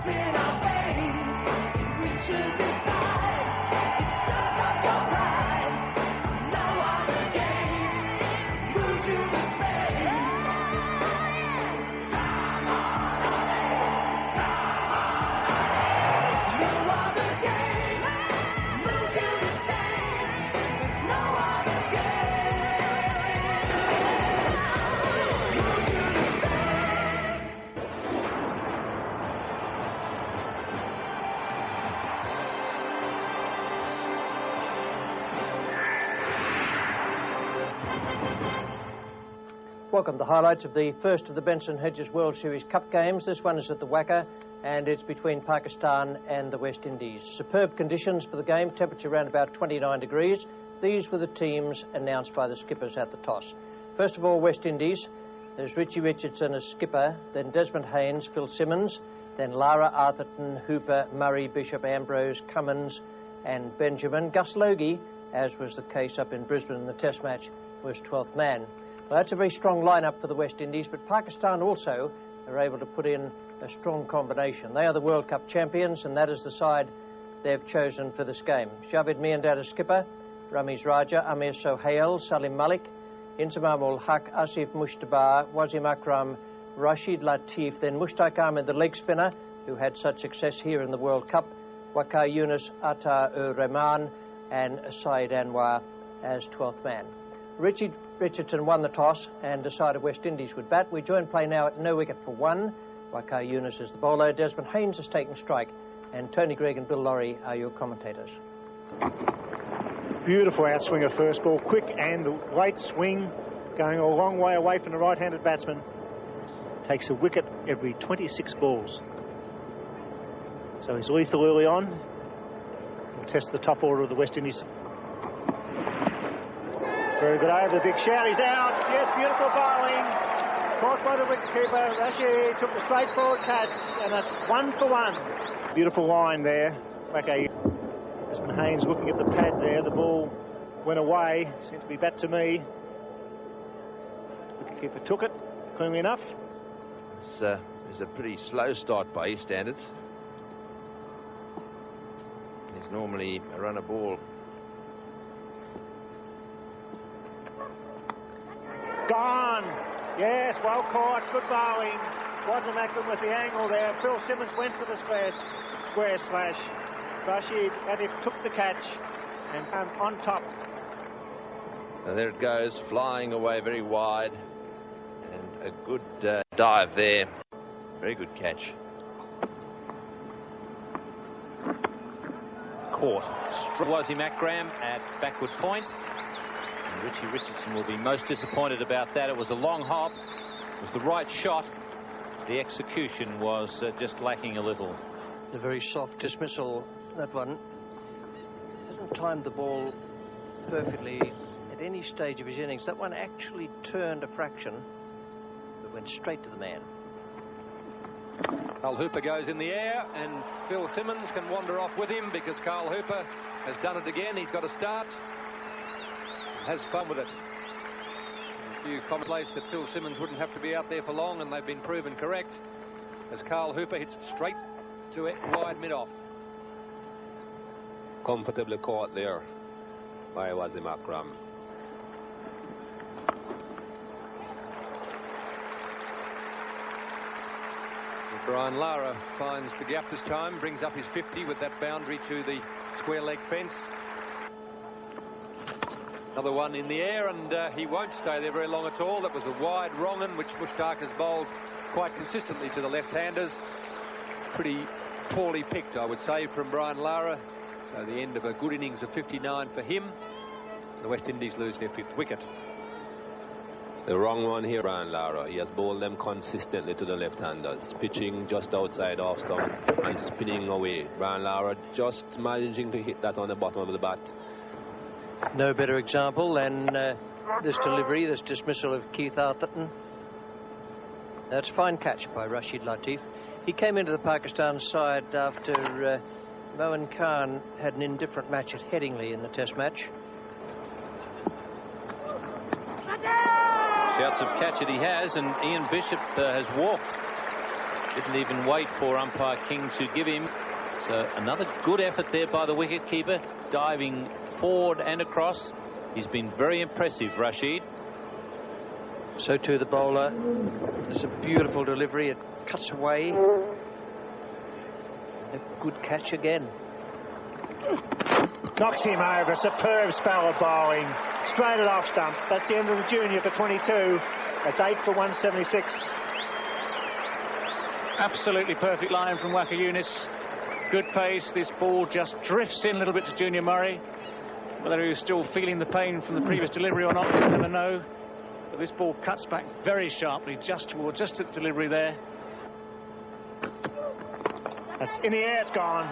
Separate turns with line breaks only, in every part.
in our veins, it reaches inside, it stirs up your pride. No other game moves you the same. Come on, Ollie, come on, Ollie. No other game moves you the same. There's no other game moves you the same.
Welcome to the highlights of the first of the Benson Hedges World Series Cup games. This one is at the WACA, and it's between Pakistan and the West Indies. Superb conditions for the game, temperature around about 29 degrees. These were the teams announced by the skippers at the toss. First of all, West Indies. There's Richie Richardson as skipper, then Desmond Haynes, Phil Simmons, then Lara, Arthurton, Hooper, Murray, Bishop, Ambrose, Cummins and Benjamin. Gus Logie, as was the case up in Brisbane in the Test match, was 12th man. Well, that's a very strong lineup for the West Indies, but Pakistan also are able to put in a strong combination. They are the World Cup champions, and that is the side they've chosen for this game. Javed Miandad as skipper, Ramiz Raja, Amir Sohail, Salim Malik, Inzamam ul Haq, Asif Mushtaba, Wasim Akram, Rashid Latif, then Mushtaq Ahmed, the leg spinner, who had such success here in the World Cup, Waqar Yunus, Atta-ur-Rahman, and Saeed Anwar as 12th man. Richardson won the toss and decided West Indies would bat. We join play now at no wicket for one. Waqar Yunus is the bowler. Desmond Haynes has taken strike, and Tony Greig and Bill Laurie are your commentators.
Beautiful outswing of first ball, quick and late swing, going a long way away from the right-handed batsman. Takes a wicket every 26 balls. So he's lethal early on. We'll test the top order of the West Indies. Very good over, the big shout, he's out. Yes, beautiful bowling. Caught by the wicketkeeper. Rashid took the straightforward catch, and that's 1 for 1. Beautiful line there. Okay. Desmond Haynes looking at the pad there. The ball went away. Seemed to be bat to me. Wicketkeeper took it cleanly enough.
It was a pretty slow start by his standards. He's normally a runner ball.
Gone. Yes, well caught. Good bowling. Wasn't Akram with the angle there. Phil Simmons went for the square slash. Rashid Latif took the catch and on top.
And there it goes, flying away very wide. And a good dive there. Very good catch.
Caught. Wasim Akram at backward point. And Richie Richardson will be most disappointed about that. It was a long hop. It was the right shot. The execution was just lacking a little.
A very soft dismissal, that one. Hasn't timed the ball perfectly at any stage of his innings. That one actually turned a fraction, but went straight to the man.
Carl Hooper goes in the air, and Phil Simmons can wander off with him because Carl Hooper has done it again. He's got a start. Has fun with it. A few comments that Phil Simmons wouldn't have to be out there for long, and they've been proven correct as Carl Hooper hits it straight to it wide mid-off.
Comfortably caught there by Wasim Akram.
Brian Lara finds the gap this time, brings up his 50 with that boundary to the square leg fence. Another one in the air, and he won't stay there very long at all. That was a wide wrong one, which Mushtaq has bowled quite consistently to the left-handers. Pretty poorly picked, I would say, from Brian Lara. So the end of a good innings of 59 for him. The West Indies lose their 5th wicket.
The wrong one here, Brian Lara. He has bowled them consistently to the left-handers, pitching just outside off stump and spinning away. Brian Lara just managing to hit that on the bottom of the bat.
No better example than this delivery, this dismissal of Keith Arthurton. That's a fine catch by Rashid Latif. He came into the Pakistan side after Moin Khan had an indifferent match at Headingley in the Test match.
Shouts of catch it he has, and Ian Bishop has walked Didn't even wait for umpire King to give him. So another good effort there by the wicketkeeper, diving forward and across. He's been very impressive, Rashid.
So too the bowler. There's a beautiful delivery. It cuts away. A good catch again.
Knocks him over. Superb spell of bowling. Straight at off stump. That's the end of the junior for 22. That's 8 for 176.
Absolutely perfect line from Waqar Younis. Good pace. This ball just drifts in a little bit to Junior Murray. Whether he was still feeling the pain from the previous delivery or not, we'll never know. But this ball cuts back very sharply just at the delivery there.
That's in the air. It's gone.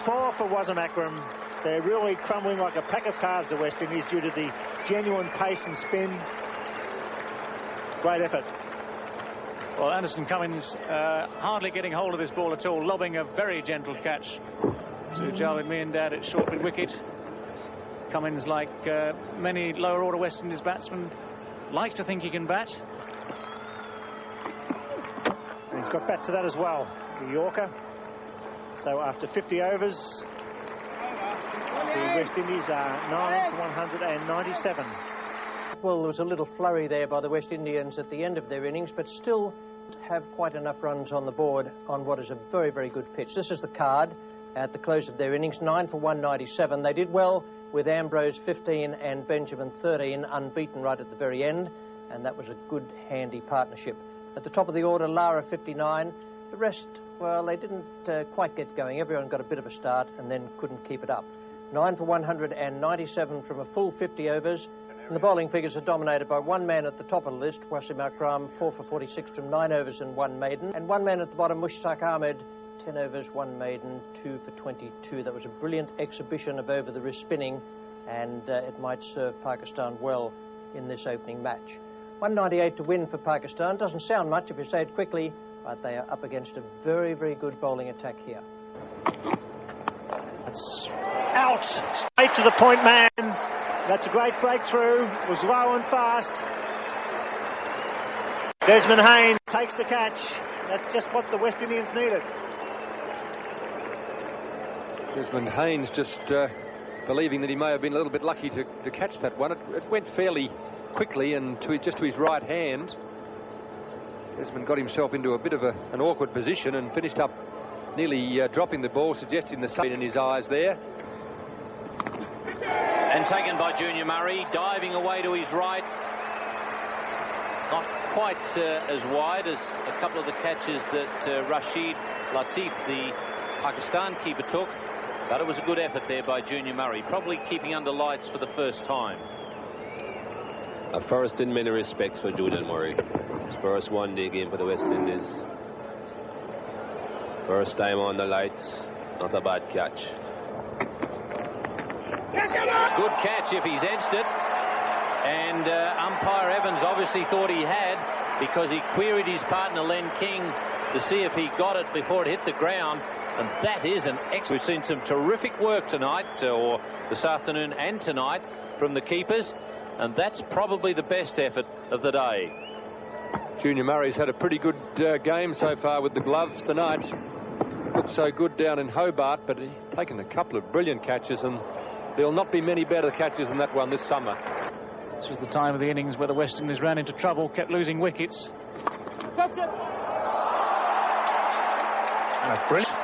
4 for Wasim Akram. They're really crumbling like a pack of cards, the West Indies, due to the genuine pace and spin. Great effort.
Well, Anderson Cummins hardly getting hold of this ball at all, lobbing a very gentle catch to Javed Miandad at short mid-wicket. Cummins, like many lower order West Indies batsmen, likes to think he can bat.
And he's got back to that as well, the Yorker. So after 50 overs, the West Indies are 9 for 197.
Well, there was a little flurry there by the West Indians at the end of their innings, but still have quite enough runs on the board on what is a very, very good pitch. This is the card at the close of their innings, 9 for 197. They did well with Ambrose 15 and Benjamin 13, unbeaten right at the very end, and that was a good, handy partnership. At the top of the order, Lara 59. The rest, well, they didn't quite get going. Everyone got a bit of a start and then couldn't keep it up. 9 for 197 from a full 50 overs. And the bowling figures are dominated by one man at the top of the list, Wasim Akram, 4 for 46 from 9 overs and 1 maiden. And one man at the bottom, Mushtaq Ahmed, 10 overs, 1 maiden, 2 for 22. That was a brilliant exhibition of over-the-wrist spinning, and it might serve Pakistan well in this opening match. 198 to win for Pakistan. Doesn't sound much if you say it quickly, but they are up against a very, very good bowling attack here.
That's out, straight to the point man. That's a great breakthrough. It was low and fast. Desmond Haynes takes the catch. That's just what the West Indians needed.
Desmond Haynes just believing that he may have been a little bit lucky to catch that one. It went fairly quickly and just to his right hand. Desmond got himself into a bit of an awkward position and finished up nearly dropping the ball, suggesting the sun in his eyes there.
And taken by Junior Murray, diving away to his right. Not quite as wide as a couple of the catches that Rashid Latif, the Pakistan keeper, took. But it was a good effort there by Junior Murray, probably keeping under lights for the first time.
A first in many respects for Julian Murray. His first one-day game for the West Indies. First time on the lights, not a bad catch.
Good catch if he's edged it. And umpire Evans obviously thought he had, because he queried his partner Len King to see if he got it before it hit the ground. And that is an excellent. We've seen some terrific work tonight, or this afternoon and tonight, from the keepers. And that's probably the best effort of the day.
Junior Murray's had a pretty good game so far with the gloves tonight. Looked so good down in Hobart, but he's taken a couple of brilliant catches, and there'll not be many better catches than that one this summer.
This was the time of the innings where the West Indies ran into trouble, kept losing wickets.
That's it.
And a brilliant.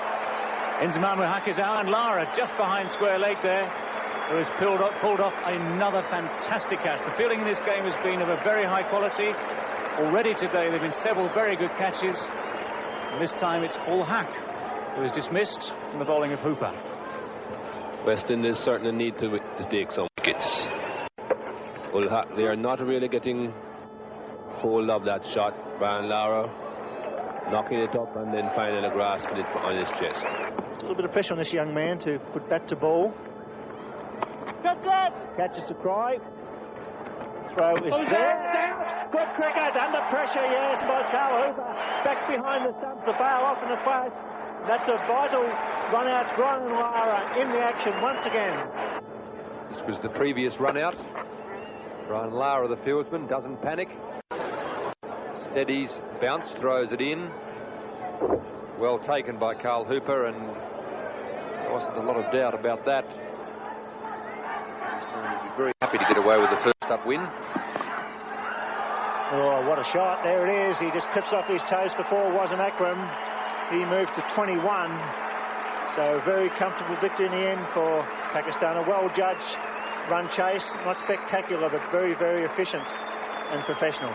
Inzamam Haq is out, and Lara just behind square leg there, who has pulled off another fantastic catch. The fielding in this game has been of a very high quality. Already today there have been several very good catches, and this time it's Ul Haq who is dismissed from the bowling of Hooper.
West Indies certainly need to take some wickets. Ul Haq, they are not really getting hold of that shot. Brian Lara knocking it up and then finally grasping it on his chest.
A little bit of pressure on this young man to put bat to ball. Catches the cry. Throw is there. Good cricket under pressure, yes, by Carl Hooper. Back behind the stumps, the bail off in the flash. That's a vital run out. Brian Lara in the action once again.
This was the previous run out. Brian Lara, the fieldsman, doesn't panic. Steadies, bounce, throws it in. Well taken by Carl Hooper, and there wasn't a lot of doubt about that. This time he'd be very happy to get away with the first up win.
Oh, what a shot. There it is. He just clips off his toes before Wasim Akram. He moved to 21. So very comfortable victory in the end for Pakistan. A well-judged run chase. Not spectacular, but very, very efficient and professional.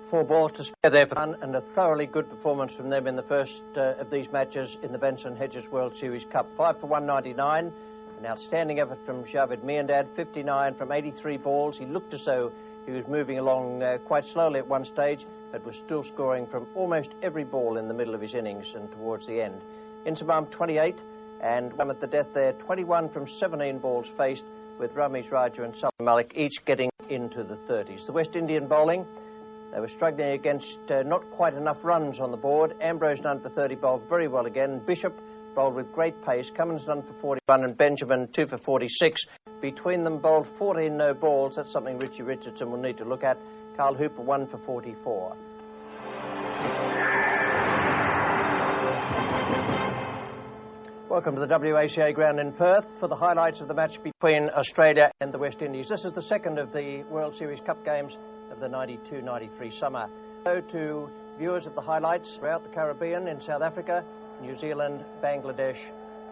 4 balls to spare there for fun, and a thoroughly good performance from them in the first of these matches in the Benson Hedges World Series Cup. 5 for 199. An outstanding effort from Javed Miandad, 59 from 83 balls. He looked as though he was moving along quite slowly at one stage, but was still scoring from almost every ball in the middle of his innings and towards the end. Insamam 28, and one at the death there, 21 from 17 balls faced, with Ramesh Raja and Salim Malik each getting into the 30s. The West Indian bowling, they were struggling against not quite enough runs on the board. Ambrose none for 30, bowled very well again. Bishop bowled with great pace. Cummins none for 41, and Benjamin 2 for 46. Between them bowled 14 no balls. That's something Richie Richardson will need to look at. Carl Hooper 1 for 44. Welcome to the WACA ground in Perth for the highlights of the match between Australia and the West Indies. This is the second of the World Series Cup games of the 92-93 summer. So to viewers of the highlights throughout the Caribbean, in South Africa, New Zealand, Bangladesh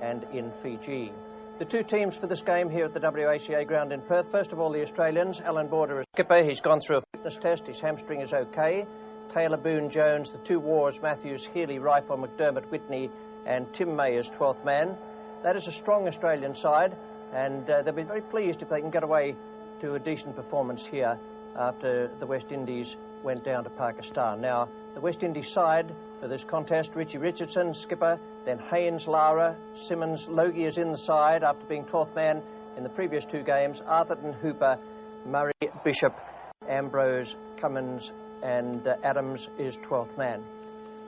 and in Fiji. The two teams for this game here at the WACA ground in Perth. First of all, the Australians. Alan Border is skipper. He's gone through a fitness test. His hamstring is okay. Taylor, Boone, Jones, the two Wars, Matthews, Healy, Rifle, McDermott, Whitney and Tim May as 12th man. That is a strong Australian side, and they'll be very pleased if they can get away to a decent performance here after the West Indies went down to Pakistan. Now, the West Indies side for this contest, Richie Richardson, skipper, then Haynes, Lara, Simmons, Logie is in the side after being 12th man in the previous two games. Arthurton, Hooper, Murray, Bishop, Ambrose, Cummins and Adams is 12th man.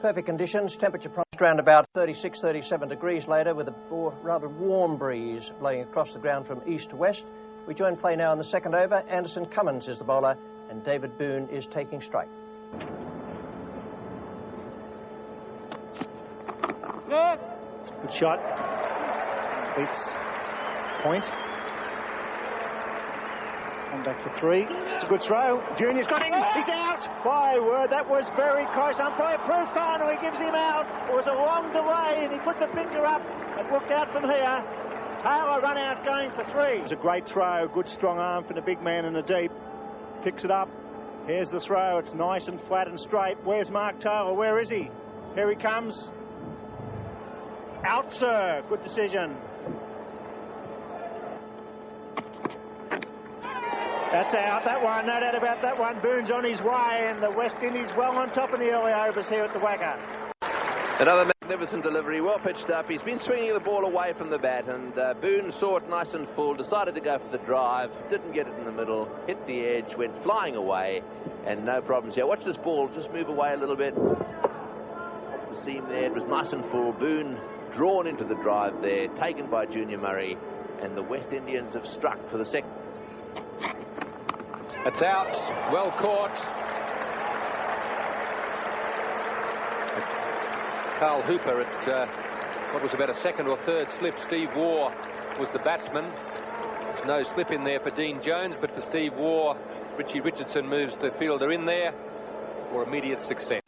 Perfect conditions, temperature promised around about 36, 37 degrees later with a rather warm breeze blowing across the ground from east to west. We join play now in the second over. Anderson Cummins is the bowler and David Boone is taking strike.
Good shot. Beats point. Come back for 3. It's a good throw. Junior's got him. He's out. My word, that was very close. Umpire proof finally gives him out. It was a long delay and he put the finger up and looked out from here. Taylor run out going for 3. It was a great throw. Good strong arm from the big man in the deep. Picks it up. Here's the throw. It's nice and flat and straight. Where's Mark Taylor? Where is he? Here he comes. Out, sir. Good decision. That's out, that one, no doubt about that one. Boone's on his way, and the West Indies well on top in the early overs here at the WACA.
Another magnificent delivery, well pitched up. He's been swinging the ball away from the bat, and Boone saw it nice and full, decided to go for the drive, didn't get it in the middle, hit the edge, went flying away, and no problems here. Watch this ball just move away a little bit. Off the seam there, it was nice and full. Boone drawn into the drive there, taken by Junior Murray, and the West Indians have struck for the second.
It's out, well caught. Carl Hooper at what was about a second or third slip. Steve Waugh was the batsman. There's no slip in there for Dean Jones, but for Steve Waugh, Richie Richardson moves the fielder in there for immediate success.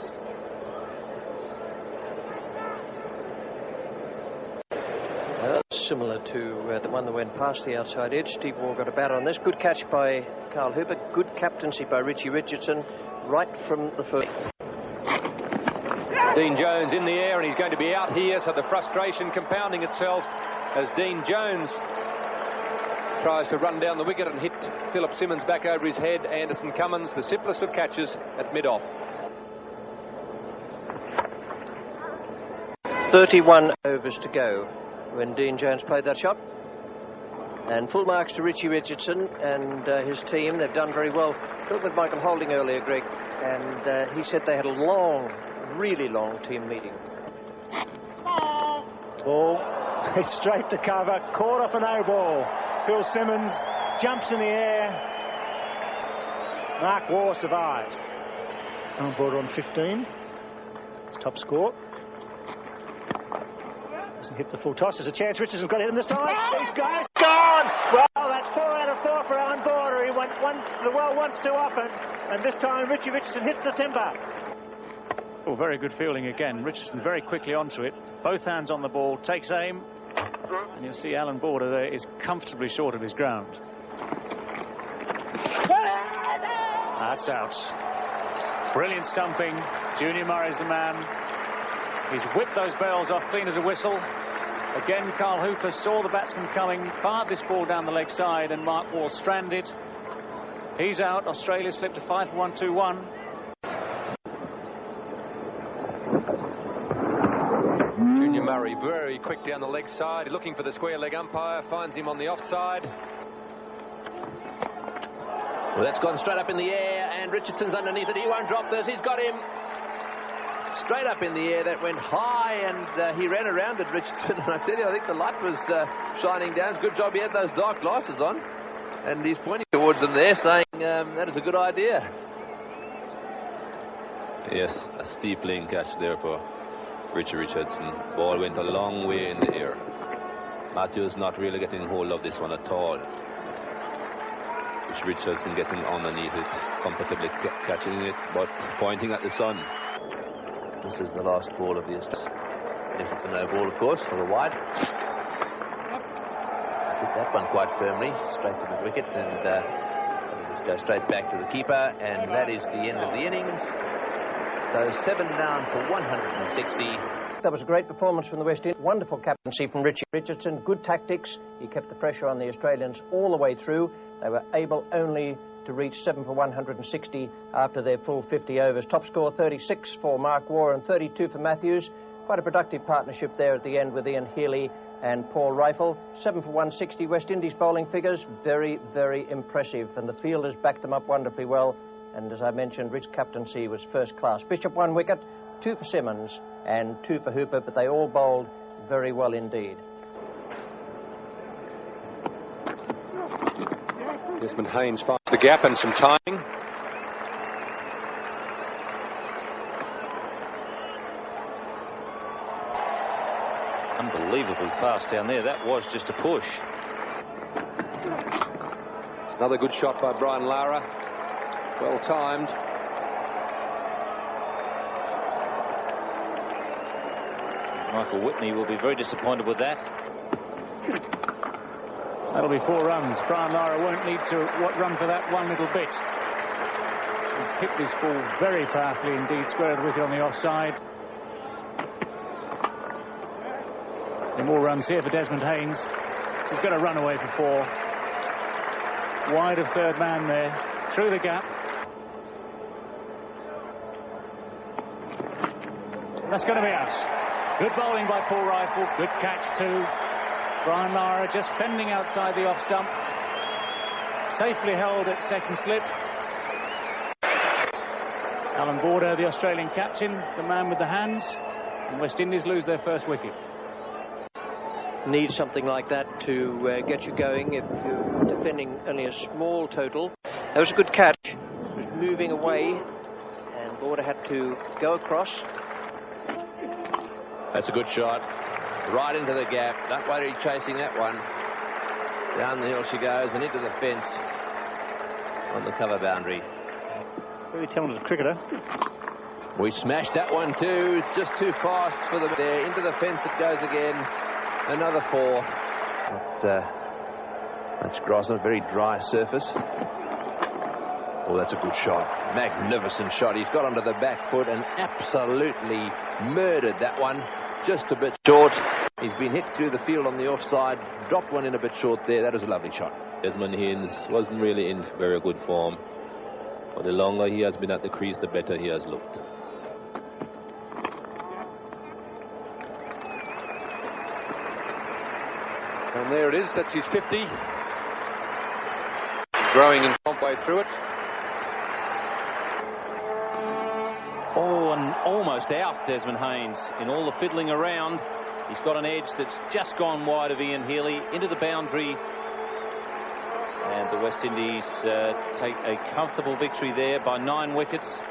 Similar to the one that went past the outside edge. Steve Waugh got a bat on this. Good catch by Carl Hooper. Good captaincy by Richie Richardson right from the first.
Dean Jones in the air, and he's going to be out here, so the frustration compounding itself as Dean Jones tries to run down the wicket and hit Philip Simmons back over his head. Anderson Cummins, the simplest of catches at mid-off.
31 overs to go when Dean Jones played that shot. And full marks to Richie Richardson and his team. They've done very well. Talked with Michael Holding earlier, Greg, and he said they had a long, really long team meeting.
Ball, it's straight to cover, caught off an O ball. Phil Simmons jumps in the air. Mark Waugh survives. On board on 15. top score. Doesn't hit the full toss. There's a chance Richardson's got to hit him this time. He's gone! Well, that's 4 out of 4 for Alan Border. He went the well once too often, and this time Richie Richardson hits the timber.
Oh, very good fielding again. Richardson very quickly onto it. Both hands on the ball, takes aim, and you'll see Alan Border there is comfortably short of his ground. That's out. Brilliant stumping. Junior Murray's the man. He's whipped those bails off clean as a whistle. Again, Carl Hooper saw the batsman coming, fired this ball down the leg side, and Mark Waugh stranded. He's out. Australia slipped to 5 for 1-2-1.
Junior Murray very quick down the leg side, looking for the square leg umpire, finds him on the offside.
Well, that's gone straight up in the air, and Richardson's underneath it. He won't drop this. He's got him. Straight up in the air, that went high, and he ran around it, Richardson. And I tell you, I think the light was shining down. Good job he had those dark glasses on. And he's pointing towards them there, saying that is a good idea.
Yes, a steep lane catch there for Richie Richardson. Ball went a long way in the air. Matthews not really getting hold of this one at all. Richie Richardson getting underneath it, comfortably catching it, but pointing at the sun.
This is the last ball of this. Yes, it's a no ball, of course, for the wide. Hit that one quite firmly, straight to the wicket, and just go straight back to the keeper, and that is the end of the innings. So 7 down for 160.
That was a great performance from the West Indies. Wonderful captaincy from Richie Richardson. Good tactics. He kept the pressure on the Australians all the way through. They were able only to reach 7 for 160 after their full 50 overs. Top score 36 for Mark Waugh and 32 for Matthews. Quite a productive partnership there at the end with Ian Healy and Paul Rifle. 7 for 160 West Indies bowling figures. Very, very impressive. And the fielders backed them up wonderfully well. And as I mentioned, Rich's captaincy was first class. Bishop 1 wicket, 2 for Simmons and 2 for Hooper, but they all bowled very well indeed.
Desmond Haynes finds the gap and some timing.
Unbelievably fast down there. That was just a push.
Another good shot by Brian Lara. Well timed.
Michael Whitney will be very disappointed with that.
That'll be 4 runs. Brian Lara won't need to run for that one little bit. He's hit this ball very powerfully indeed, squared with it on the offside. And more runs here for Desmond Haynes. So he's going to run away for 4. Wide of third man there, through the gap. That's going to be out. Good bowling by Paul Rifle. Good catch too. Brian Lara just fending outside the off stump. Safely held at second slip. Alan Border, the Australian captain, the man with the hands. And West Indies lose their first wicket.
Need something like that to get you going if you're defending only a small total. That was a good catch. It was moving away, and Border had to go across.
That's a good shot. Right into the gap. Not worried chasing that one. Down the hill she goes and into the fence on the cover boundary.
Very talented cricketer.
We smashed that one too. Just too fast for them there. Into the fence it goes again. Another 4. Not much grass on a very dry surface. Oh, that's a good shot. Magnificent shot. He's got onto the back foot and absolutely murdered that one. Just a bit short. He's been hit through the field on the offside. Dropped one in a bit short there. That was a lovely shot.
Desmond Haynes wasn't really in very good form. But the longer he has been at the crease, the better he has looked.
And there it is. That's his 50. Growing in halfway through it.
Oh, and almost out Desmond Haynes in all the fiddling around. He's got an edge that's just gone wide of Ian Healy into the boundary. And the West Indies take a comfortable victory there by 9 wickets.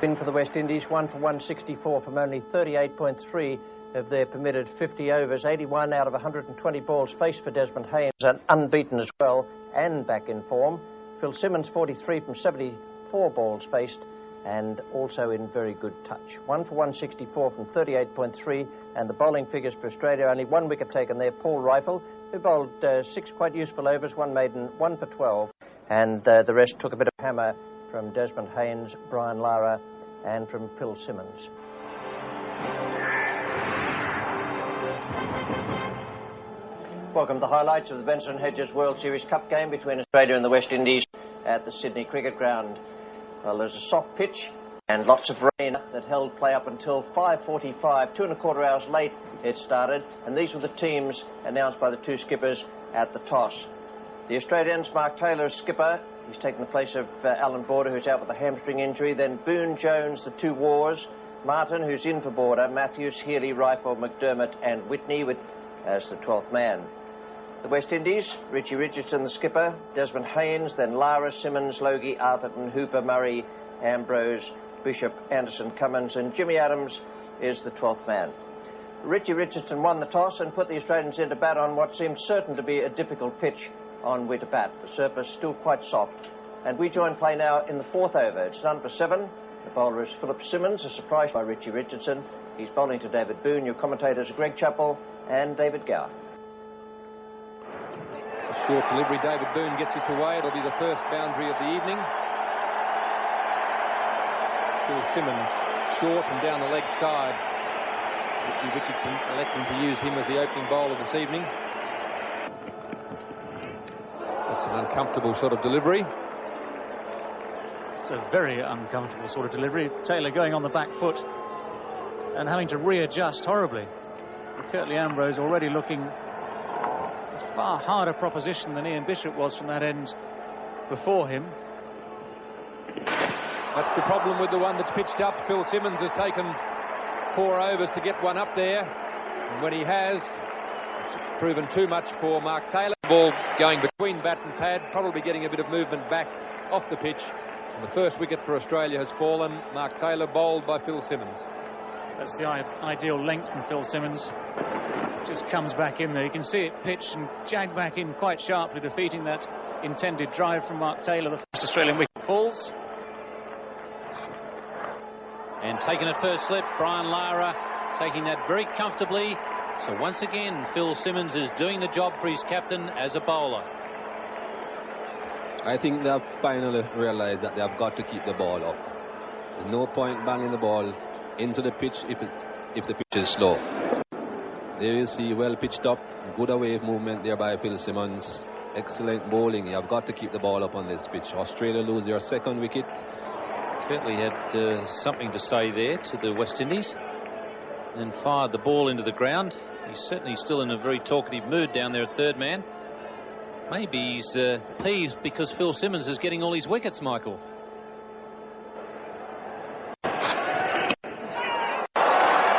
Win for the West Indies, 1 for 164 from only 38.3 of their permitted 50 overs. 81 out of 120 balls faced for Desmond Haynes, and unbeaten as well and back in form. Phil Simmons, 43 from 74 balls faced, and also in very good touch. 1 for 164 from 38.3, and the bowling figures for Australia, only 1 wicket taken there. Paul Rifle, who bowled 6 quite useful overs, 1 maiden, 1 for 12, and the rest took a bit of hammer from Desmond Haynes, Brian Lara, and from Phil Simmons. Welcome to the highlights of the Benson Hedges World Series Cup game between Australia and the West Indies at the Sydney Cricket Ground. Well, there's a soft pitch and lots of rain that held play up until 5:45. 2.25 hours late it started, and these were the teams announced by the two skippers at the toss. The Australians, Mark Taylor as skipper. He's taken the place of Alan Border, who's out with a hamstring injury. Then Boone, Jones, the two Wars. Martin, who's in for Border. Matthews, Healy, Rifle, McDermott and Whitney as the 12th man. The West Indies, Richie Richardson, the skipper. Desmond Haynes, then Lara, Simmons, Logie, Arthurton, Hooper, Murray, Ambrose, Bishop, Anderson, Cummins, and Jimmy Adams is the 12th man. Richie Richardson won the toss and put the Australians into bat on what seemed certain to be a difficult pitch on Witter Bat. The surface still quite soft. And we join play now in the 4th over. It's none for 7. The bowler is Philip Simmons, a surprise by Richie Richardson. He's bowling to David Boone. Your commentators are Greg Chappell and David Gower.
A short delivery. David Boone gets this away. It'll be the first boundary of the evening. Phil Simmons, short and down the leg side. Richie Richardson electing to use him as the opening bowler this evening. That's an uncomfortable sort of delivery.
It's a very uncomfortable sort of delivery. Taylor going on the back foot and having to readjust horribly. Curtly Ambrose already looking a far harder proposition than Ian Bishop was from that end before him.
That's the problem with the one that's pitched up. Phil Simmons has taken 4 overs to get one up there, and when he has, it's proven too much for Mark Taylor. Ball going between bat and pad, probably getting a bit of movement back off the pitch. And the first wicket for Australia has fallen. Mark Taylor bowled by Phil Simmons.
That's the ideal length from Phil Simmons. Just comes back in there. You can see it pitch and jag back in quite sharply, defeating that intended drive from Mark Taylor. The first Australian wicket falls.
And taking it first slip, Brian Lara taking that very comfortably. So once again, Phil Simmons is doing the job for his captain as a bowler.
I think they've finally realized that they've got to keep the ball up. There's no point banging the ball into the pitch if the pitch is slow. There you see, well pitched up, good away movement there by Phil Simmons. Excellent bowling. You've got to keep the ball up on this pitch. Australia lose their 2nd wicket.
Curtly had something to say there to the West Indies and fired the ball into the ground. He's certainly still in a very talkative mood down there at 3rd man. Maybe he's peeved because Phil Simmons is getting all his wickets, Michael.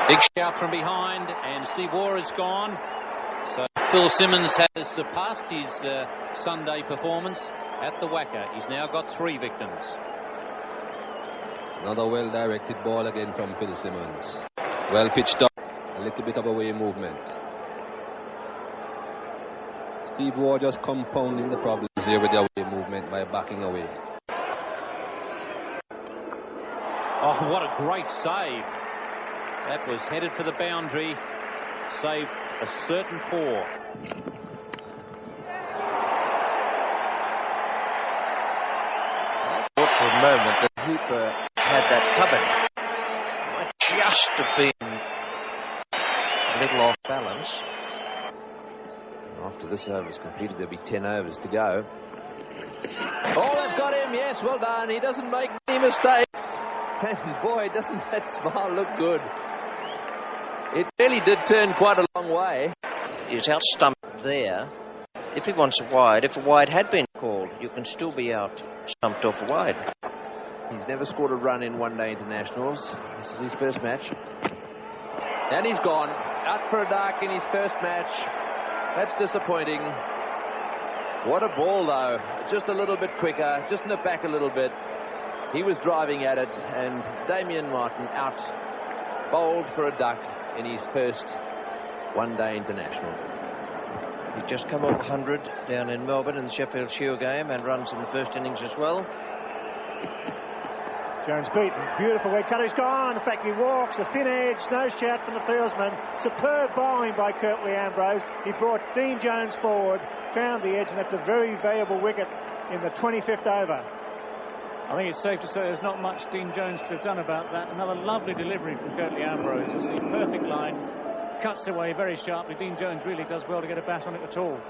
Big shout from behind, and Steve Waugh is gone. So Phil Simmons has surpassed his Sunday performance at the WACA. He's now got 3 victims.
Another well-directed ball again from Phil Simmons. Well pitched up, a little bit of away movement. Steve Waugh just compounding the problems here with the away movement by backing away.
Oh, what a great save. That was headed for the boundary. Saved a certain 4.
I thought for a moment that Hooper had that covered. Might just have been a little off balance.
After this over is completed, there'll be 10 overs to go. Oh, that's got him. Yes, well done. He doesn't make any mistakes. And boy, doesn't that smile look good. It really did turn quite a long way.
He's out stumped there. If he wants a wide, if a wide had been called, you can still be out stumped off a wide.
He's never scored a run in one-day internationals. This is his first match. And he's gone. Out for a dark in his first match. That's disappointing. What a ball, though. Just a little bit quicker. Just in the back a little bit. He was driving at it, and Damien Martin out, bowled for a duck in his first one-day international.
He'd just come off 100 down in Melbourne in the Sheffield Shield game and runs in the first innings as well.
Jones beaten. Beautiful way cut. He's gone. In fact, he walks the thin edge. No shout from the fieldsman. Superb bowling by Curtly Ambrose. He brought Dean Jones forward, found the edge, and that's a very valuable wicket in the 25th over.
I think it's safe to say there's not much Dean Jones could have done about that. Another lovely delivery from Curtly Ambrose. You see, perfect line. Cuts away very sharply. Dean Jones really does well to get a bat on it at all.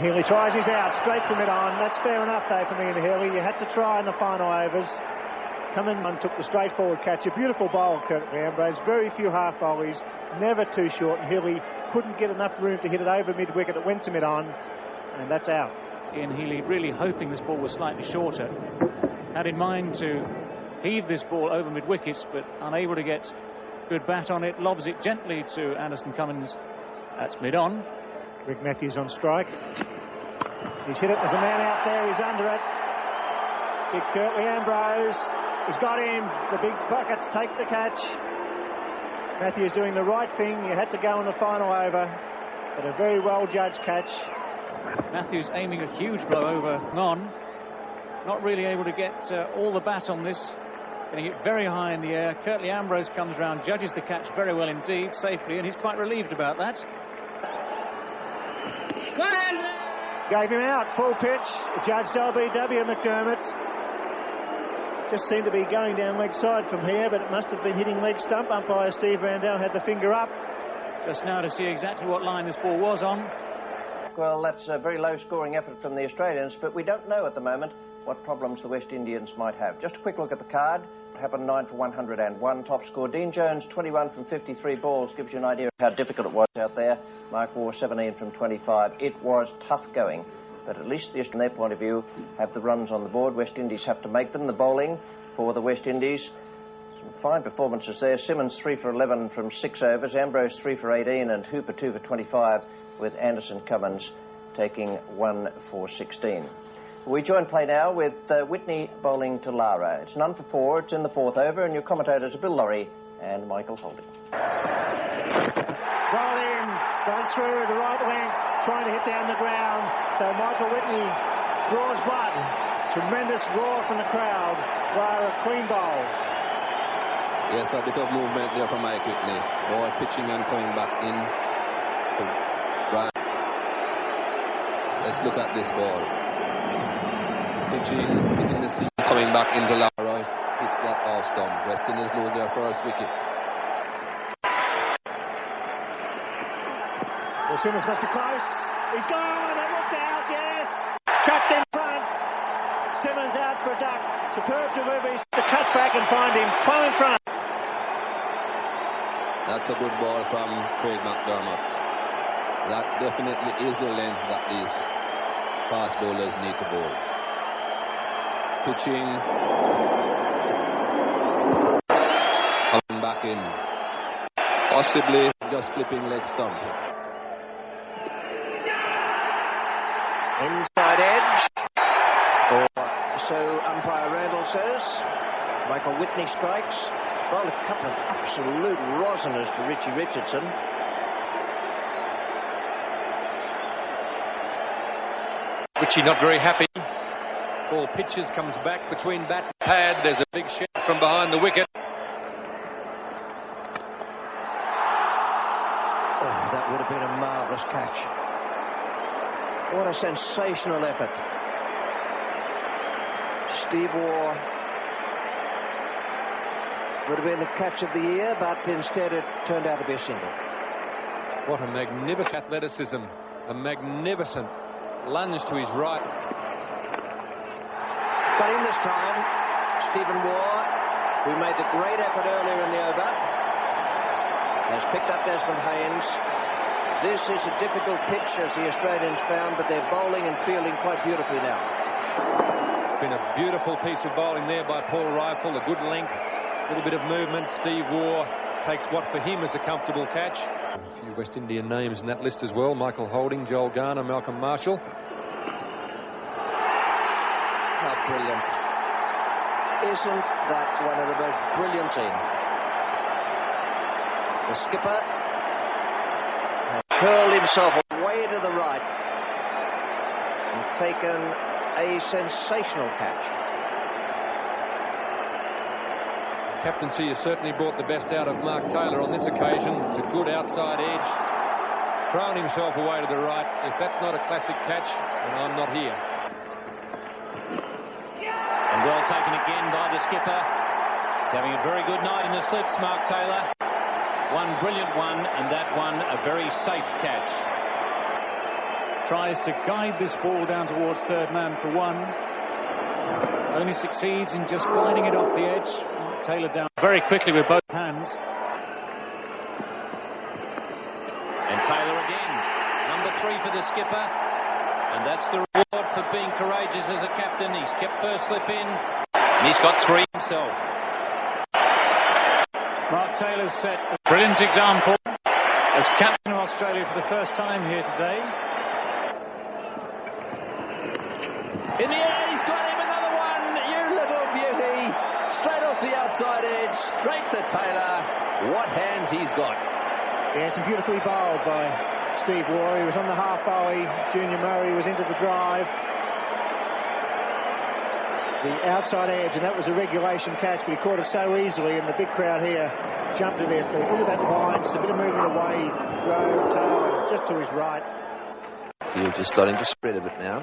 Healy tries his out, straight to mid-on. That's fair enough, though, for me and Healy. You had to try in the final overs. Cummins took the straightforward catch. A beautiful bowl, Curtly Ambrose. Very few half volleys, never too short. And Healy couldn't get enough room to hit it over mid-wicket. It went to mid-on, and that's out.
Ian Healy really hoping this ball was slightly shorter. Had in mind to heave this ball over mid-wickets, but unable to get good bat on it. Lobs it gently to Anderson Cummins. That's mid-on.
Rick Matthews on strike. He's hit it. There's a man out there. He's under it. Big Curtly Ambrose. He's got him. The big buckets take the catch. Matthews doing the right thing. You had to go in the final over, but a very well judged catch.
Matthews aiming a huge blow over on. Not really able to get all the bat on this. Getting it very high in the air. Curtly Ambrose comes round, judges the catch very well indeed, safely, and he's quite relieved about that.
Gave him out, full pitch. Judged LBW McDermott. Just seemed to be going down leg side from here, but it must have been hitting leg stump. Umpire Steve Randell had the finger up.
Just now to see exactly what line this ball was on.
Well, that's a very low scoring effort from the Australians, but we don't know at the moment what problems the West Indians might have. Just a quick look at the card. It happened 9 for 101. Top score, Dean Jones, 21 from 53 balls. Gives you an idea of how difficult it was out there. Mark Waugh, 17 from 25. It was tough going, but at least from their point of view, have the runs on the board. West Indies have to make them. The bowling for the West Indies. Some fine performances there. Simmons 3 for 11 from 6 overs. Ambrose 3 for 18 and Hooper 2 for 25, with Anderson Cummins taking 1 for 16. We join play now with Whitney bowling to Lara. It's none for 4. It's in the 4th over, and your commentators are Bill Laurie and Michael Holding.
Bowling, going through the right length, trying to hit down the ground. So Michael Whitney draws blood. Tremendous roar from the crowd. Lara, a clean bowl.
Yes, a bit of movement there from Mike Whitney. Ball pitching and coming back in. Let's look at this ball. Pitching, hitting the seam, coming back into Lara. Hits that off stump. West Indies lose their first wicket.
Well, Simmons must be close. He's gone. It looked out, yes. Trapped in front. Simmons out for a duck. Superb delivery. To cut back and find him. Plumb in front.
That's a good ball from Craig McDermott. That definitely is the length that these fast bowlers need to bowl. Pitching. Coming back in. Possibly just flipping leg stump.
Inside edge. Or so umpire Randall says. Michael Whitney strikes. Well, a couple of absolute rosiners to Richie Richardson.
Richie not very happy. Ball pitches, comes back between bat and pad. There's a big shot from behind the wicket.
Oh, that would have been a marvellous catch. What a sensational effort. Steve Waugh would have been the catch of the year, but instead it turned out to be a single.
What a magnificent athleticism. A magnificent lunge to his right.
Got him this time. Stephen Waugh, who made the great effort earlier in the over, has picked up Desmond Haynes. This is a difficult pitch, as the Australians found, but they're bowling and fielding quite beautifully now.
Been a beautiful piece of bowling there by Paul Rifle. A good length, a little bit of movement. Steve Waugh takes what for him is a comfortable catch. A few West Indian names in that list as well. Michael Holding, Joel Garner, Malcolm Marshall.
how brilliant. Isn't that one of the most brilliant seen? The skipper has curled himself away to the right and taken a sensational catch.
Captaincy has certainly brought the best out of Mark Taylor on this occasion. It's a good outside edge. Thrown himself away to the right. If that's not a classic catch, then I'm not here.
And well taken again by the skipper. He's having a very good night in the slips, Mark Taylor. One brilliant one, and that one a very safe catch.
Tries to guide this ball down towards third man for one. Only succeeds in just gliding it off the edge. Mark Taylor down very quickly with both hands.
And Taylor again. Number 3 for the skipper. And that's the reward for being courageous as a captain. He's kept first slip in. And he's got 3 himself.
Mark Taylor's set a brilliant example as captain of Australia for the first time here today.
In the air, he's got him, another one. You little beauty. Straight off the outside edge, straight to Taylor. What hands he's got.
Yes, and beautifully bowled by Steve Waugh. He was on the half volley. Junior Murray was into the drive. The outside edge, and that was a regulation catch, but he caught it so easily, and the big crowd here jumped to their feet. Look at that line, just a bit of movement away. Rowe, Taylor, just to his right.
He's just starting to spread a bit now.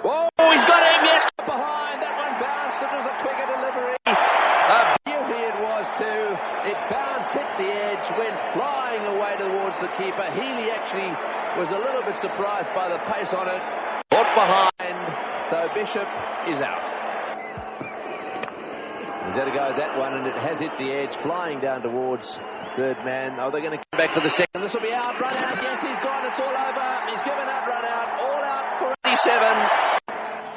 Oh, he's got him, yes, behind. That one bounced. It was a quicker delivery. A beauty it was too. It bounced, hit the edge, went flying away towards the keeper. Healy actually was a little bit surprised by the pace on it. Caught behind, so Bishop is out. He's had a go at that one, and it has hit the edge, flying down towards third man. Oh, they're going to come back for the second. This will be out, run out. Yes, he's gone. It's all over. He's given that run out. All out for 87.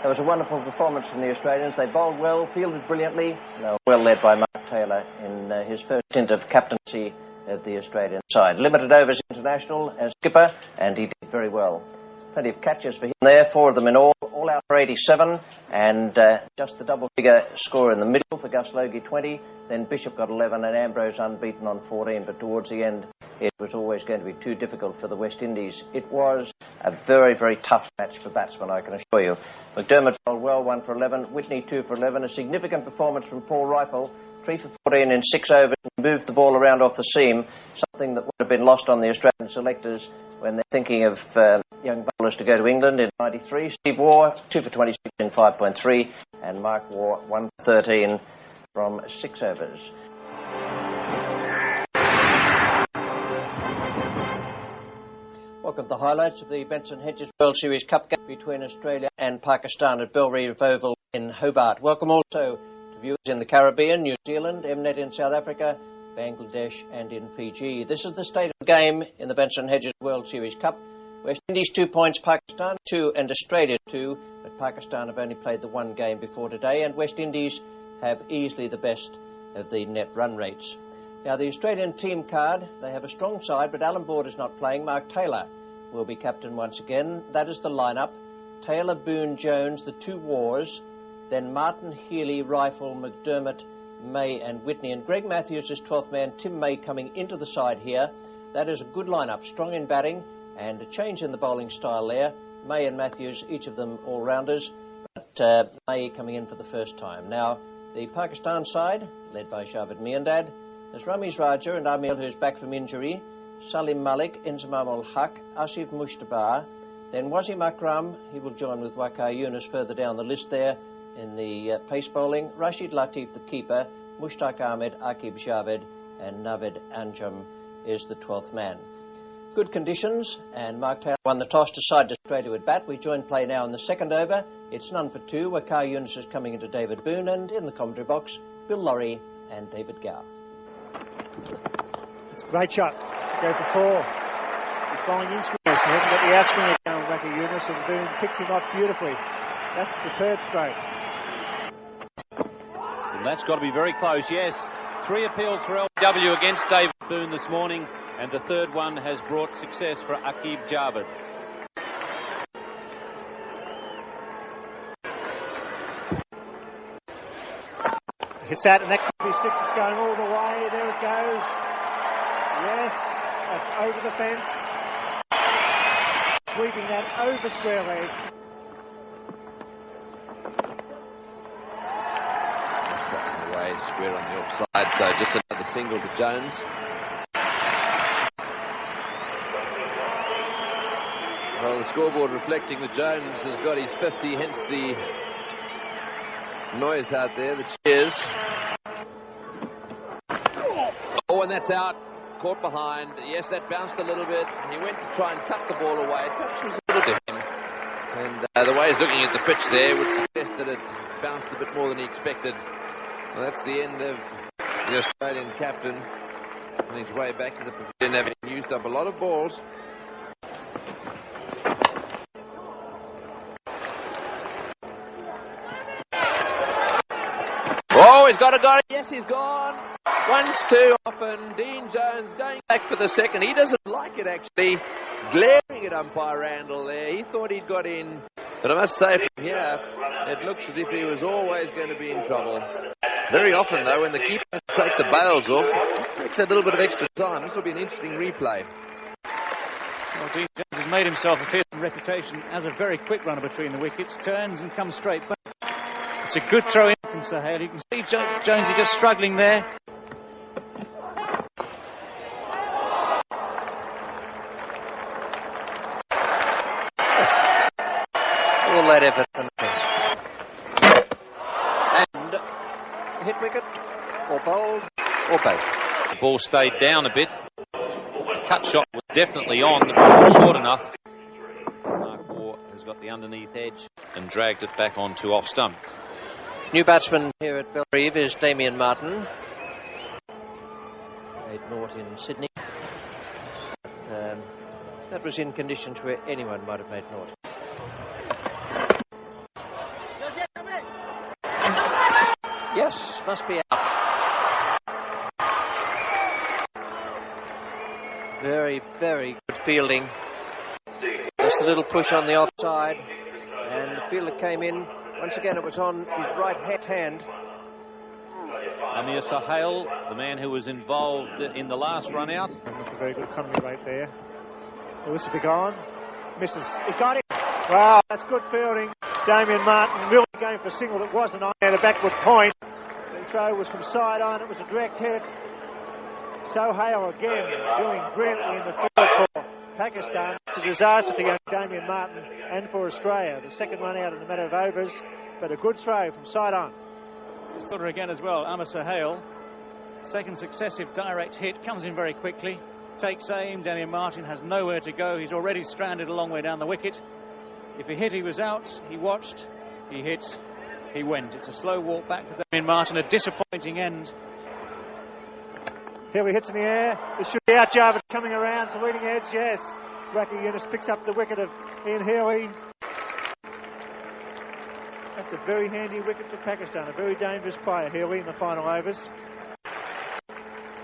It was a wonderful performance from the Australians. They bowled well, fielded brilliantly. They were well led by Mark Taylor in his first stint of captaincy at the Australian side. Limited overs international as skipper, and he did very well. Plenty of catches for him there, 4 of them in all out for 87, and just the double-figure score in the middle for Gus Logie, 20. Then Bishop got 11 and Ambrose unbeaten on 14, but towards the end it was always going to be too difficult for the West Indies. It was a very, very tough match for batsmen, I can assure you. McDermott bowled well, 1 for 11. Whitney, 2 for 11. A significant performance from Paul Rifle, 3 for 14 in 6 overs, and moved the ball around off the seam, something that would have been lost on the Australian selectors when they're thinking of young bowlers to go to England in 93. Steve Waugh, 2 for 26 in 5.3, and Mark Waugh, 1 for 13 from 6 overs. Welcome to the highlights of the Benson Hedges World Series Cup game between Australia and Pakistan at Belrive Oval in Hobart. Welcome also to viewers in the Caribbean, New Zealand, Mnet in South Africa, Bangladesh and in Fiji. This is the state of the game in the Benson Hedges World Series Cup. West Indies 2 points, Pakistan 2 and Australia 2, but Pakistan have only played the 1 game before today, and West Indies have easily the best of the net run rates. Now the Australian team card, they have a strong side, but Alan Board is not playing. Mark Taylor will be captain once again. That is the lineup. Taylor, Boone, Jones, the 2 Wars, then Martin, Healy, Rifle, McDermott, May and Whitney, and Greg Matthews is 12th man. Tim May coming into the side here. That is a good lineup, strong in batting, and a change in the bowling style there. May and Matthews, each of them all-rounders, but May coming in for the first time. Now, the Pakistan side, led by Javed Miandad, there's Ramiz Raja and Amil, who's back from injury, Salim Malik, Inzamam ul Haq, Asif Mushtabah, then Wasim Akram, he will join with Waqar Younis further down the list there in the pace bowling, Rashid Latif, the keeper, Mushtaq Ahmed, Aqib Javed, and Navid Anjum is the 12th man. Good conditions, and Mark Taylor won the toss, decided to straight to at bat. We join play now in the second over. It's none for 2. Waqar Younis is coming into David Boone, and in the commentary box, Bill Laurie and David Gower.
It's a great shot. Go for 4. He's bowling in swingers. He hasn't got the outswinger down, Waqar Younis, and Boone picks him off beautifully. That's a superb stroke.
And that's got to be very close, yes. 3 appeals for LW against David Boone this morning, and the third one has brought success for Aqib Javed.
Hits that, and that could be 6. It's going all the way. There it goes. Yes, that's over the fence. Sweeping that over square leg.
Away, square on the offside, so just another single to Jones. Well, the scoreboard reflecting that Jones has got his 50, hence the noise out there, the cheers. Oh, and that's out. Caught behind. Yes, that bounced a little bit. He went to try and cut the ball away. Perhaps was a little to him. And the way he's looking at the pitch there would suggest that it bounced a bit more than he expected. Well, that's the end of the Australian captain on his way back to the pavilion, having used up a lot of balls. Oh, he's got it. Yes, he's gone. Once too often. Dean Jones going back for the second. He doesn't like it, actually. Glaring at umpire Randall there. He thought he'd got in. But I must say, from here, it looks as if he was always going to be in trouble. Very often, though, when the keeper take the bails off, it just takes a little bit of extra time. This will be an interesting replay.
Well, Dean Jones has made himself a fearsome reputation as a very quick runner between the wickets. Turns and comes straight back. It's a good throw in from Sir Hale. You can see Jonesy just struggling there.
All that effort for nothing. And hit wicket, or bowled, or both.
The ball stayed down a bit. The cut shot was definitely on. The ball was short enough. Mark Waugh has got the underneath edge and dragged it back onto off stump.
New batsman here at Bellerive is Damien Martin. Made naught in Sydney. But, that was in conditions where anyone might have made naught. Yes, must be out. Very, very good fielding. Just a little push on the offside. And the fielder came in. Once again, it was on his right hand.
Amir Sahel, the man who was involved in the last run out.
A very good economy right there. This will be gone. Misses. He's got it. Wow, that's good fielding. Damien Martin really going for a single that wasn't on at a backward point. The throw was from side on. It was a direct hit. Sohail again doing brilliantly in the field for Pakistan. It's a disaster for young Damien Martin and for Australia. The second run out in a matter of overs, but a good throw from side on.
This footer again as well, Amir Sahel. Second successive direct hit, comes in very quickly. Takes aim, Damien Martin has nowhere to go. He's already stranded a long way down the wicket. If he hit, he was out. He watched, he hit, he went. It's a slow walk back for Damien Martin, a disappointing end.
Here he hits in the air. This should be out, Jarvis coming around. It's a leading edge, yes. Waqar Younis picks up the wicket of Ian Healy. That's a very handy wicket for Pakistan. A very dangerous player, Healy, in the final overs.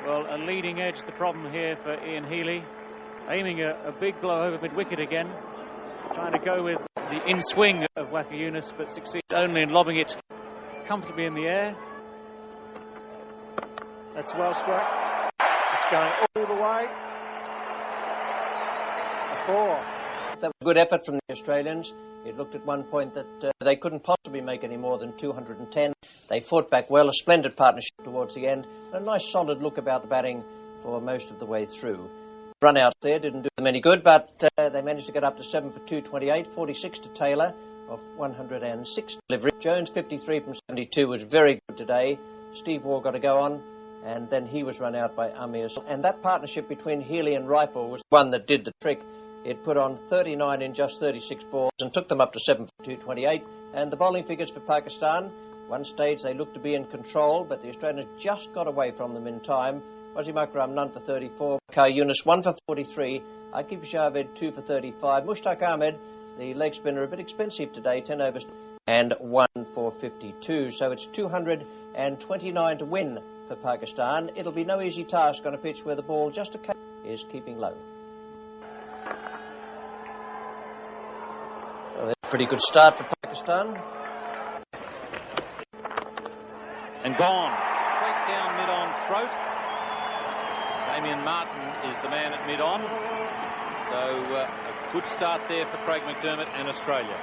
Well, a leading edge, the problem here for Ian Healy. Aiming a big blow over mid-wicket again. Trying to go with the in-swing of Waqar Younis, but succeeds only in lobbing it comfortably in the air.
That's well struck. It's going all the way. A 4.
That was a good effort from the Australians. It looked at one point that they couldn't possibly make any more than 210. They fought back well, a splendid partnership towards the end. A nice solid look about the batting for most of the way through. Run out there didn't do them any good, but they managed to get up to 7 for 228, 46 to Taylor of 106 delivery. Jones 53 from 72 was very good today. Steve Waugh got to go on, and then he was run out by Amir. And that partnership between Healy and Rifle was the one that did the trick. It put on 39 in just 36 balls and took them up to 7 for 228. And the bowling figures for Pakistan, one stage they looked to be in control, but the Australians just got away from them in time. Wasim Akram, none for 34. Waqar Younis, 1 for 43. Aqib Javed, 2 for 35. Mushtaq Ahmed, the leg spinner, a bit expensive today, 10 overs, and 1 for 52. So it's 229 to win for Pakistan. It'll be no easy task on a pitch where the ball just is keeping low. Well, that's a pretty good start for Pakistan.
And Gone. Straight down mid-on throat. Damien Martin is the man at mid-on. So a good start there for Craig McDermott and Australia.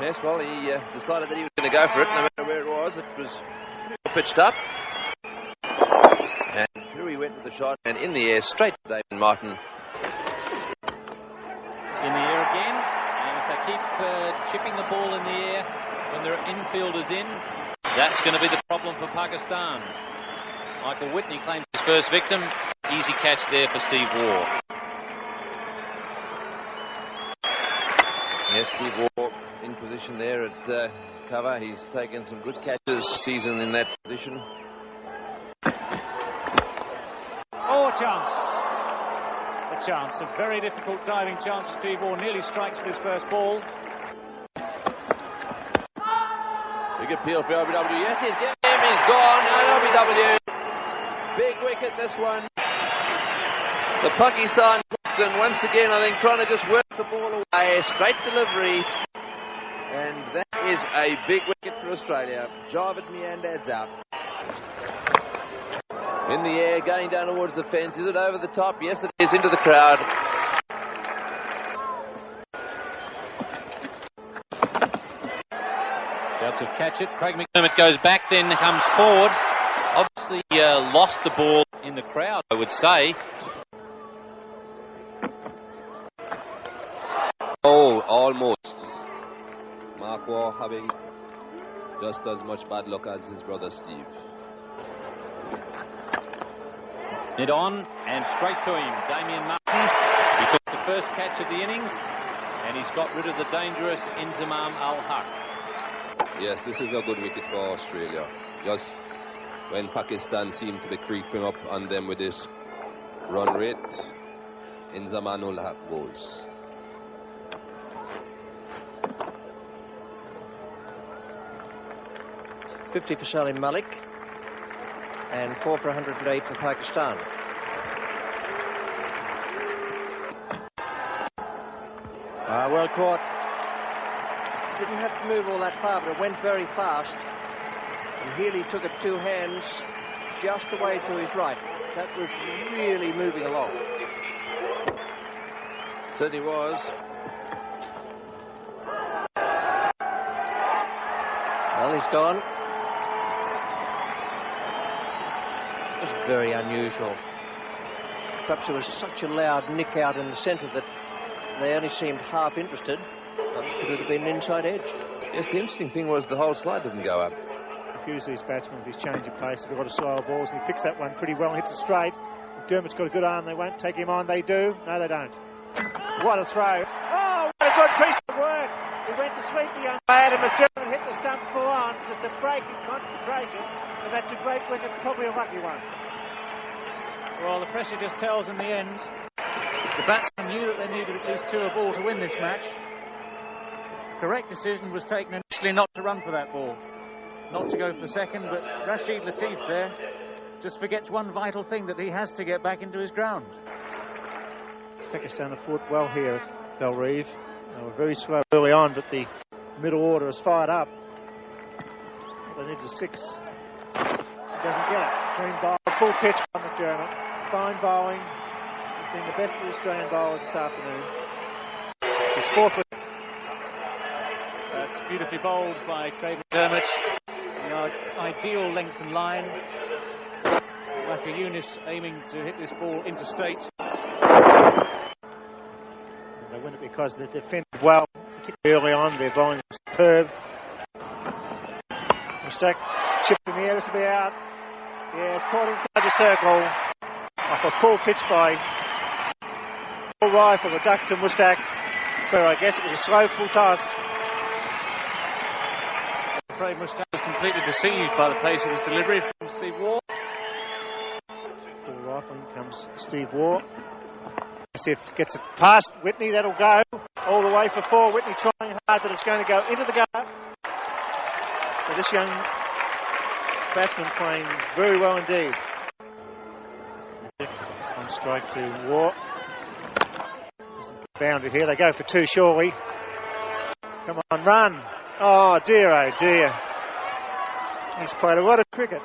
Yes, well, he decided that he was going to go for it, no matter where it was. It was pitched up. And through he went with the shot, and in the air, straight to Damien Martin.
In the air again, and if they keep chipping the ball in the air when their infielders in, that's going to be the problem for Pakistan. Michael Whitney claims his first victim. Easy catch there for Steve Waugh.
Yes, Steve Waugh in position there at cover. He's taken some good catches this season in that position.
Oh, a chance. A chance. A very difficult diving chance for Steve Waugh. Nearly strikes for his first ball.
Big appeal for LBW. Yes, he's getting him. He's gone. No, LBW. Big wicket, this one. The Pakistan captain, once again, I think, trying to just work the ball away. Straight delivery. And that is a big wicket for Australia. Javed Miandad's out. In the air, going down towards the fence. Is it over the top? Yes, it is. Into the crowd.
About to catch it. Craig McDermott goes back, then comes forward. Obviously lost the ball in the crowd, I would say.
Oh, almost. Mark Waugh having just as much bad luck as his brother Steve.
Mid on and straight to him. Damien Martin. He took the first catch of the innings and he's got rid of the dangerous Inzamam Al-Haq.
Yes, this is a good wicket for Australia. Just when Pakistan seemed to be creeping up on them with this run rate, Inzamam Al-Haq goes.
.50 for Salim Malik and 4 for 108 for Pakistan. Well caught. Didn't have to move all that far, but it went very fast. And Healy took it two hands just away to his right. That was really moving along.
Certainly was.
Well, he's gone. It was very unusual. Perhaps there was such a loud nick out in the centre that they only seemed half interested. But it would have been an inside edge.
Yes, the interesting thing was the whole slide didn't go up.
Confuse these batsmen with his change of pace. They've got to slower balls, and he picks that one pretty well and hits it straight. McDermott's got a good arm. They won't take him on. They do. No, they don't. What a throw. Oh, what a good piece of work. He went to sleep, the young lad, and McDermott hit the stump full on. Just a break in concentration. And that's a great wicket, probably a lucky one.
Well, the pressure just tells in the end. The batsmen knew that they needed at least 2 a ball to win this match. The correct decision was taken initially not to run for that ball. Not to go for the second, but Rashid Latif there just forgets one vital thing, that he has to get back into his ground.
Pakistan have fought well here at Belrive. They were very slow early on, but the middle order is fired up. They need a 6. He doesn't get it. Clean bowl, full pitch by McDermott. Fine bowling. He's been the best of the Australian bowlers this afternoon. It's his 4th wicket.
That's beautifully bowled by Craig McDermott. The ideal length and line. Like a Yunus aiming to hit this ball interstate.
They win it because they defended well, particularly early on. Their bowling was superb. Mistake, chipped in the air, this will be out. Yeah, it's caught inside the circle. Off a full pitch by full rifle, a duck to Mustak, where I guess it was a slow full toss.
I'm afraid Mustak was completely deceived by the pace of his delivery from Steve Waugh.
Full rifle, in comes Steve Waugh. See if gets it past Whitney, that'll go all the way for 4. Whitney trying hard that it's going to go into the gut. So this young batsman playing very well indeed. On strike to Waugh. Boundary here, they go for 2 surely. Come on, run. Oh dear, He's played a lot of cricket,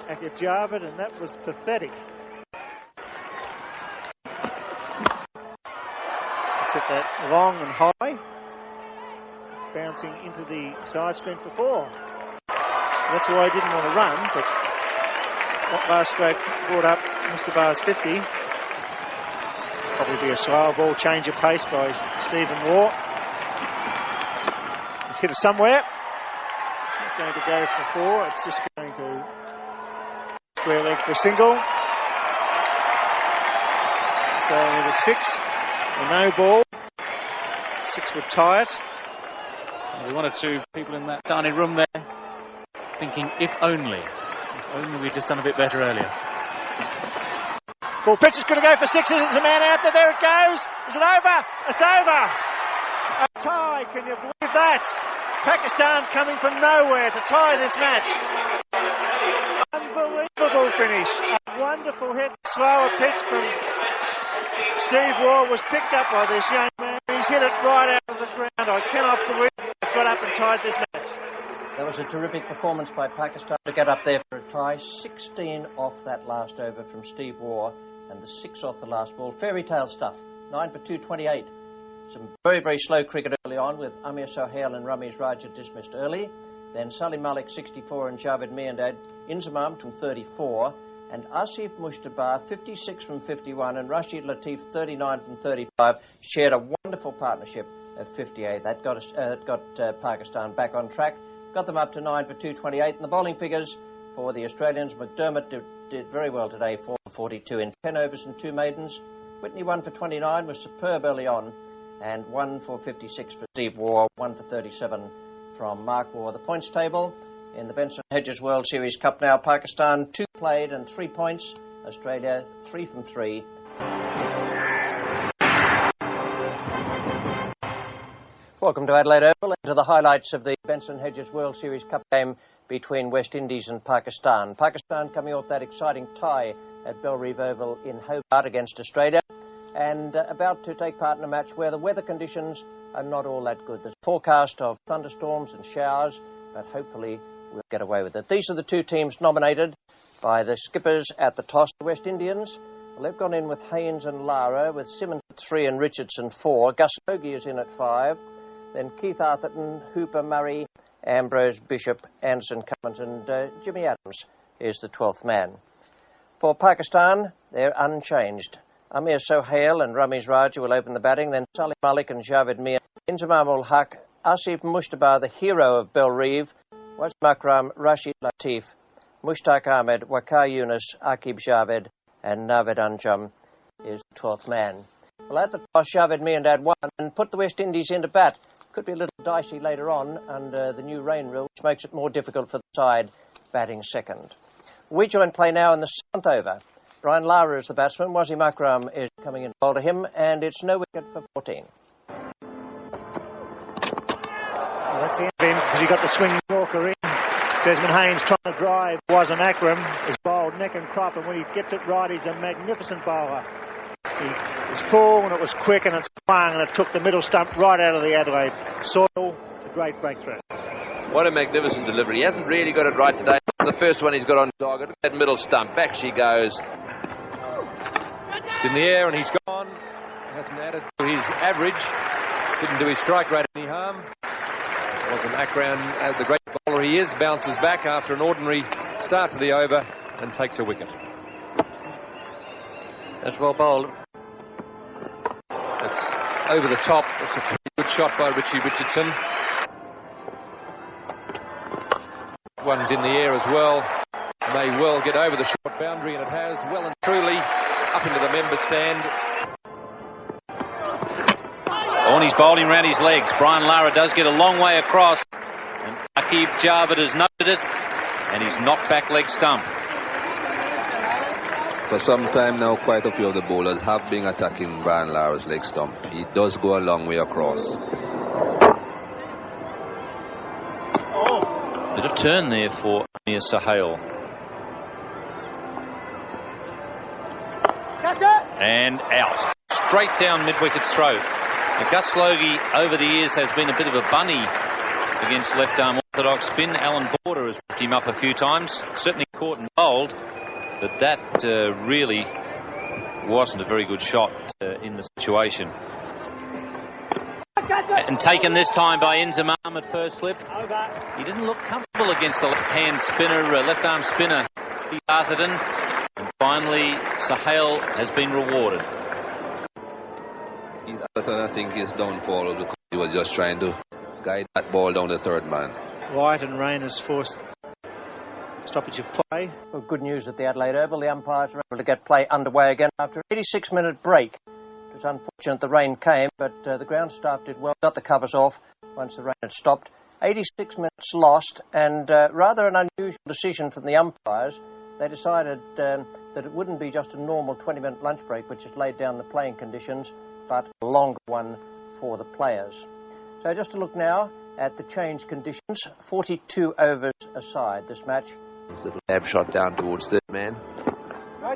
Akif Javed, and that was pathetic. Set that long and high. It's bouncing into the side screen for 4. That's why he didn't want to run, but that last stroke brought up Mustaba's 50. It's probably be a slower ball change of pace by Stephen Waugh. He's hit it somewhere. It's not going to go for 4. It's just going to square leg for a single. So with a 6, a no ball. 6 would tie it.
Well, one or two people in that tiny room there thinking, if only we'd just done a bit better earlier.
Full pitch is going to go for 6. Is the man out there? There it goes. Is it over? It's over. A tie. Can you believe that? Pakistan coming from nowhere to tie this match. Unbelievable finish. A wonderful hit. Slower pitch from Steve Waugh was picked up by this young man. He's hit it right out of the ground. I cannot believe they've got up and tied this match.
That was a terrific performance by Pakistan to get up there for a tie. 16 off that last over from Steve Waugh and the 6 off the last ball. Fairy tale stuff. 9 for 228. Some very, very slow cricket early on with Amir Sohail and Ramiz Raja dismissed early. Then Salim Malik 64 and Javed Miandad Inzamam from 34. And Asif Mushtabah 56 from 51 and Rashid Latif 39 from 35 shared a wonderful partnership of 58. That got Pakistan back on track. Got them up to 9 for 228. And the bowling figures for the Australians, McDermott did very well today, 4 for 42 in 10 overs and 2 maidens. Whitney 1 for 29 was superb early on, and 1 for 56 for Steve Waugh, 1 for 37 from Mark Waugh. The points table in the Benson Hedges World Series Cup now: Pakistan 2 played and 3 points. Australia 3 from 3. Welcome to Adelaide Oval and to the highlights of the Benson Hedges World Series Cup game between West Indies and Pakistan. Pakistan coming off that exciting tie at Belrive Oval in Hobart against Australia, and about to take part in a match where the weather conditions are not all that good. There's a forecast of thunderstorms and showers, but hopefully we'll get away with it. These are the 2 teams nominated by the skippers at the toss. The West Indians, well, they've gone in with Haynes and Lara, with Simmons at 3 and Richardson 4. Gus Logie is in at 5. Then Keith Arthurton, Hooper, Murray, Ambrose, Bishop, Anderson, Cummins, and Jimmy Adams is the 12th man. For Pakistan, they're unchanged. Amir Sohail and Ramiz Raja will open the batting. Then Salim Malik and Javed Mir, Inzamam ul Haq, Asif Mushtabah, the hero of Belrive, Wasim Akram, Rashid Latif, Mushtaq Ahmed, Waqar Yunus, Aqib Javed, and Naved Anjum is the 12th man. Well, at the toss, Javed Miandad won and put the West Indies into bat. Could be a little dicey later on under the new rain rule, which makes it more difficult for the side batting second. We join play now in the 7th over. Brian Lara is the batsman. Wasim Akram is coming in to bowl to him, and it's no wicket for 14.
Well, that's the end of him because he got the swinging Walker in. Desmond Haynes trying to drive Wasim Akram is bowled neck and crop, and when he gets it right, he's a magnificent bowler. He was full and it was quick and it swung and it took the middle stump right out of the Adelaide soil. A great breakthrough.
What a magnificent delivery. He hasn't really got it right today. The first one he's got on target. That middle stump. Back she goes.
It's in the air and he's gone. Hasn't added to his average. Didn't do his strike rate any harm. Wasim Akram, the great bowler he is, bounces back after an ordinary start to the over and takes a wicket.
That's well bowled.
It's over the top. It's a pretty good shot by Richie Richardson. One's in the air as well. May well get over the short boundary, and it has well and truly up into the member stand.
Oh, and he's bowling round his legs. Brian Lara does get a long way across, and Aqib Javed has noted it, and he's knocked back leg stump.
For some time now, quite a few of the bowlers have been attacking Brian Lara's leg stump. He does go a long way across.
Bit of turn there for Amir Sohail. And out. Straight down mid-wicket's throat. Now, Gus Logie over the years has been a bit of a bunny against left-arm Orthodox spin. Alan Border has ripped him up a few times. Certainly caught and bowled, but that really wasn't a very good shot in the situation. And taken this time by Inzamam at first slip. He didn't look comfortable against the left-hand spinner, left-arm spinner, Atherton. And finally, Sahel has been rewarded.
I think his downfall was because he was just trying to guide that ball down the third man.
White and Rain has forced stoppage of play.
Well, good news at the Adelaide Oval. The umpires were able to get play underway again after an 86-minute break. It was unfortunate the rain came, but the ground staff did well, got the covers off once the rain had stopped. 86 minutes lost, and rather an unusual decision from the umpires. They decided that it wouldn't be just a normal 20-minute lunch break, which has laid down the playing conditions, but a longer one for the players. So just to look now at the change conditions, 42 overs aside this match.
Little jab shot down towards third man.
Well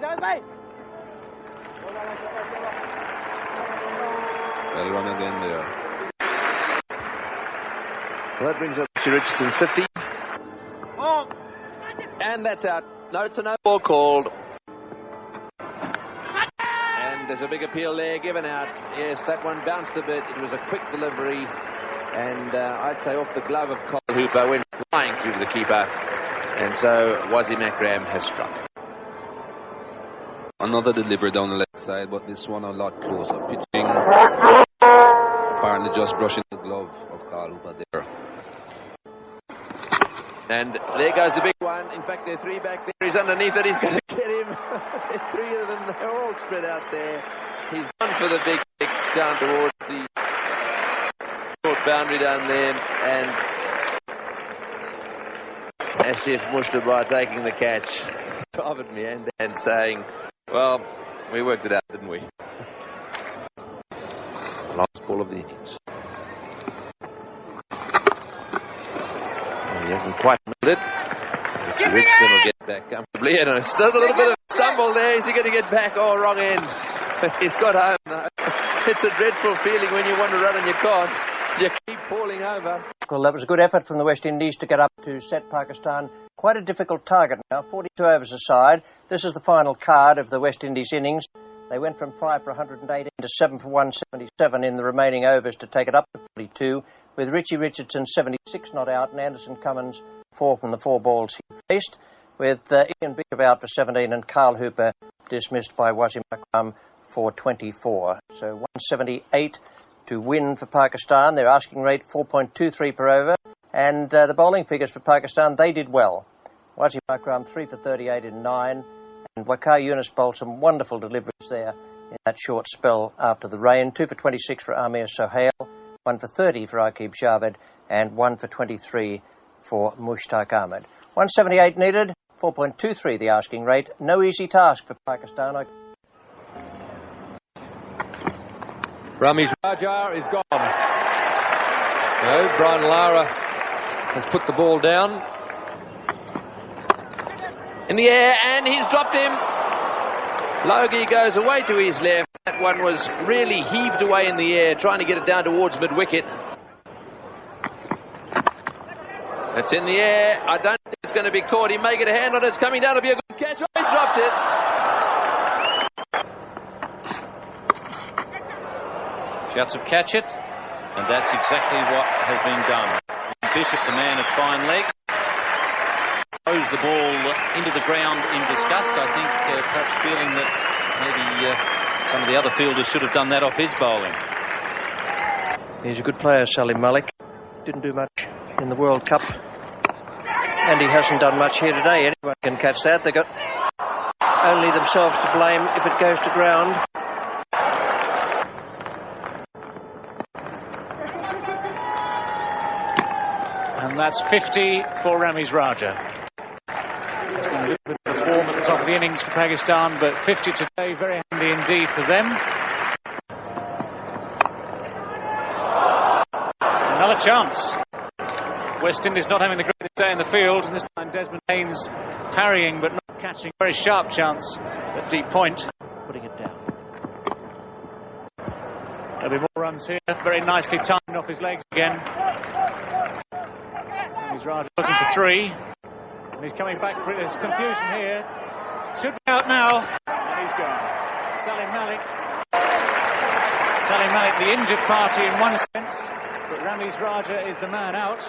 run again there.
Well, that brings up Richie Richardson's 50. And that's out. No, it's a no ball called. And there's a big appeal there given out. Yes, that one bounced a bit. It was a quick delivery. And I'd say off the glove of Carl Hooper, went flying through to the keeper. And so Wasim Akram has struck.
Another delivery down the left side, but this one a lot closer. Pitching, apparently just brushing the glove of Carl Hooper there.
And there goes the big one. In fact, there are three back there. He's underneath it. He's going to get him. Three of them, they're all spread out there. He's gone for the big kicks down towards the short boundary down there. And Asif Mushtabar taking the catch. Covered me and saying, well, we worked it out, didn't we? Last ball of the innings. He hasn't quite made it. Richie Richardson will get back comfortably. And still a little bit of stumble there. Is he going to get back? Oh, wrong end. He's got home though. It's a dreadful feeling when you want to run and you can't. You keep falling over.
Well, that was a good effort from the West Indies to get up to set Pakistan. Quite a difficult target now. 42 overs aside. This is the final card of the West Indies innings. They went from 5 for 118 to 7 for 177 in the remaining overs to take it up to 42, with Richie Richardson 76 not out and Anderson Cummins 4 from the 4 balls he faced, with Ian Bishop out for 17 and Carl Hooper dismissed by Wasim Akram for 24. So 178 to win for Pakistan. Their asking rate 4.23 per over, and the bowling figures for Pakistan, they did well. Wasim Akram 3 for 38 in 9. And Waqar Younis bowled some wonderful deliveries there in that short spell after the rain. 2 for 26 for Amir Sohail, 1 for 30 for Aqib Javed, and 1 for 23 for Mushtaq Ahmed. 178 needed, 4.23 the asking rate. No easy task for Pakistan.
Ramiz Raja is gone. No, Brian Lara has put the ball down.
In the air, and he's dropped him. Logie goes away to his left. That one was really heaved away in the air, trying to get it down towards mid-wicket. It's in the air. I don't think it's going to be caught. He may get a hand on it. It's coming down to be a good catch. Oh, he's dropped it.
Shouts of catch it, and that's exactly what has been done. Bishop, the man of fine leg, throws the ball into the ground in disgust. I think perhaps feeling that maybe some of the other fielders should have done that off his bowling.
He's a good player, Salim Malik. Didn't do much in the World Cup, and he hasn't done much here today. Anyone can catch that. They've got only themselves to blame if it goes to ground.
And that's 50 for Ramiz Raja. It's been a little bit of form at the top of the innings for Pakistan, but 50 today, very handy indeed for them. Another chance. West Indies not having the greatest day in the field, and this time Desmond Haynes parrying but not catching. Very sharp chance at deep point. Putting it down. There'll be more runs here. Very nicely timed off his legs again. Ramesh Raja looking for three. And he's coming back. There's confusion here. Should be out now. And he's gone. Salim Malik. Salim Malik, the injured party in one sense. But Ramesh Raja is the man out.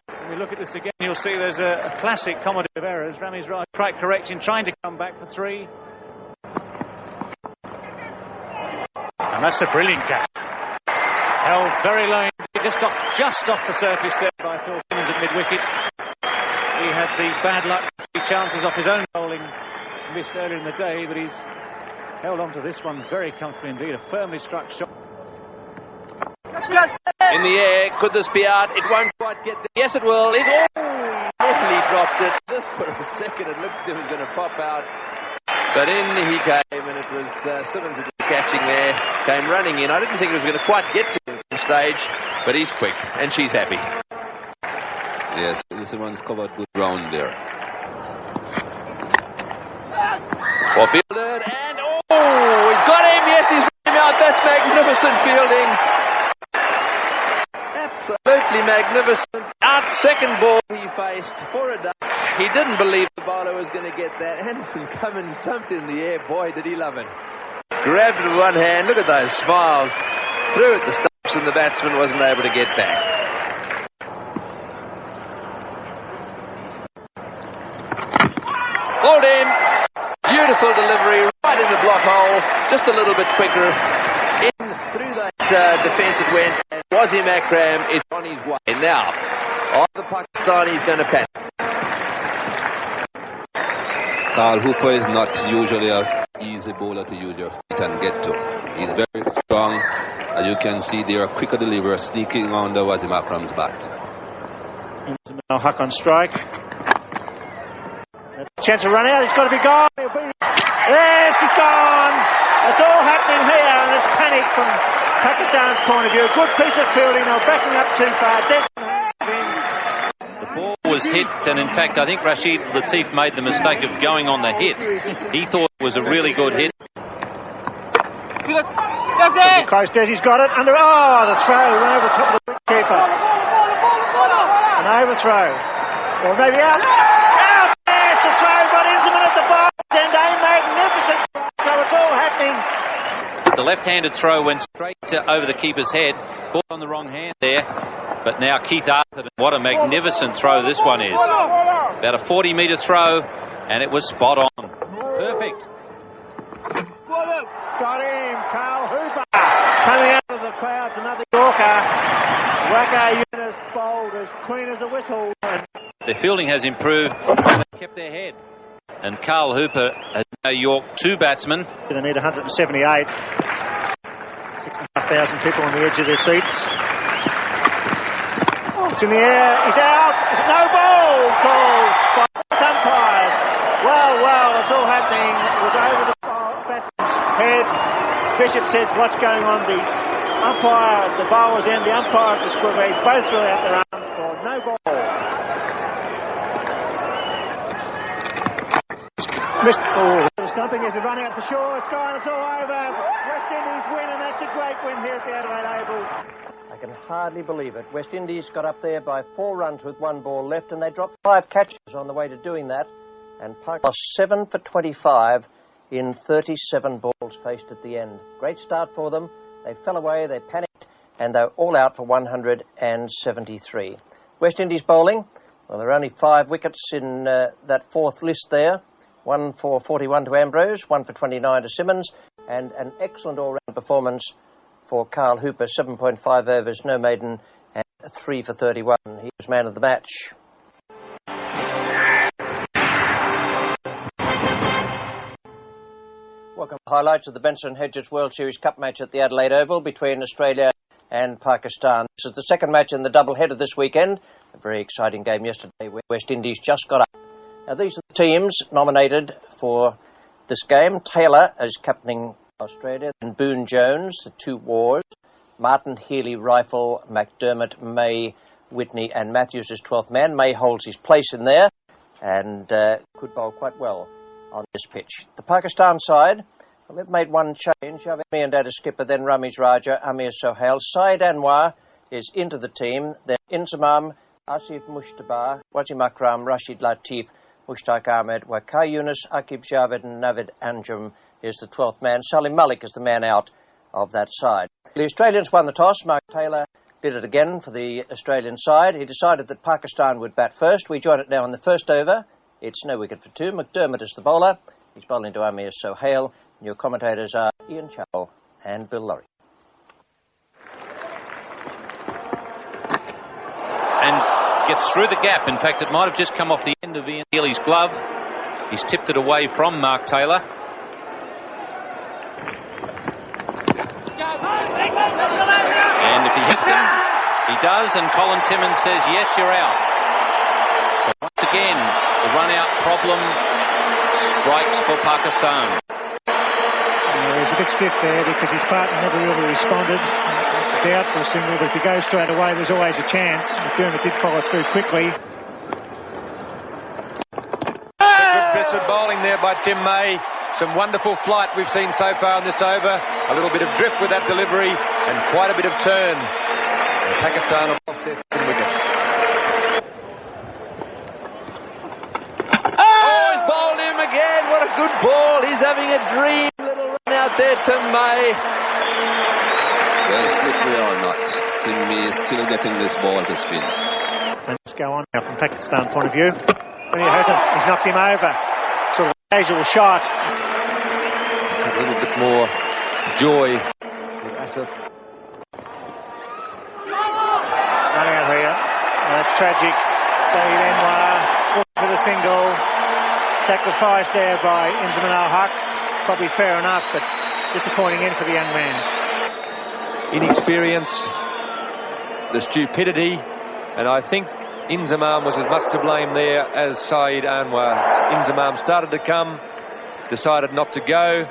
When we look at this again, you'll see there's a classic comedy of errors. Ramesh Raja quite correct in trying to come back for three. And that's a brilliant catch. Held very low, just off the surface there by Phil Simmons at mid-wicket. He had the bad luck, 3 chances off his own bowling missed earlier in the day, but he's held on to this one very comfortably indeed. A firmly struck shot.
In the air, could this be out? It won't quite get there. Yes, it will. He definitely dropped it. Just for a second, it looked like it was going to pop out. But in he came, and it was Simmons who did the catching there. Came running in. I didn't think it was going to quite get to the stage, but he's quick, and she's happy.
Yes, Simmons covered good ground there.
Well fielded, and he's got him. Yes, he's running out. That's magnificent fielding. Absolutely magnificent. Out second ball he faced for a duck. He didn't believe the bowler was going to get that. Anderson Cummins jumped in the air. Boy, did he love it. Grabbed it with one hand. Look at those smiles. Threw at the stumps, and the batsman wasn't able to get back. Hold him. Beautiful delivery right in the block hole. Just a little bit quicker. In through that defence it went, and Wasim Akram is on his way. And now, are the Pakistanis going to panic?
Carl Hooper is not usually an easy bowler to use your feet and get to. He's very strong. As you can see, there are quicker deliverers sneaking under Wasim Akram's bat.
Now Huck on strike. Chance to run out. He's got to be gone. Yes, he's gone. It's all happening here, and it's panic from Pakistan's point of view. Good piece of fielding. They're backing up too far.
The ball was hit, and in fact, I think Rashid Latif made the mistake of going on the hit. He thought it was a really good hit.
Close, Desi's got it. Under. The throw went over the top of the wicketkeeper. An overthrow. Or maybe out. Out! Yes, the throw got Inserman at the ball. And a magnificent. So it's all happening.
The left-handed throw went straight over the keeper's head. Caught on the wrong hand there. But now Keith Arthur, what a magnificent throw this one is. About a 40-metre throw, and it was spot on. Perfect.
Got him, Carl Hooper. Coming out of the crowds, another Yorker. Waka Yunus bowled as clean as a whistle.
Their fielding has improved. They kept their head. And Carl Hooper has now yorked 2 batsmen.
They need 178. 6,500 people on the edge of their seats. It's in the air. He's out. No ball called by umpires. Well, it's all happening. It was over the batsman's head. Bishop says, what's going on? The umpire at the bowler's end, the umpire at the square, they both threw out their arms for no ball. The stumping is a run out for sure. It's gone. It's all over. West Indies win, and that's a great win here at the Adelaide Oval.
I can hardly believe it. West Indies got up there by 4 runs with 1 ball left, and they dropped 5 catches on the way to doing that. And Park lost 7 for 25 in 37 balls faced at the end. Great start for them. They fell away, they panicked, and they're all out for 173. West Indies bowling, well, there are only 5 wickets in that 4th list there. 1 for 41 to Ambrose, 1 for 29 to Simmons, and an excellent all-round performance for Carl Hooper, 7.5 overs, no maiden, and 3 for 31. He was man of the match. Welcome to highlights of the Benson Hedges World Series Cup match at the Adelaide Oval between Australia and Pakistan. This is the second match in the doubleheader this weekend. A very exciting game yesterday where West Indies just got up. Now, these are the teams nominated for this game. Taylor as captaining Australia, and Boone Jones, the 2 wars, Martin, Healy, Rifle, McDermott, May, Whitney and Matthews as 12th man. May holds his place in there and could bowl quite well on this pitch. The Pakistan side, well, they've made one change. Javed Miandad as skipper, then Ramesh Raja, Amir Sohail, Syed Anwar is into the team. Then Inzamam, Asif Mushtabar, Wazim Akram, Rashid Latif, Mushtaq Ahmed, Waqar Yunus, Aqib Javed and Navid Anjum is the 12th man. Salim Malik is the man out of that side. The Australians won the toss. Mark Taylor did it again for the Australian side. He decided that Pakistan would bat first. We join it now in the first over. It's no wicket for two. McDermott is the bowler. He's bowling to Amir Sohail. And your commentators are Ian Chappell and Bill Lurry.
And gets through the gap. In fact, it might have just come off the end of Ian Healy's glove. He's tipped it away from Mark Taylor. And if he hits him, he does, and Colin Timmins says, yes, you're out. So once again, the run-out problem strikes for Pakistan.
He was a bit stiff there because his partner never really responded. It's a doubtful single, but if he goes straight away, there's always a chance. McDermott did follow through quickly.
Good bits of bowling there by Tim May. Some wonderful flight we've seen so far in this over. A little bit of drift with that delivery and quite a bit of turn. And Pakistan have lost their second wicket.
Oh, he's bowled him again. What a good ball. He's having a dream little run out there, Tim May.
Well, slippery or not, Tim May is still getting this ball to spin.
And let's go on now from Pakistan point of view. But he hasn't. He's knocked him over. Sort of a casual shot.
Just a little bit more joy with Asif.
Running out here. And that's tragic. Saeed Anwar for the single. Sacrifice there by Inzamam al-Haq. Probably fair enough, but disappointing end for the young man.
Inexperience, the stupidity, and I think Inzamam was as much to blame there as Saeed Anwar. Inzamam started to come, decided not to go.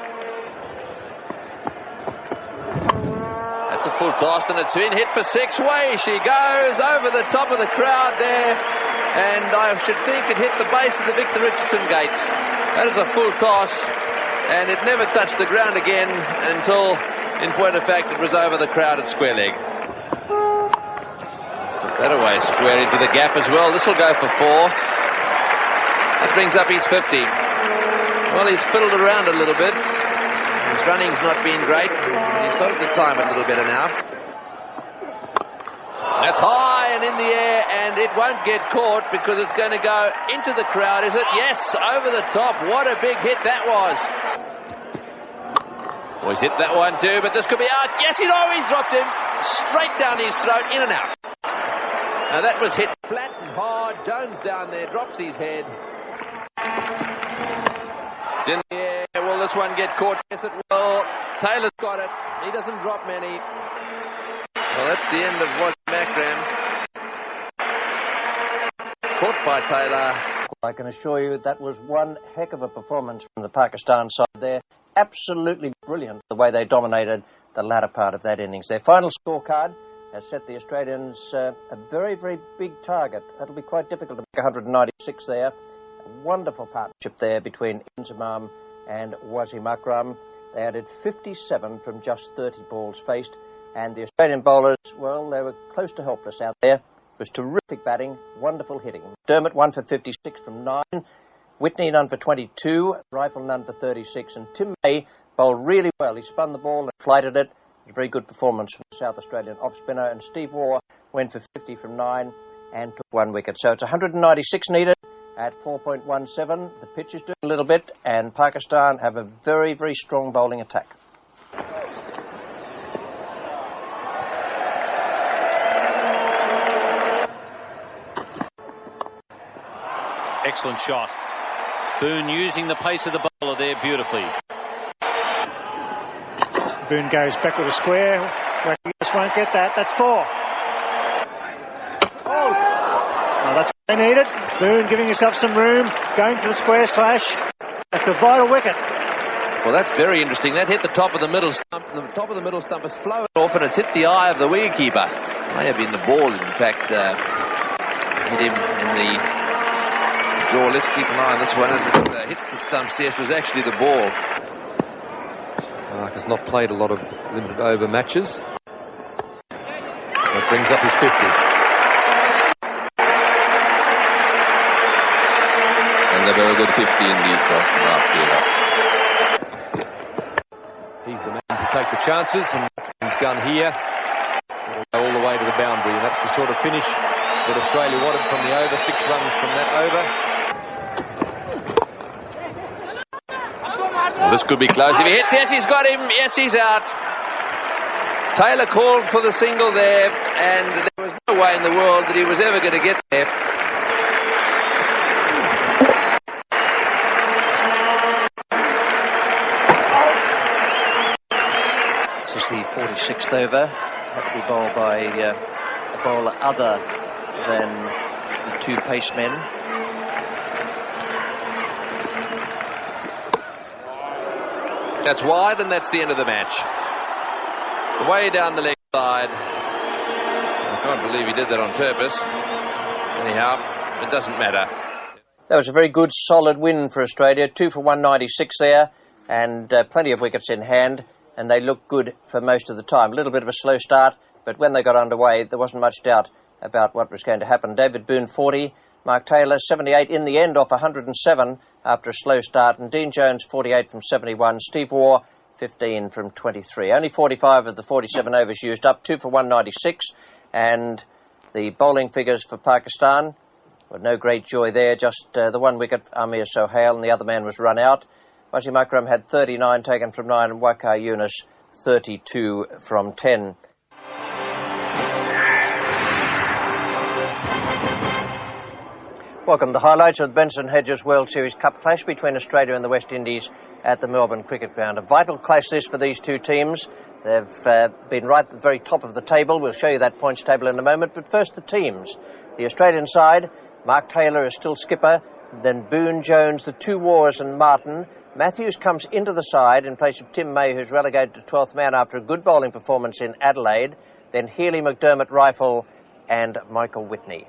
That's a full toss and it's been hit for six. Way she goes over the top of the crowd there, and I should think it hit the base of the Victor Richardson gates. That is a full toss, and it never touched the ground again until, in point of fact, it was over the crowd at square leg. That away square into the gap as well. This will go for four. That brings up his 50. Well, he's fiddled around a little bit. His running's not been great. He's started to time it a little better now. That's high and in the air, and it won't get caught because it's going to go into the crowd, is it? Yes, over the top. What a big hit that was. Well, he's hit that one too, but this could be out. Yes, he's dropped him. Straight down his throat, in and out. Now that was hit flat and hard. Jones down there, drops his head. It's in the air. Will this one get caught? Yes, it will. Taylor's got it. He doesn't drop many. Well, that's the end of Wazim Akram. Caught by Taylor.
I can assure you that was one heck of a performance from the Pakistan side there. Absolutely brilliant the way they dominated the latter part of that innings. Their final scorecard has set the Australians a very, very big target. That'll be quite difficult to make 196 there. A wonderful partnership there between Inzamam and Wazim Akram. They added 57 from just 30 balls faced. And the Australian bowlers, well, they were close to helpless out there. It was terrific batting, wonderful hitting. Dermott 1 for 56 from 9. Whitney none for 22. Rifle none for 36. And Tim May bowled really well. He spun the ball and flighted it. It was a very good performance from the South Australian off-spinner. And Steve Waugh went for 50 from 9 and took 1 wicket. So it's 196 needed at 4.17. The pitch is doing a little bit, and Pakistan have a very, very strong bowling attack.
Excellent shot. Boone using the pace of the bowler there beautifully.
Boone goes back with a square. Just won't get that. That's 4. Oh, that's what they needed. Boone giving himself some room, going to the square slash. That's a vital wicket.
Well, that's very interesting. That hit the top of the middle stump. The top of the middle stump has flown off, and it's hit the eye of the wicketkeeper. May have been the ball, in fact, hit him in the jaw. Let's keep an eye on this one as it hits the stumps. Yes, it was actually the ball.
Mark has not played a lot of limited over matches, but Brings up his 50.
And a very good 50 indeed for Mark Taylor.
He's the man to take the chances, and he's gone here. It'll go all the way to the boundary, and that's the sort of finish that Australia wanted from the over. 6 runs from that over.
Well, this could be close. If he hits, yes, he's got him. Yes, he's out. Taylor called for the single there, and there was no way in the world that he was ever going to get there.
This is the 46th over. Had to be bowled by a bowler other than the two pace men.
That's wide, and that's the end of the match. Way down the leg side. I can't believe he did that on purpose. Anyhow, it doesn't matter.
That was a very good, solid win for Australia. 2 for 196 there, and plenty of wickets in hand, and they looked good for most of the time. A little bit of a slow start, but when they got underway, there wasn't much doubt about what was going to happen. David Boon, 40. Mark Taylor, 78 in the end off 107 after a slow start, and Dean Jones, 48 from 71. Steve Waugh, 15 from 23. Only 45 of the 47 overs used up, 2 for 196. And the bowling figures for Pakistan were no great joy there. Just the one wicket, Amir Sohail, and the other man was run out. Wasim Akram had 39 taken from 9, and Waqar Younis 32 from 10. Welcome to the highlights of the Benson Hedges World Series Cup clash between Australia and the West Indies at the Melbourne Cricket Ground. A vital clash this for these two teams. They've been right at the very top of the table. We'll show you that points table in a moment. But first, the teams. The Australian side, Mark Taylor is still skipper. Then Boon, Jones, the two Wars and Martin. Matthews comes into the side in place of Tim May, who's relegated to 12th man after a good bowling performance in Adelaide. Then Healy, McDermott, Rifle and Michael Whitney.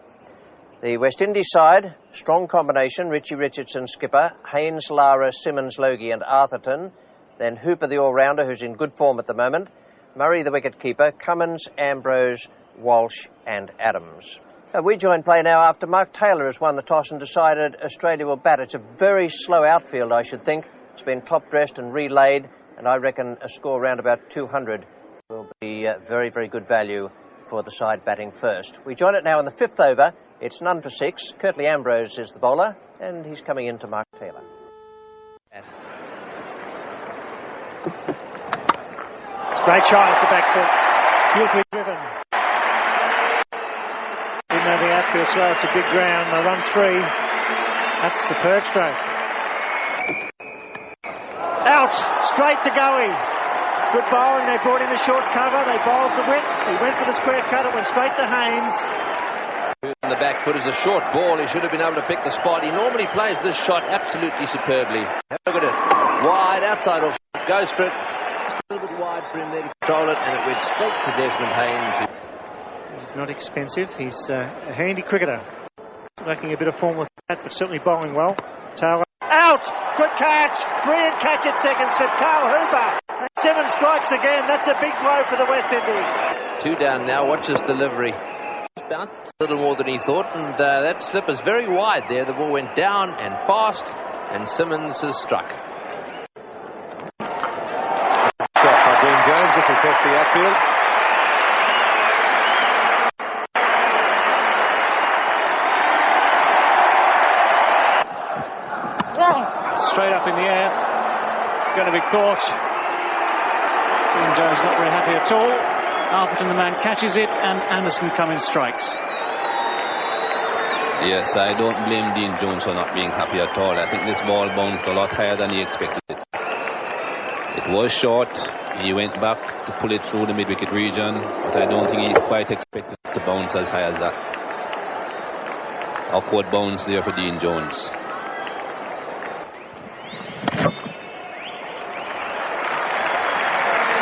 The West Indies side, strong combination, Richie Richardson skipper, Haynes, Lara, Simmons, Logie and Arthurton. Then Hooper, the all-rounder, who's in good form at the moment. Murray, the wicket-keeper, Cummins, Ambrose, Walsh and Adams. We join play now after Mark Taylor has won the toss and decided Australia will bat. It's a very slow outfield, I should think. It's been top-dressed and relayed, and I reckon a score around about 200 will be very, very good value for the side batting first. We join it now in the 5th over. It's none for 6. Curtly Ambrose is the bowler, and he's coming in to Mark Taylor.
It's a great shot off the back foot. Beautifully driven. Even though the outfield slow, it's a big ground. They run 3. That's a superb stroke. Out! Straight to Goey. Good bowling. They brought in a short cover. They bowled the width. He went for the square cut. It went straight to Haynes.
In the back foot is a short ball. He should have been able to pick the spot. He normally plays this shot absolutely superbly. Look at it. Wide, outside off. Goes for it. Just a little bit wide for him there to control it, and it went straight to Desmond Haynes.
He's not expensive. He's a handy cricketer. Making a bit of form with that, but certainly bowling well. Taylor. Out! Good catch! Brilliant catch at seconds for Carl Hooper. 7 strikes again. That's a big blow for the West Indies.
2 down now. Watch his delivery. Bounced a little more than he thought, and that slip is very wide there. The ball went down and fast, and Simmons has struck.
Shot by Dean Jones. This will test the outfield.
Straight up in the air. It's going to be caught. Dean Jones not very happy at all. Arthurton, the man, catches it, and Anderson Cummins strikes.
Yes, I don't blame Dean Jones for not being happy at all. I think this ball bounced a lot higher than he expected it. It was short. He went back to pull it through the mid-wicket region, but I don't think he quite expected it to bounce as high as that. Awkward bounce there for Dean Jones.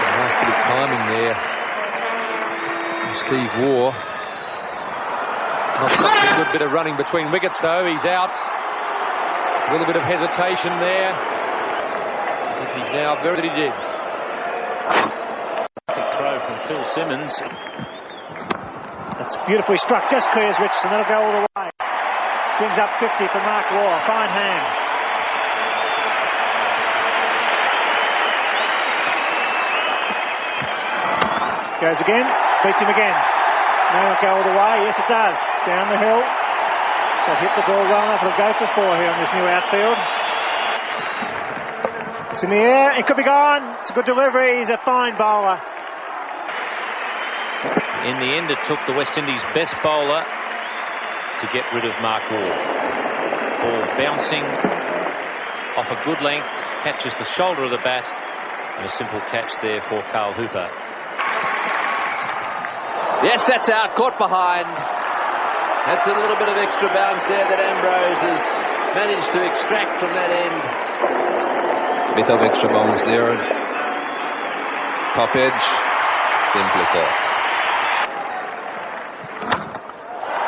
Nice bit of timing there. Steve Waugh. Not such a good bit of running between wickets, though. He's out. A little bit of hesitation there. I think he's now very did.
Big throw from Phil Simmons.
It's beautifully struck, just clears Richardson. That'll go all the way. Brings up 50 for Mark Waugh. Fine hand. Goes again, beats him again. May not go all the way. Yes, it does. Down the hill. So hit the ball well enough. It'll go for 4 here on this new outfield. It's in the air. It could be gone. It's a good delivery. He's a fine bowler.
In the end, it took the West Indies' best bowler to get rid of Mark Waugh. Ball bouncing off a good length, catches the shoulder of the bat, and a simple catch there for Carl Hooper.
Yes, that's out, caught behind. That's a little bit of extra bounce there that Ambrose has managed to extract from that end.
Bit of extra bounce there. Top edge, simply caught.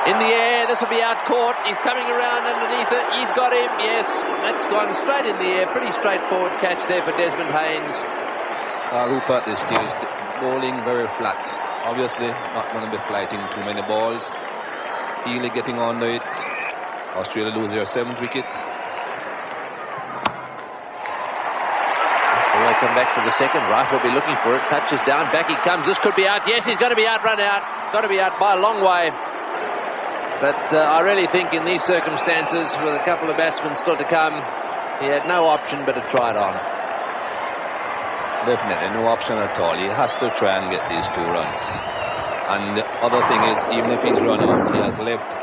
In the air, this will be out caught. He's coming around underneath it. He's got him. Yes, that's gone straight in the air. Pretty straightforward catch there for Desmond Haynes.
Hooper at this stage bowling very flat. Obviously not going to be flighting too many balls. Healy getting under it. Australia lose their 7th wicket.
They'll come back for the second. Rife will be looking for it. Touches down. Back he comes. This could be out. Yes, he's going to be out. Run out. Got to be out by a long way. But I really think in these circumstances, with a couple of batsmen still to come, he had no option but to try it on.
Definitely no option at all. He has to try and get these 2 runs. And the other thing is, even if he's run out, he has left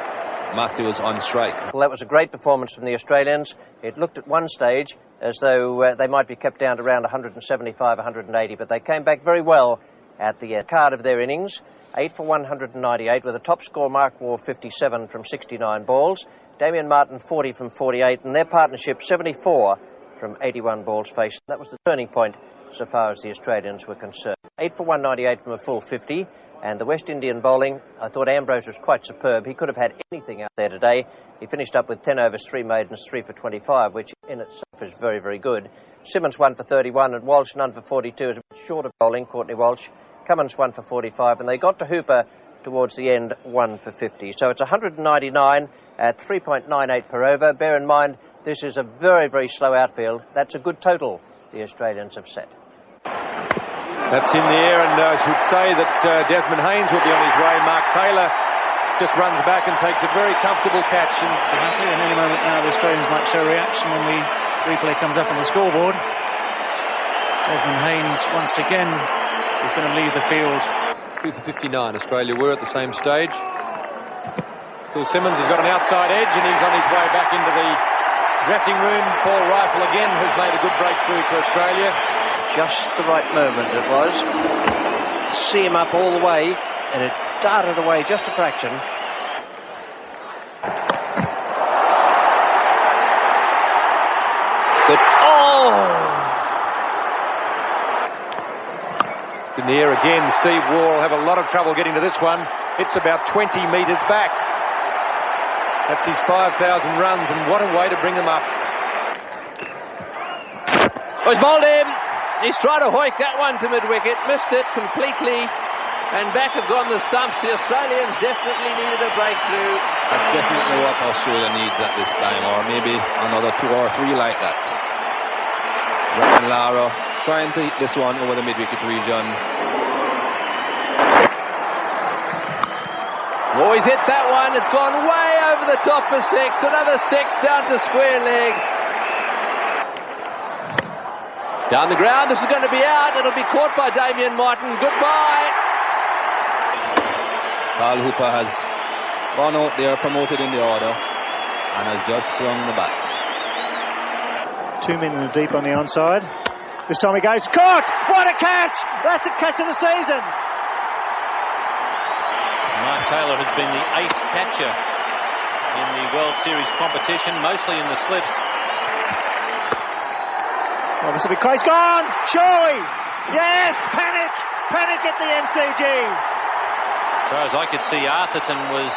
Matthews on strike.
Well, that was a great performance from the Australians. It looked at one stage as though they might be kept down to around 175, 180, but they came back very well at the card of their innings. 8 for 198 with a top score, Mark Waugh 57 from 69 balls, Damien Martyn 40 from 48, and their partnership 74 from 81 balls faced. That was the turning point so far as the Australians were concerned. 8 for 198 from a full 50, and the West Indian bowling, I thought Ambrose was quite superb. He could have had anything out there today. He finished up with 10 overs, 3 maidens, 3 for 25, which in itself is very, very good. Simmons 1 for 31, and Walsh none for 42 is a bit short of bowling, Courtney Walsh. Cummins 1 for 45, and they got to Hooper towards the end 1 for 50. So it's 199 at 3.98 per over. Bear in mind, this is a very, very slow outfield. That's a good total the Australians have set.
That's in the air, and I should say that Desmond Haynes will be on his way. Mark Taylor just runs back and takes a very comfortable catch. And
happy, and any moment now the Australians might show reaction when the replay comes up on the scoreboard. Desmond Haynes once again is going to leave the field.
2 for 59. Australia were at the same stage. Phil Simmons has got an outside edge, and he's on his way back into the dressing room. Paul Rifle again has made a good breakthrough for Australia.
Just the right moment it was. See him up all the way, and it darted away just a fraction. But
in the air again. Steve Waugh will have a lot of trouble getting to this one. It's about 20 metres back. That's his 5,000 runs, and what a way to bring them up.
Oh, he's bowled him. He's tried to hoik that one to mid-wicket, missed it completely, and back have gone the stumps. The Australians definitely needed a breakthrough.
That's definitely what Australia needs at this time, or maybe another 2 or 3 like that. Ryan Lara trying to hit this one over the mid-wicket region.
Oh, he's hit that one. It's gone way over the top for 6. Another 6 down to square leg. Down the ground. This is going to be out. It'll be caught by Damien Martyn. Goodbye.
Carl Hooper has gone out there, promoted in the order, and has just swung the bat.
2 men in the deep on the onside. This time he goes, caught! What a catch! That's a catch of the season.
Mark Taylor has been the ace catcher in the World Series competition, mostly in the slips.
Well, this will be close. Gone! Surely! Yes! Panic! Panic at the MCG!
As far as I could see, Arthurton was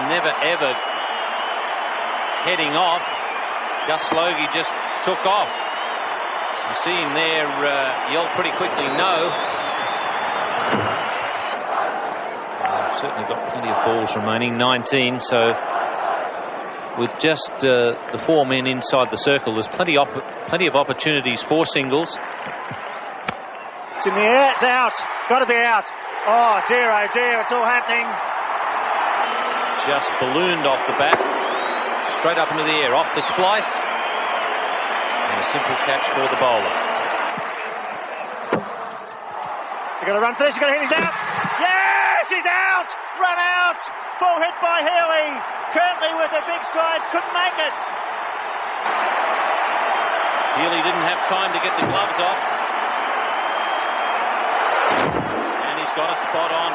never ever heading off. Gus Logie just took off. You see him there yell pretty quickly, no. Certainly got plenty of balls remaining, 19, so with just the 4 men inside the circle, there's plenty of opportunities for singles.
It's in the air, it's out. Got to be out. Oh dear, it's all happening.
Just ballooned off the bat, straight up into the air, off the splice, and a simple catch for the bowler.
They've got to run for this, he's got to hit, he's out. Yes, he's out. Run out. Full hit by Healy. Curtly with the big strides, couldn't make it.
Healy didn't have time to get the gloves off. And he's got it spot on.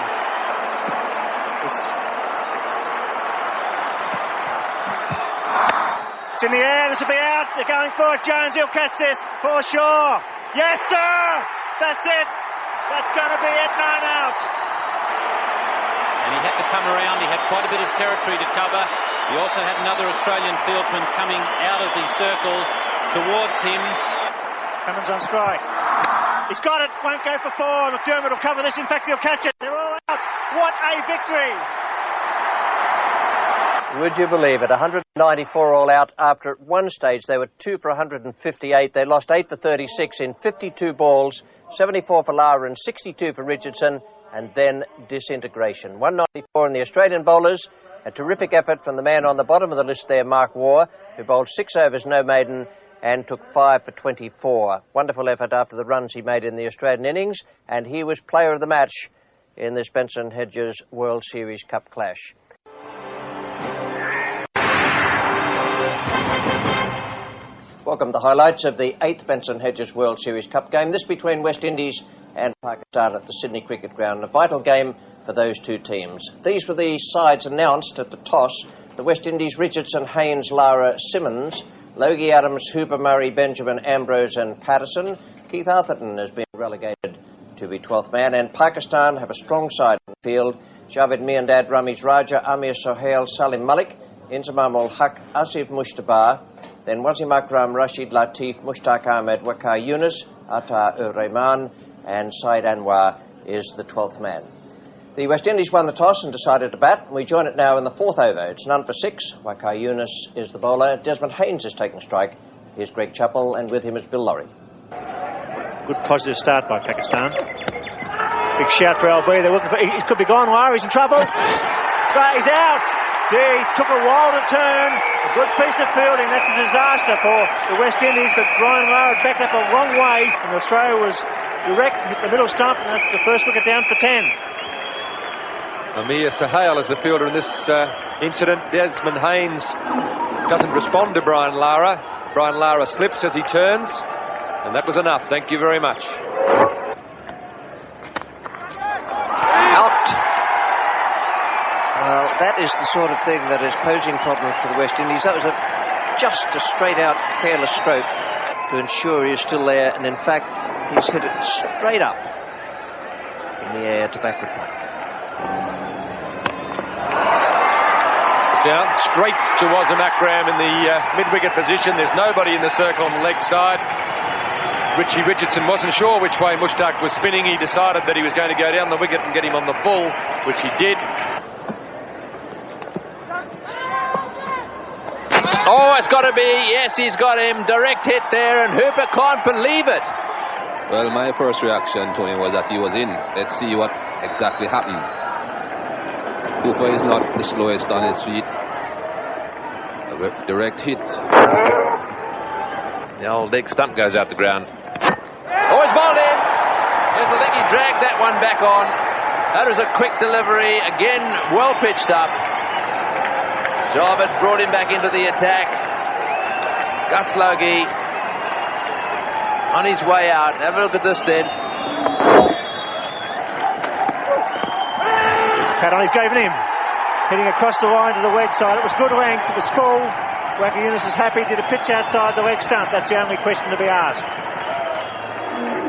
It's in the air, this will be out. They're going for it. Jones, he'll catch this for sure. Yes, sir. That's it. That's going to be it. 9 out.
And he had to come around. He had quite a bit of territory to cover. He also had another Australian fieldsman coming out of the circle towards him.
Cummins on strike. He's got it. Won't go for 4. McDermott will cover this. In fact, he'll catch it. They're all out. What a victory.
Would you believe it? 194 all out after at one stage they were 2 for 158. They lost 8 for 36 in 52 balls, 74 for Lara and 62 for Richardson, and then disintegration. 194 in the Australian bowlers. A terrific effort from the man on the bottom of the list there, Mark Waugh, who bowled 6 overs, no maiden, and took 5 for 24. Wonderful effort after the runs he made in the Australian innings, and he was player of the match in this Benson Hedges World Series Cup clash. Welcome to the highlights of the 8th Benson Hedges World Series Cup game. This between West Indies and Pakistan at the Sydney Cricket Ground. A vital game for those two teams. These were the sides announced at the toss. The West Indies, Richardson, Haynes, Lara, Simmons, Logie, Adams, Hooper, Murray, Benjamin, Ambrose and Patterson. Keith Arthurton has been relegated to be 12th man. And Pakistan have a strong side in the field. Javed Miandad, Ramiz Raja, Amir Sohail, Salim Malik, Inzamam ul Haq, Asif Mushtabah, then Wasim Akram, Rashid Latif, Mushtaq Ahmed, Waqar Yunus, Ata-ur-Rahman, and Saeed Anwar is the 12th man. The West Indies won the toss and decided to bat. We join it now in the 4th over. It's none for 6. Waqar Yunus is the bowler. Desmond Haynes is taking strike. Here's Greg Chappell, and with him is Bill Laurie.
Good positive start by Pakistan. Big shout for LB. They're looking for. He could be gone. Larry's in trouble. But he's out. He took a while to turn. A good piece of fielding. That's a disaster for the West Indies. But Brian Lara backed up a long way, and the throw was direct, hit the middle stump, and that's the first wicket down for 10.
Amir Sohail is the fielder in this incident. Desmond Haynes doesn't respond to Brian Lara. Brian Lara slips as he turns, and that was enough. Thank you very much.
Out. Well, that is the sort of thing that is posing problems for the West Indies. That was just a straight-out, careless stroke to ensure he is still there, and in fact, he's hit it straight up in the air to backward point.
It's out straight to Wasim Akram in the mid-wicket position. There's nobody in the circle on the leg side. Richie Richardson wasn't sure which way Mushtaq was spinning. He decided that he was going to go down the wicket and get him on the full, which he did.
Oh, it's got to be. Yes, he's got him. Direct hit there, and Hooper can't believe it.
Well, my first reaction, Tony, was that he was in. Let's see what exactly happened. Hooper is not the slowest on his feet. A direct hit.
The old leg stump goes out the ground. Oh, he's bowled in. Yes, I think he dragged that one back on. That was a quick delivery. Again, well pitched up. Javed brought him back into the attack. Gus Logie on his way out. Have a look at this then.
It's pat on, he's given him. Hitting across the line to the leg side. It was good length, it was full. Waqar Yunus is happy. Did a pitch outside the leg stump? That's the only question to be asked.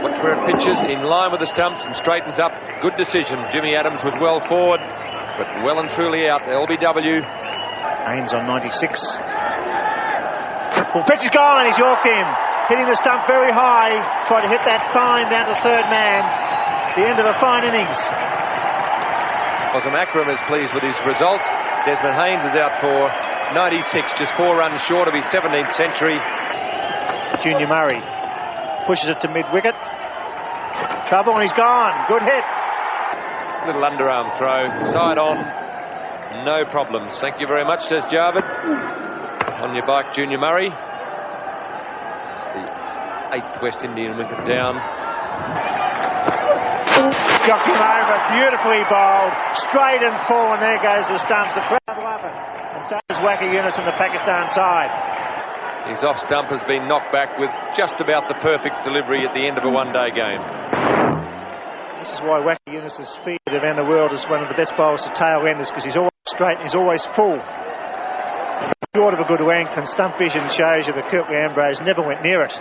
Watch where it pitches in line with the stumps and straightens up. Good decision. Jimmy Adams was well forward, but well and truly out. LBW.
Haynes on 96. Well, pitch is gone. He's yorked him. Hitting the stump very high. Tried to hit that fine down to third man. The end of a fine innings.
Wasim Akram is pleased with his results. Desmond Haynes is out for 96, just 4 runs short of his 17th century.
Junior Murray pushes it to mid-wicket. Trouble, and he's gone. Good hit.
Little underarm throw, side on, no problems. Thank you very much, says Jarvid. On your bike, Junior Murray. It's the 8th West Indian wicket down.
Knocked him over, beautifully bowled, straight and full, and there goes the stumps. The crowd love it. And so is Waqar Younis on the Pakistan side.
His off stump has been knocked back with just about the perfect delivery at the end of a one-day game.
This is why Waqar Younis is feared around the world as one of the best bowlers to tail enders, because he's always straight and he's always full. Short of a good length, and stump vision shows you that Kirtley Ambrose never went near it.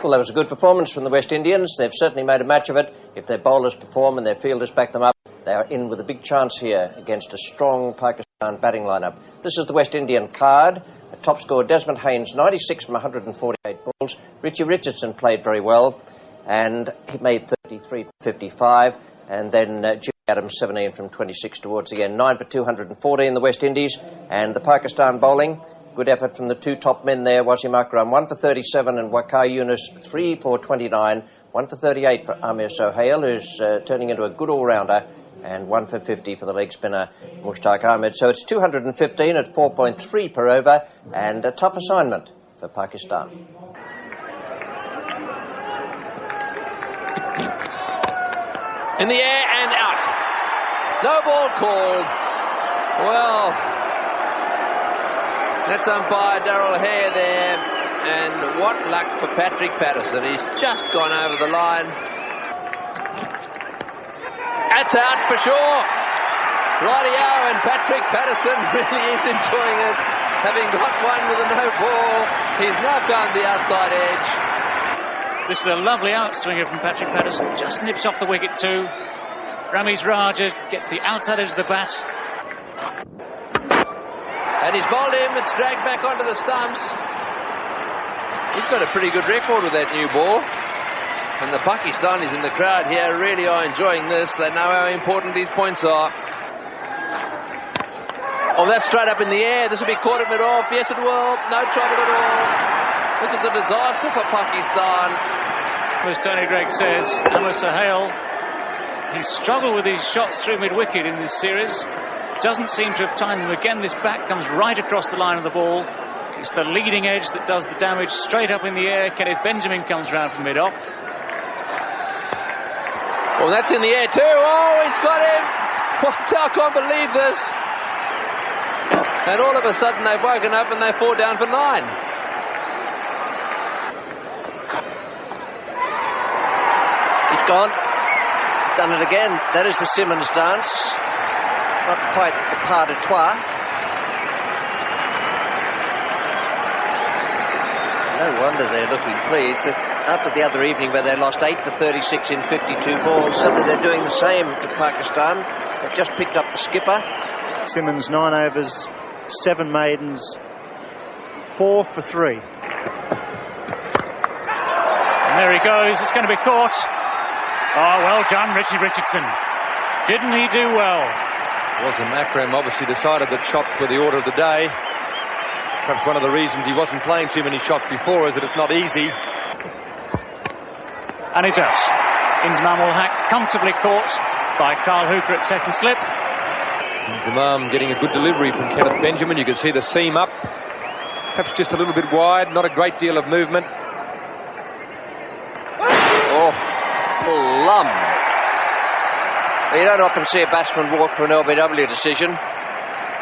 Well, that was a good performance from the West Indians. They've certainly made a match of it. If their bowlers perform and their fielders back them up, they are in with a big chance here against a strong Pakistan batting lineup. This is the West Indian card. The top scorer, Desmond Haynes, 96 from 148 balls. Richie Richardson played very well, and he made 33 from 55. And then Jimmy Adams, 17 from 26 towards the end. 9 for 214 in the West Indies. And the Pakistan bowling, good effort from the 2 top men there. Wasim Akram, 1 for 37, and Waqar Younis, 3 for 29. 1 for 38 for Amir Sohail, who's turning into a good all-rounder. And 1 for 50 for the leg spinner, Mushtaq Ahmed. So it's 215 at 4.3 per over, and a tough assignment for Pakistan.
In the air and out. No ball called. Well, that's umpire Darrell Hare there. And what luck for Patrick Patterson. He's just gone over the line. That's out for sure. Rightio, and Patrick Patterson really is enjoying it. Having got one with a no ball, he's now found the outside edge.
This is a lovely outswinger from Patrick Patterson. Just nips off the wicket too. Ramiz Raja gets the outside edge of the bat.
And he's bowled him. It's dragged back onto the stumps. He's got a pretty good record with that new ball. And the Pakistanis in the crowd here really are enjoying this. They know how important these points are. Oh, that's straight up in the air. This will be caught at mid-off. Yes, it will. No trouble at all. This is a disaster for Pakistan.
As Tony Greig says, Amir Sohail, he's struggled with his shots through mid-wicket in this series. Doesn't seem to have timed them. Again, this bat comes right across the line of the ball. It's the leading edge that does the damage. Straight up in the air. Kenneth Benjamin comes round from mid-off.
Well, that's in the air too. Oh, he's got him. What? I can't believe this. And all of a sudden they've woken up and they fall down for 9.
He's gone. He's done it again. That is the Simmons dance. Not quite the pas de trois. No wonder they're looking pleased. After the other evening where they lost 8 for 36 in 52 balls, suddenly they're doing the same to Pakistan. They've just picked up the skipper.
Simmons, 9 overs, 7 maidens, 4 for 3.
And there he goes. It's going to be caught. Oh, well done, Richie Richardson. Didn't he do well?
Wasim Akram obviously decided that shots were the order of the day. Perhaps one of the reasons he wasn't playing too many shots before is that it's not easy.
And it's out. Inzamam ul Haq comfortably caught by Carl Hooper at second slip.
Inzamam getting a good delivery from Kenneth Benjamin. You can see the seam up. Perhaps just a little bit wide, not a great deal of movement.
Oh, plum. You don't often see a batsman walk for an LBW decision,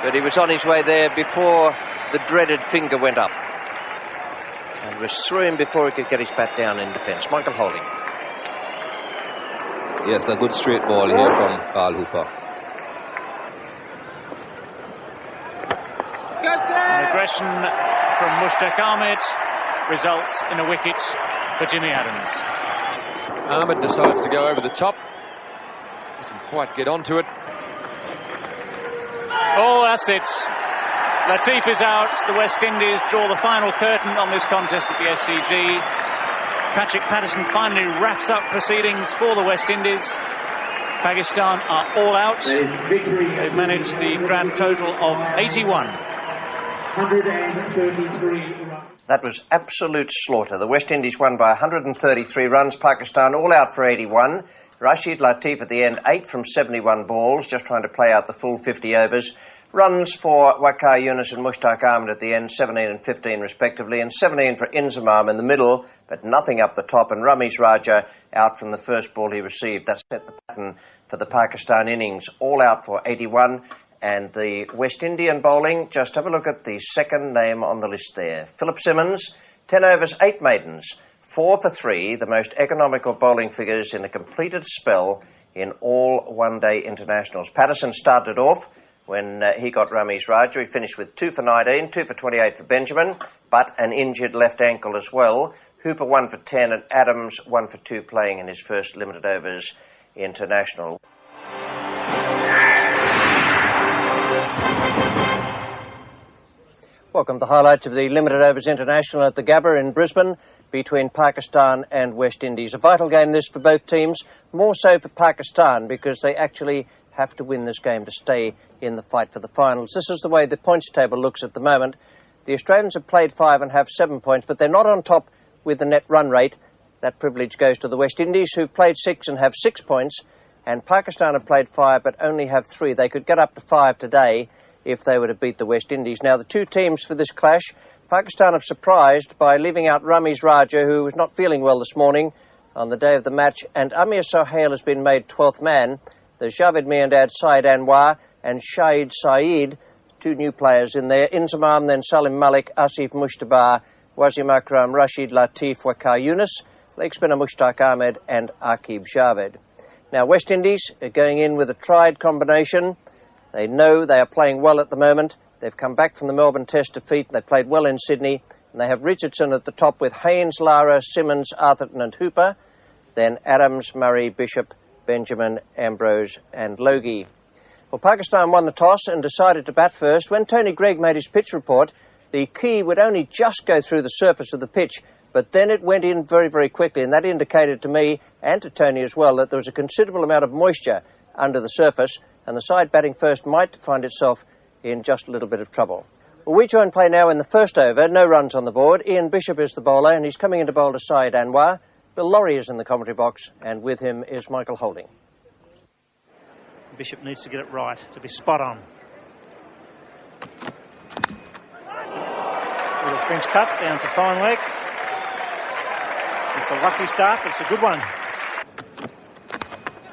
but he was on his way there before the dreaded finger went up. And was through him before he could get his bat down in defence. Michael Holding.
Yes, a good straight ball here from Carl Hooper.
An aggression from Mushtaq Ahmed results in a wicket for Jimmy Adams.
Ahmed decides to go over the top. Doesn't quite get onto it.
Oh, that's it. Latif is out. The West Indies draw the final curtain on this contest at the SCG. Patrick Patterson finally wraps up proceedings for the West Indies. Pakistan are all out. They've managed the grand total of 81.
133 runs.
That was absolute slaughter. The West Indies won by 133 runs. Pakistan all out for 81. Rashid Latif at the end, 8 from 71 balls, just trying to play out the full 50 overs. Runs for Waqar Younis and Mushtaq Ahmed at the end, 17 and 15 respectively, and 17 for Inzamam in the middle, but nothing up the top, and Ramiz Raja out from the first ball he received. That set the pattern for the Pakistan innings, all out for 81. And the West Indian bowling, just have a look at the second name on the list there. Philip Simmons, 10 overs, 8 maidens, 4 for 3, the most economical bowling figures in a completed spell in all one-day internationals. Patterson started off when he got Ramiz Raja. He finished with 2 for 19, 2 for 28 for Benjamin, but an injured left ankle as well. Hooper 1 for 10 and Adams 1 for 2 playing in his first limited overs international. Welcome to the highlights of the Limited Overs International at the Gabba in Brisbane between Pakistan and West Indies. A vital game this for both teams, more so for Pakistan because they actually have to win this game to stay in the fight for the finals. This is the way the points table looks at the moment. The Australians have played 5 and have 7 points, but they're not on top with the net run rate. That privilege goes to the West Indies, who've played 6 and have 6 points, and Pakistan have played 5 but only have 3. They could get up to 5 today if they were to beat the West Indies. Now, the two teams for this clash, Pakistan have surprised by leaving out Ramiz Raja, who was not feeling well this morning on the day of the match, and Amir Sohail has been made 12th man. There's Javed Miandad, Syed Anwar and Shahid Saeed, 2 new players in there. Inzamam, then Salim Malik, Asif Mushtaba, Wasim Akram, Rashid Latif, Waqar Younis, leg spinner Mushtaq Ahmed and Aqib Javed. Now, West Indies are going in with a tried combination. They know they are playing well at the moment. They've come back from the Melbourne Test defeat. They played well in Sydney. And they have Richardson at the top with Haynes, Lara, Simmons, Atherton and Hooper. Then Adams, Murray, Bishop, Benjamin, Ambrose and Logie. Well, Pakistan won the toss and decided to bat first. When Tony Greig made his pitch report, the key would only just go through the surface of the pitch, but then it went in very, very quickly. And that indicated to me and to Tony as well that there was a considerable amount of moisture under the surface, and the side batting first might find itself in just a little bit of trouble. Well, we join play now in the first over. No runs on the board. Ian Bishop is the bowler, and he's coming in to bowl to Syed Anwar. Bill Laurie is in the commentary box, and with him is Michael Holding.
Bishop needs to get it right, to be spot on. Little French cut down to fine leg. It's a lucky start, but it's a good one.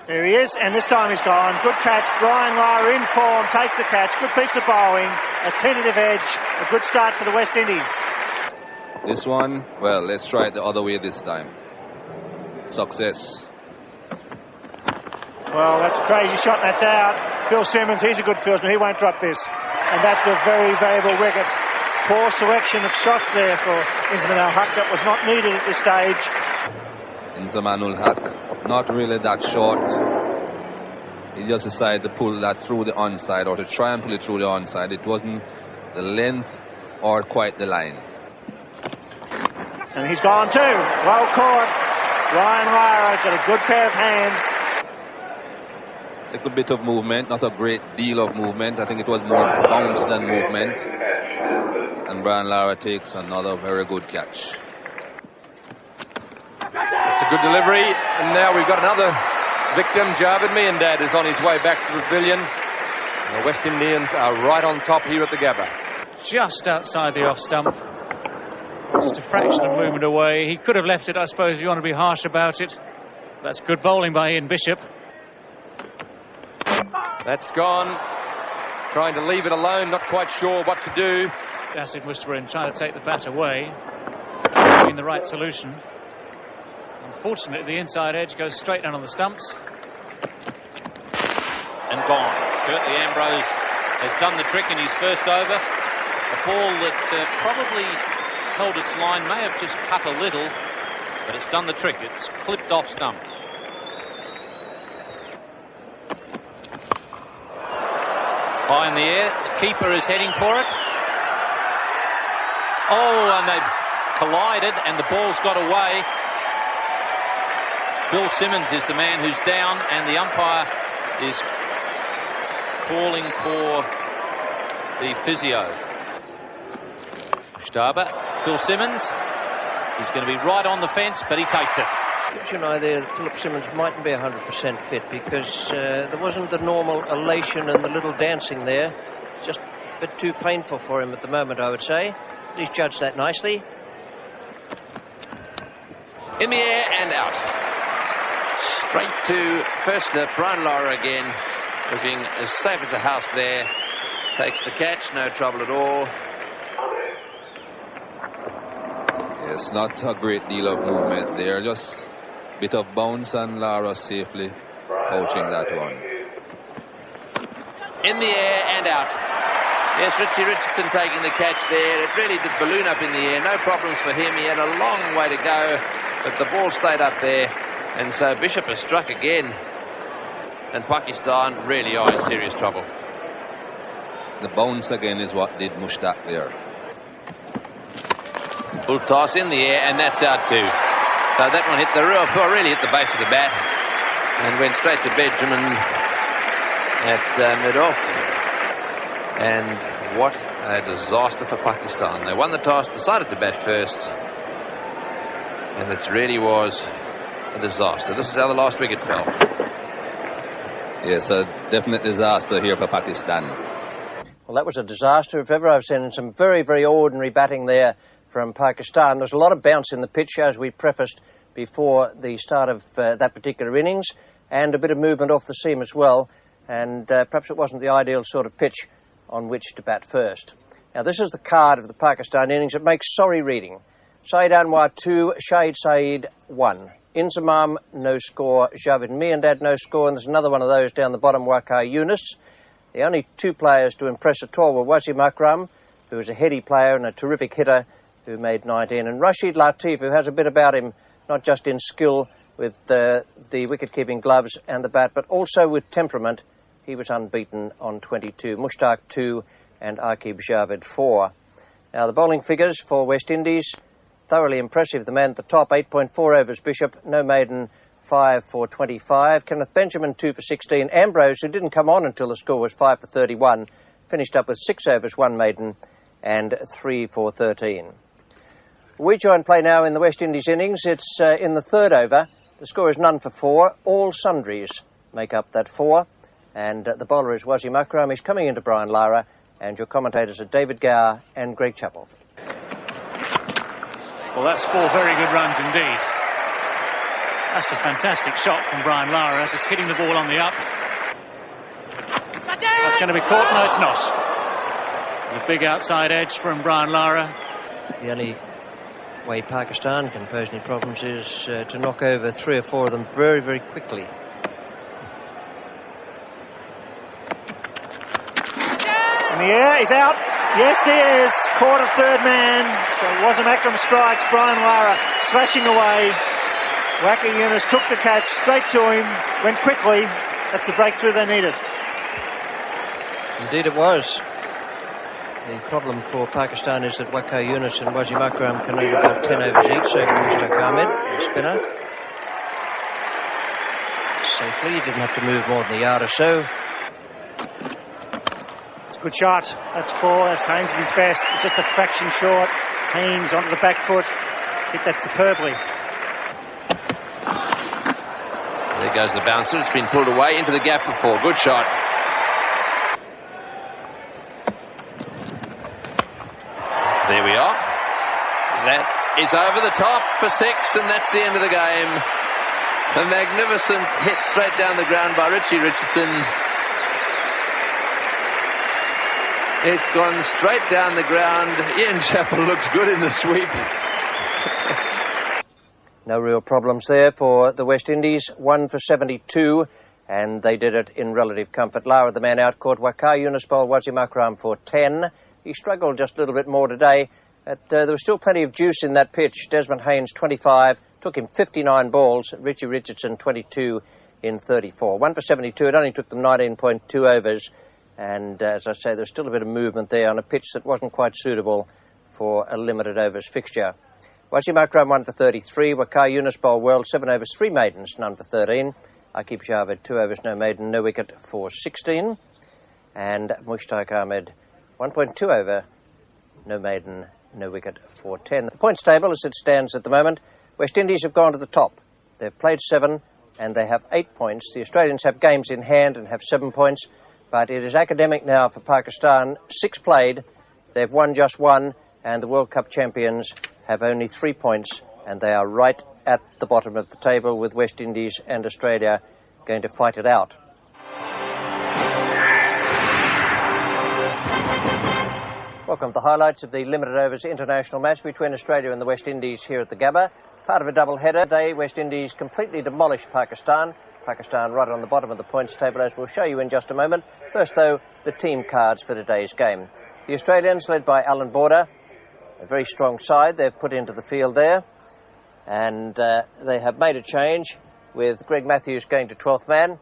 There he is, and this time he's gone. Good catch. Brian Lara in form, takes the catch. Good piece of bowling, a tentative edge, a good start for the West Indies.
This one, well, let's try it the other way this time. Success.
Well, that's a crazy shot, that's out. Phil Simmons, he's a good fieldsman, he won't drop this. And that's a very valuable wicket. Poor selection of shots there for Inzamam ul Haq. That was not needed at this stage.
Inzamam ul Haq, not really that short. He just decided to pull that through the onside, or to try and pull it through the onside. It wasn't the length or quite the line.
And he's gone too. Well caught. Ryan Lara got a good pair of hands.
A little bit of movement, not a great deal of movement. I think it was more bounce than movement. And Brian Lara takes another very good catch.
It's a good delivery, and now we've got another victim. Javed Miandad is on his way back to the pavilion. And the West Indians are right on top here at the Gabba.
Just outside the off stump. Just a fraction of movement away. He could have left it, I suppose, if you want to be harsh about it. That's good bowling by Ian Bishop.
That's gone. Trying to leave it alone, not quite sure what to do.
Asif Mushtaba trying to take the bat away. Being the right solution. Unfortunately, the inside edge goes straight down on the stumps.
And gone. Curtly Ambrose has done the trick in his first over. A ball that probably held its line, may have just cut a little, but it's done the trick. It's clipped off stump. High in the air, the keeper is heading for it. Oh, and they've collided, and the ball's got away. Phil Simmons is the man who's down, and the umpire is calling for the physio. Mustafa, Phil Simmons, he's going to be right on the fence, but he takes it.
You know, there, Philip Simmons mightn't be 100% fit because there wasn't the normal elation and the little dancing there. Just a bit too painful for him at the moment, I would say. He's judged that nicely.
In the air and out. Straight to first slip. Brian Lara again, looking as safe as a house there. Takes the catch, no trouble at all.
Yes, not a great deal of movement there. Just a bit of bounce, and Lara safely poaching that one.
In the air and out. Yes, Richie Richardson taking the catch there. It really did balloon up in the air. No problems for him. He had a long way to go, but the ball stayed up there. And so Bishop has struck again. And Pakistan really are in serious trouble.
The bounce again is what did Mushtaq there.
Full toss in the air, and that's out too. So that one hit the really hit the base of the bat and went straight to Benjamin at mid-off. And what a disaster for Pakistan. They won the toss, decided to bat first, and it really was a disaster. This is how the last wicket fell.
Yes, a definite disaster here for Pakistan.
Well, that was a disaster if ever I've seen. Some very, very ordinary batting there from Pakistan. There's a lot of bounce in the pitch, as we prefaced before the start of that particular innings, and a bit of movement off the seam as well. And perhaps it wasn't the ideal sort of pitch on which to bat first. Now, this is the card of the Pakistan innings. It makes sorry reading. Saeed Anwar 2, Shahid Saeed 1. Inzamam, no score. Javed Miandad, no score. And there's another one of those down the bottom, Waqar Younis. The only two players to impress at all were Wasim Akram, who was a heady player and a terrific hitter, who made 19, and Rashid Latif, who has a bit about him, not just in skill with the wicket-keeping gloves and the bat, but also with temperament. He was unbeaten on 22. Mushtaq 2 and Aqib Javed 4. Now, the bowling figures for West Indies, thoroughly impressive. The man at the top, 8.4 overs, Bishop, no maiden, 5 for 25. Kenneth Benjamin, 2 for 16. Ambrose, who didn't come on until the score was 5 for 31, finished up with 6 overs, 1 maiden, and 3 for 13. We join play now in the West Indies innings. It's in the third over. The score is none for 4. All sundries make up that 4. And the bowler is Wasim Akram. He's coming into Brian Lara. And your commentators are David Gower and Greg Chappell.
Well, that's 4 very good runs indeed. That's a fantastic shot from Brian Lara, just hitting the ball on the up. That's going to be caught. No, it's not. There's a big outside edge from Brian Lara.
The only way Pakistan can pose any problems is to knock over 3 or 4 of them very, very quickly.
It's in the air, he's out. Yes, he is. Caught a third man. So Wasim Akram strikes. Brian Lara slashing away. Waqar Younis took the catch straight to him, went quickly. That's the breakthrough they needed.
Indeed it was. The problem for Pakistan is that Waqar Younis and Wasim Akram can only bowl 10 overs each, so Mushtaq Ahmed, the spinner. Safely, he didn't have to move more than a yard or so.
It's a good shot. That's 4. That's Haynes at his best. It's just a fraction short. Haynes onto the back foot. Hit that superbly.
There goes the bouncer. It's been pulled away into the gap for 4. Good shot. There we are. That is over the top for 6, and that's the end of the game. A magnificent hit straight down the ground by Richie Richardson. It's gone straight down the ground. Ian Chappell looks good in the sweep.
No real problems there for the West Indies. 1 for 72, and they did it in relative comfort. Lara, the man out, caught Waqar Younis, bowled Wasim Akram for 10. He struggled just a little bit more today, but there was still plenty of juice in that pitch. Desmond Haynes, 25, took him 59 balls. Richie Richardson, 22 in 34. 1 for 72. It only took them 19.2 overs. And as I say, there's still a bit of movement there on a pitch that wasn't quite suitable for a limited overs fixture. Wazim Akram 1 for 33. Waqar Younis bowled well, 7 overs, 3 maidens, none for 13. Aqib Javed 2 overs, no maiden, no wicket for 16. And Mushtaq Ahmed 1.2 over, no maiden, no wicket for 10. The points table as it stands at the moment, West Indies have gone to the top. They've played 7 and they have 8 points. The Australians have games in hand and have 7 points, but it is academic now for Pakistan. 6 played, they've won just 1, and the World Cup champions have only 3 points, and they are right at the bottom of the table with West Indies and Australia going to fight it out. Welcome to the highlights of the limited overs international match between Australia and the West Indies here at the Gabba. Part of a double header today, West Indies completely demolished Pakistan. Pakistan right on the bottom of the points table, as we'll show you in just a moment. First, though, the team cards for today's game. The Australians, led by Alan Border, a very strong side they've put into the field there. And they have made a change with Greg Matthews going to 12th man.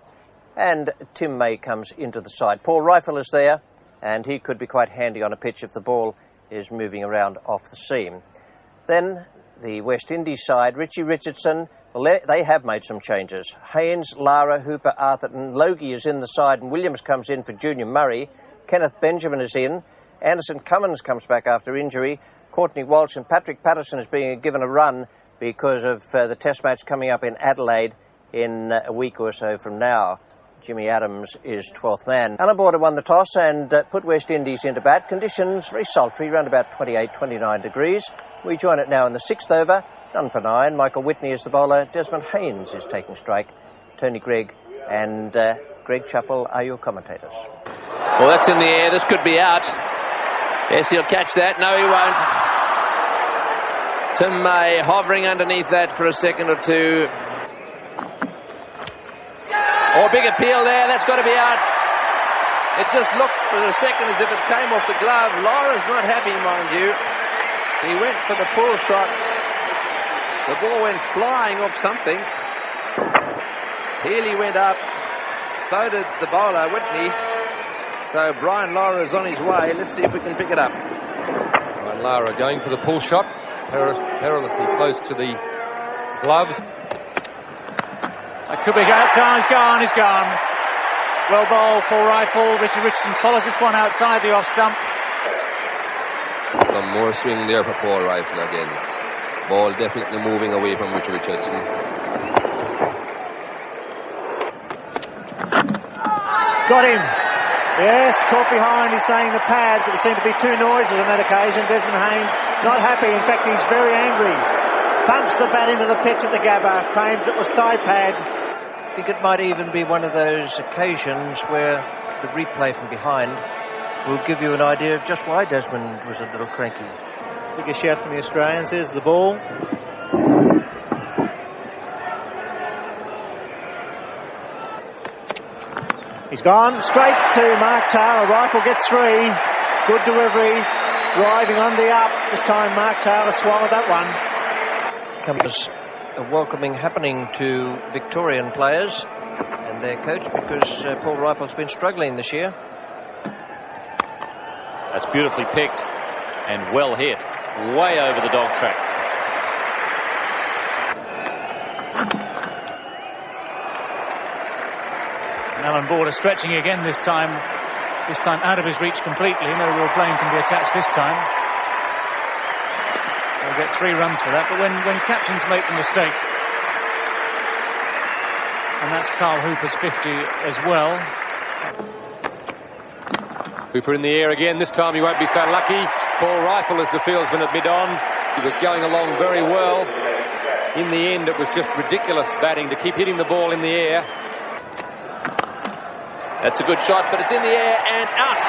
And Tim May comes into the side. Paul Rifle is there, and he could be quite handy on a pitch if the ball is moving around off the seam. Then the West Indies side, Richie Richardson, well, they have made some changes. Haynes, Lara, Hooper, Arthurton, Logie is in the side, and Williams comes in for Junior Murray. Kenneth Benjamin is in. Anderson Cummins comes back after injury. Courtney Walsh and Patrick Patterson is being given a run because of the test match coming up in Adelaide in a week or so from now. Jimmy Adams is 12th man. Alan Border won the toss and put West Indies into bat. Conditions very sultry, around about 28, 29 degrees. We join it now in the 6th over. None for 9. Michael Whitney is the bowler. Desmond Haynes is taking strike. Tony Greig and Greg Chappell are your commentators.
Well, that's in the air. This could be out. Yes, he'll catch that. No, he won't. Tim May hovering underneath that for a second or two. Oh, big appeal there. That's got to be out. It just looked for a second as if it came off the glove. Lara's not happy, mind you. He went for the pull shot. The ball went flying off something. Healy went up. So did the bowler, Whitney. So Brian Lara is on his way. Let's see if we can pick it up.
Brian Lara going for the pull shot. Perilously close to the gloves.
It could be outside. He's gone. Well bowled, Paul Rifle. Richie Richardson follows this one outside the off stump.
Some more swing there for Paul Rifle again. Ball definitely moving away from Richie Richardson.
Got him. Yes, caught behind. He's saying the pad, but there seemed to be 2 noises on that occasion. Desmond Haynes not happy. In fact, he's very angry. Thumps the bat into the pitch at the Gabba. Claims it was thigh pad.
I think it might even be one of those occasions where the replay from behind will give you an idea of just why Desmond was a little cranky.
Big a shout from the Australians. There's the ball. He's gone straight to Mark Taylor. Rifle gets 3. Good delivery. Driving on the up. This time Mark Taylor swallowed that one.
Comes a welcoming happening to Victorian players and their coach, because Paul Rifle's been struggling this year.
That's beautifully picked and well hit. Way over the dog track.
And Alan Border stretching again this time out of his reach completely. No real blame can be attached this time. They'll get 3 runs for that, but when captains make the mistake, and that's Carl Hooper's 50 as well.
Hooper in the air again. This time he won't be so lucky. Paul Rifle as the fieldsman at mid-on. He was going along very well. In the end, it was just ridiculous batting to keep hitting the ball in the air.
That's a good shot, but it's in the air and out.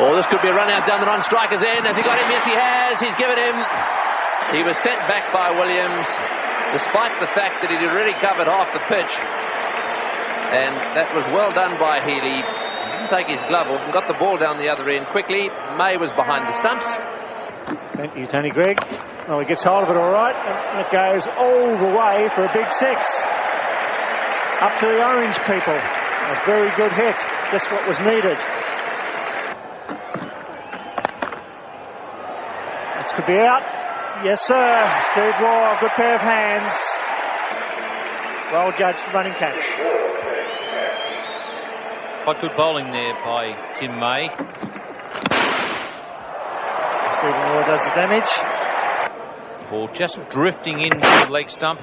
Oh, this could be a run out down the non-striker's end. Has he got him? Yes, he has. He's given him. He was sent back by Williams, despite the fact that he'd already covered half the pitch. And that was well done by Healy. He didn't take his glove off and got the ball down the other end quickly. May was behind the stumps.
Thank you, Tony Greig. Well, he gets hold of it all right, and it goes all the way for a big 6. Up to the orange people. A very good hit. Just what was needed. This could be out. Yes, sir. Steve Waugh, good pair of hands. Well judged running catch.
Quite good bowling there by Tim May.
Stephen Waugh does the damage.
Ball just drifting into the leg stump.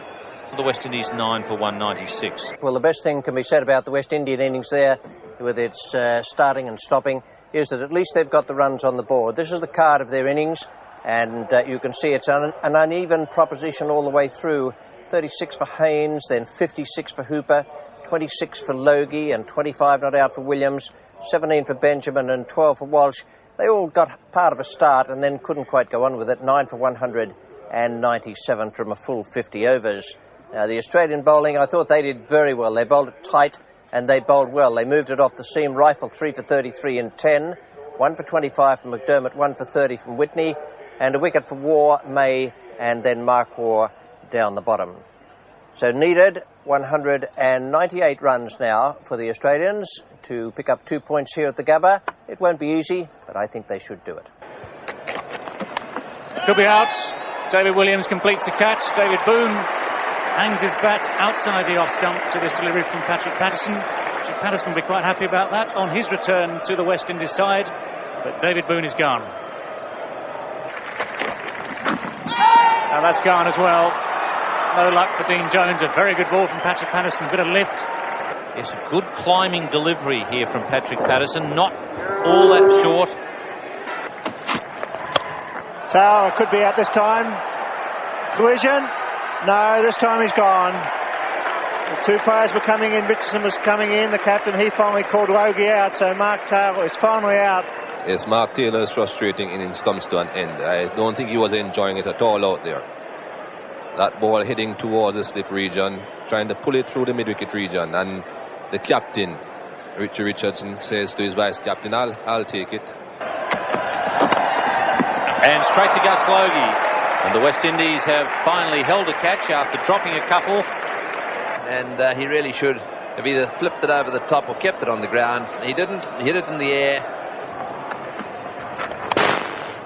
The West Indies 9 for 196.
Well, the best thing can be said about the West Indian innings there, with its starting and stopping, is that at least they've got the runs on the board. This is the card of their innings, and you can see it's an uneven proposition all the way through. 36 for Haynes, then 56 for Hooper, 26 for Logie, and 25 not out for Williams, 17 for Benjamin, and 12 for Walsh. They all got part of a start and then couldn't quite go on with it. 9 for 197 from a full 50 overs. Now, the Australian bowling, I thought they did very well. They bowled it tight and they bowled well. They moved it off the seam. Rifle 3 for 33 in 10. 1 for 25 from McDermott, 1 for 30 from Whitney, and a wicket for Waugh, May, and then Mark Waugh down the bottom. So needed 198 runs now for the Australians to pick up 2 points here at the Gabba. It won't be easy, but I think they should do it.
Could be out. David Williams completes the catch. David Boone hangs his bat outside the off stump to this delivery from Patrick Patterson. Patrick Patterson will be quite happy about that on his return to the West Indies side, but David Boone is gone. And that's gone as well. No luck for Dean Jones. A very good ball from Patrick Patterson. Bit of lift.
It's a good climbing delivery here from Patrick Patterson. Not all that short.
Tower could be out this time. Collision. No, this time he's gone. The two players were coming in. Richardson was coming in. The captain, he finally called Logie out. So Mark Taylor is finally out.
Yes, Mark Taylor's frustrating innings comes to an end. I don't think he was enjoying it at all out there. That ball heading towards the slip region, trying to pull it through the mid-wicket region, and the captain, Richie Richardson, says to his vice-captain, I'll take it.
And straight to Gus Logie. And the West Indies have finally held a catch after dropping a couple.
And he really should have either flipped it over the top or kept it on the ground. He didn't. He hit it in the air.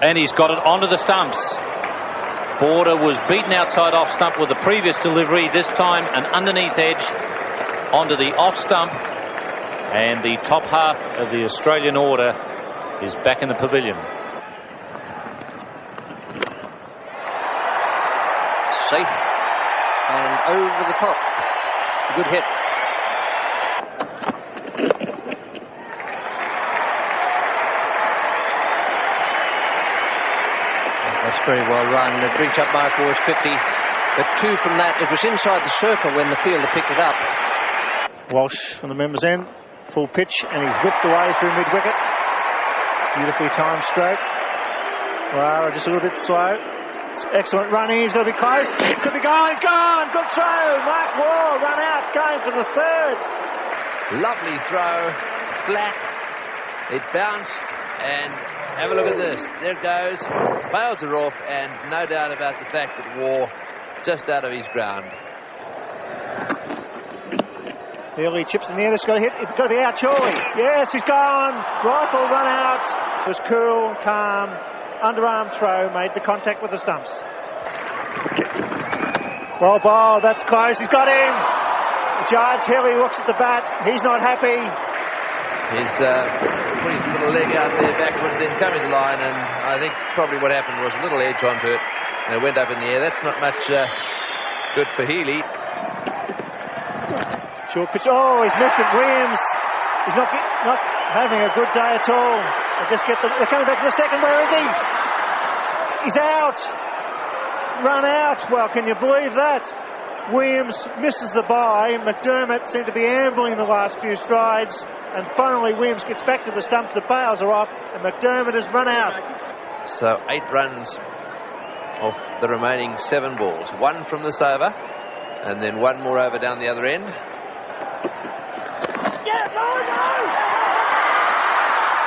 And he's got it onto the stumps. Border was beaten outside off stump with the previous delivery. This time an underneath edge onto the off stump. And the top half of the Australian order is back in the pavilion.
Safe and over the top. It's a good hit. That's very well run. It brings up Mark Waugh's 50, but 2 from that. It was inside the circle when the fielder picked it up.
Walsh from the members' end, full pitch, and he's whipped away through mid-wicket. Beautifully timed stroke. Wow, just a little bit slow. It's excellent running. He's going to be close. Could be gone. He's gone. Good throw. Mark Waugh run out, going for the third.
Lovely throw, flat. It bounced, and have a look at this. There it goes. Bails are off, and no doubt about the fact that Waugh just out of his ground.
Early chips in the air. It's got to hit. It's got to be out, surely. Yes, he's gone. Rifle run out. It was cool, calm. Underarm throw, made the contact with the stumps. Well bowled, that's close. He's got him. Judge Hilly looks at the bat. He's not happy.
He's put his little leg out there backwards, then coming to line, and I think probably what happened was a little edge onto it, and it went up in the air. That's not much good for Healy.
Short pitch. Oh, he's missed it. Williams. He's not having a good day at all. They're coming back to the second. Where is he? He's out. Run out. Well, can you believe that? Williams misses the bye. McDermott seemed to be ambling the last few strides. And finally, Williams gets back to the stumps. The bails are off. And McDermott has run out.
So 8 runs off the remaining 7 balls. 1 from this over. And then 1 more over down the other end.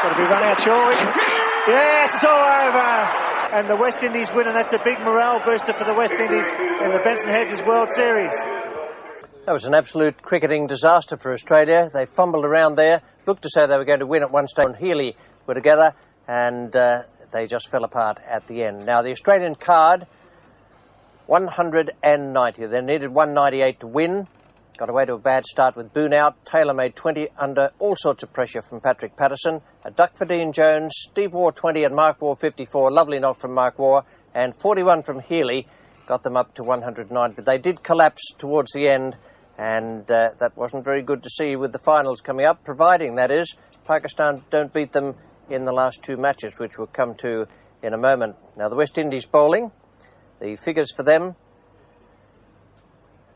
Got to be run out surely. Yes, it's all over. And the West Indies win, and that's a big morale booster for the West Indies in the Benson Hedges World Series.
That was an absolute cricketing disaster for Australia. They fumbled around there, looked as though they were going to win at one stage. And Healy were together, and they just fell apart at the end. Now, the Australian card, 190. They needed 198 to win. Got away to a bad start with Boone out. Taylor made 20 under all sorts of pressure from Patrick Patterson. A duck for Dean Jones. Steve Waugh 20 and Mark Waugh 54. Lovely knock from Mark Waugh. And 41 from Healy got them up to 109. But they did collapse towards the end. And that wasn't very good to see with the finals coming up, providing, that is, Pakistan don't beat them in the last two matches, which we'll come to in a moment. Now, the West Indies bowling, the figures for them: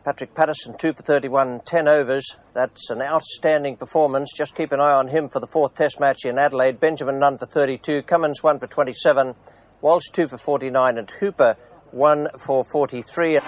Patrick Patterson, 2 for 31, 10 overs. That's an outstanding performance. Just keep an eye on him for the fourth Test match in Adelaide. Benjamin, none for 32. Cummins, 1 for 27. Walsh, 2 for 49. And Hooper, 1 for 43.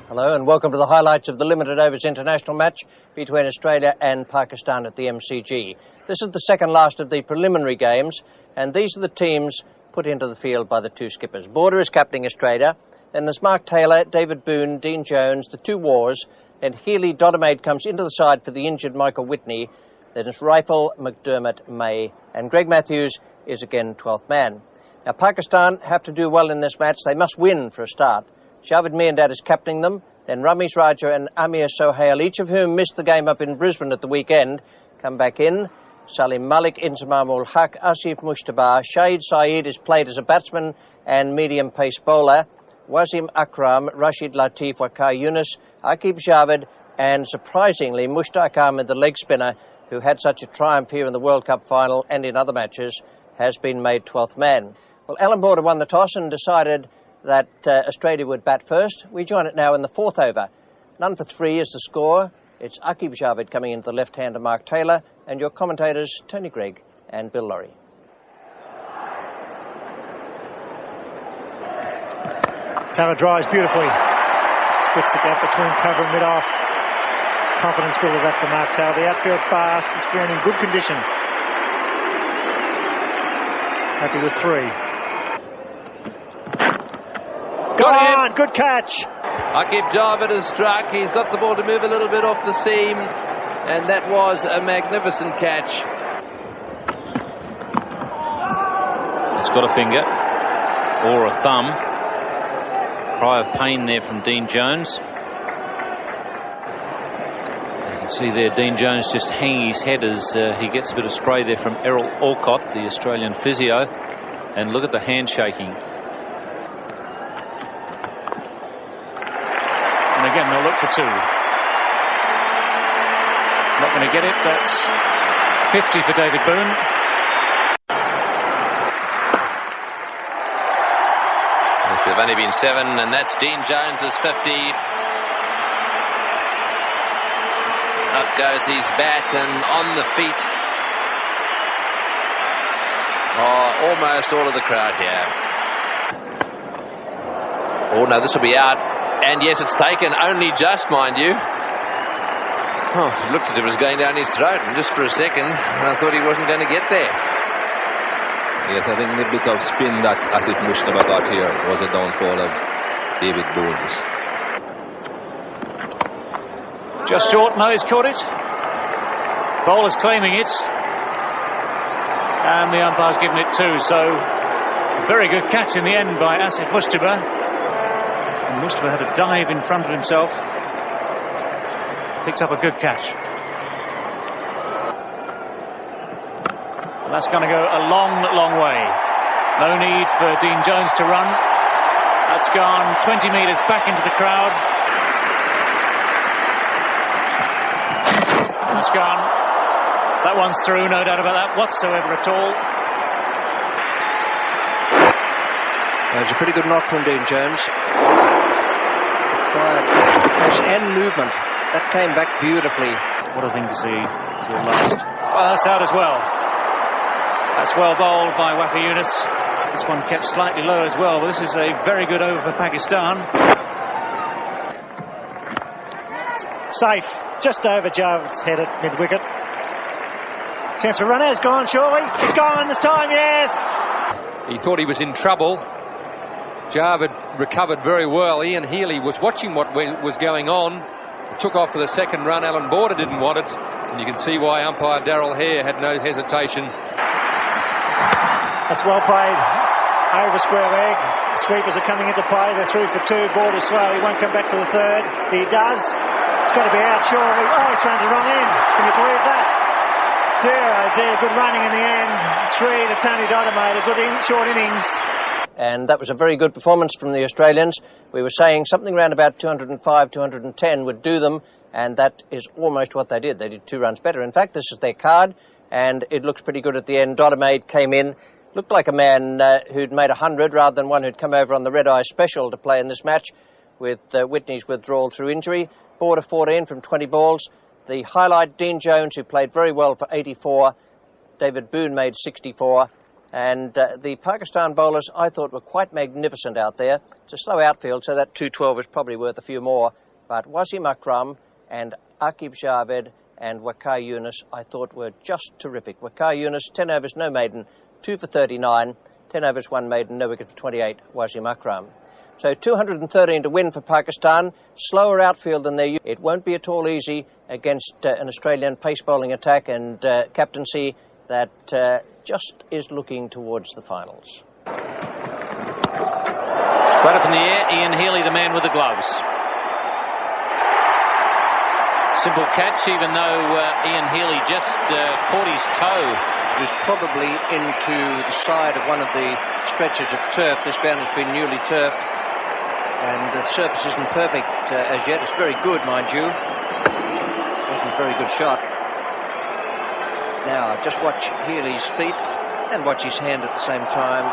Hello and welcome to the highlights of the limited overs international match between Australia and Pakistan at the MCG. This is the second last of the preliminary games, and these are the teams put into the field by the two skippers. Border is captaining Australia, then there's Mark Taylor, David Boone, Dean Jones, the two Waughs, then Healy Dodemaide comes into the side for the injured Michael Whitney, then it's Rifle, McDermott, May, and Greg Matthews is again 12th man. Now, Pakistan have to do well in this match. They must win for a start. Javed Miandad is captaining them, then Ramiz Raja and Amir Sohail, each of whom missed the game up in Brisbane at the weekend, come back in. Salim Malik, Inzamam ul Haq, Asif Mushtaba, Shahid Saeed is played as a batsman and medium pace bowler. Wasim Akram, Rashid Latif, Waqar Yunus, Aqib Javed, and surprisingly Mushtaq Ahmed, the leg spinner, who had such a triumph here in the World Cup final and in other matches, has been made 12th man. Well, Alan Border won the toss and decided that Australia would bat first. We join it now in the fourth over. None for 3 is the score. It's Aqib Javed coming into the left-hander Mark Taylor, and your commentators Tony Greig and Bill Laurie.
Taylor drives beautifully. Splits the gap between cover and mid-off. Confidence build of that for Mark Taylor. The outfield fast, the screen in good condition. Happy with 3. Got good catch.
Aqib Javed has struck. He's got the ball to move a little bit off the seam, and that was a magnificent catch.
It's got a finger or a thumb. Cry of pain there from Dean Jones. You can see there Dean Jones just hanging his head as he gets a bit of spray there from Errol Alcott, the Australian physio. And look at the handshaking.
And again, they'll look for 2. Not going to get it. That's 50 for David Boone.
Yes, there have only been 7, and that's Dean Jones's 50. Up goes his bat, and on the feet are almost all of the crowd here. Oh no, this will be out. And yes, it's taken, only just, mind you. Oh, it looked as if it was going down his throat, and just for a second, I thought he wasn't going to get there.
Yes, I think the bit of spin that Asif Mushtaba got here was a downfall of David Boone's.
Just short, no, he's caught it. Bowler's claiming it. And the umpire's given it 2, so a very good catch in the end by Asif Mushtaba. And Mushtaba had a dive in front of himself. Picked up a good catch. And that's going to go a long, long way. No need for Dean Jones to run. That's gone 20 metres back into the crowd. That's gone. That one's through, no doubt about that whatsoever at all.
That was a pretty good knock from Dean Jones. And movement. That came back beautifully.
What a thing to see to a last. Oh, that's out as well. That's well bowled by Waqar Yunus. This one kept slightly low as well, but this is a very good over for Pakistan.
Safe. Just over Javed's head at mid-wicket. Chance for runner. It's gone, surely. It's gone this time, yes.
He thought he was in trouble. Javed recovered very well. Ian Healy was watching what was going on. Took off for the second run. Alan Border didn't want it. And you can see why umpire Darryl Hare had no hesitation.
That's well played. Over square leg. The sweepers are coming into play. They're through for two. Border slow. He won't come back to the third. He does. It's got to be out, surely. Oh, he's thrown the wrong end. Can you believe that? Dear, oh dear. Good running in the end. 3 to Tony Dodemaide. A good short innings.
And that was a very good performance from the Australians. We were saying something around about 205, 210 would do them, and that is almost what they did. They did 2 runs better. In fact, this is their card, and it looks pretty good at the end. Dodemaide came in, looked like a man who'd made 100 rather than one who'd come over on the red-eye special to play in this match with Whitney's withdrawal through injury. Border 14 from 20 balls. The highlight, Dean Jones, who played very well for 84. David Boone made 64. And the Pakistan bowlers, I thought, were quite magnificent out there. It's a slow outfield, so that 212 is probably worth a few more. But Wasim Akram and Aqib Javed and Waqar Younis, I thought, were just terrific. Waqar Younis, 10 overs, no maiden, 2 for 39. 10 overs, 1 maiden, no wicket for 28, Wasim Akram. So 213 to win for Pakistan. Slower outfield than they. It won't be at all easy against an Australian pace bowling attack and captaincy that just is looking towards the finals.
Straight up in the air, Ian Healy, the man with the gloves. Simple catch, even though Ian Healy just caught his toe.
It was probably into the side of one of the stretches of turf. This ground has been newly turfed, and the surface isn't perfect as yet. It's very good, mind you. Wasn't a very good shot. Now, just watch Healy's feet and watch his hand at the same time.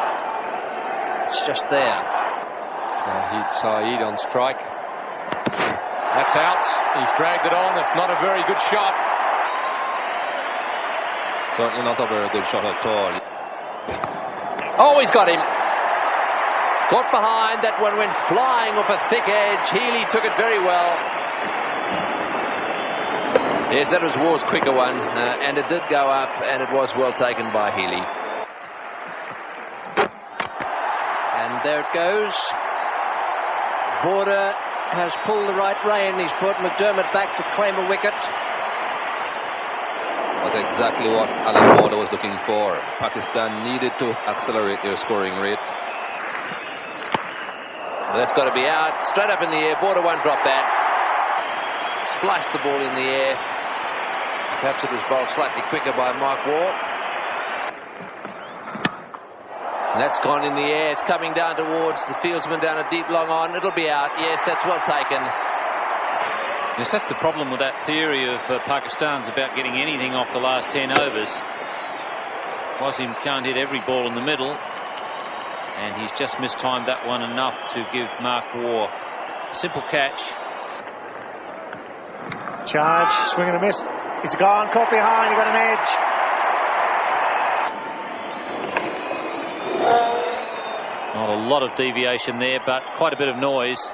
It's just there.
Shahid Saeed on strike. That's out. He's dragged it on. It's not a very good shot.
Certainly not a very good shot at all.
Oh, he's got him. Caught behind. That one went flying off a thick edge. Healy took it very well. Yes, that was War's quicker one, and it did go up, and it was well taken by Healy.
And there it goes. Border has pulled the right rein. He's brought McDermott back to claim a wicket.
That's exactly what Alan Border was looking for. Pakistan needed to accelerate their scoring rate.
That's got to be out. Straight up in the air. Border won't drop that. Spliced the ball in the air. Perhaps it was bowled slightly quicker by Mark Waugh. And that's gone in the air. It's coming down towards the fieldsman down a deep long on. It'll be out. Yes, that's well taken.
Yes, that's the problem with that theory of Pakistan's about getting anything off the last 10 overs. Wasim can't hit every ball in the middle, and he's just mistimed that one enough to give Mark Waugh a simple catch.
Charge, swing and a miss. He's gone, caught behind, he got an edge.
Not a lot of deviation there, but quite a bit of noise.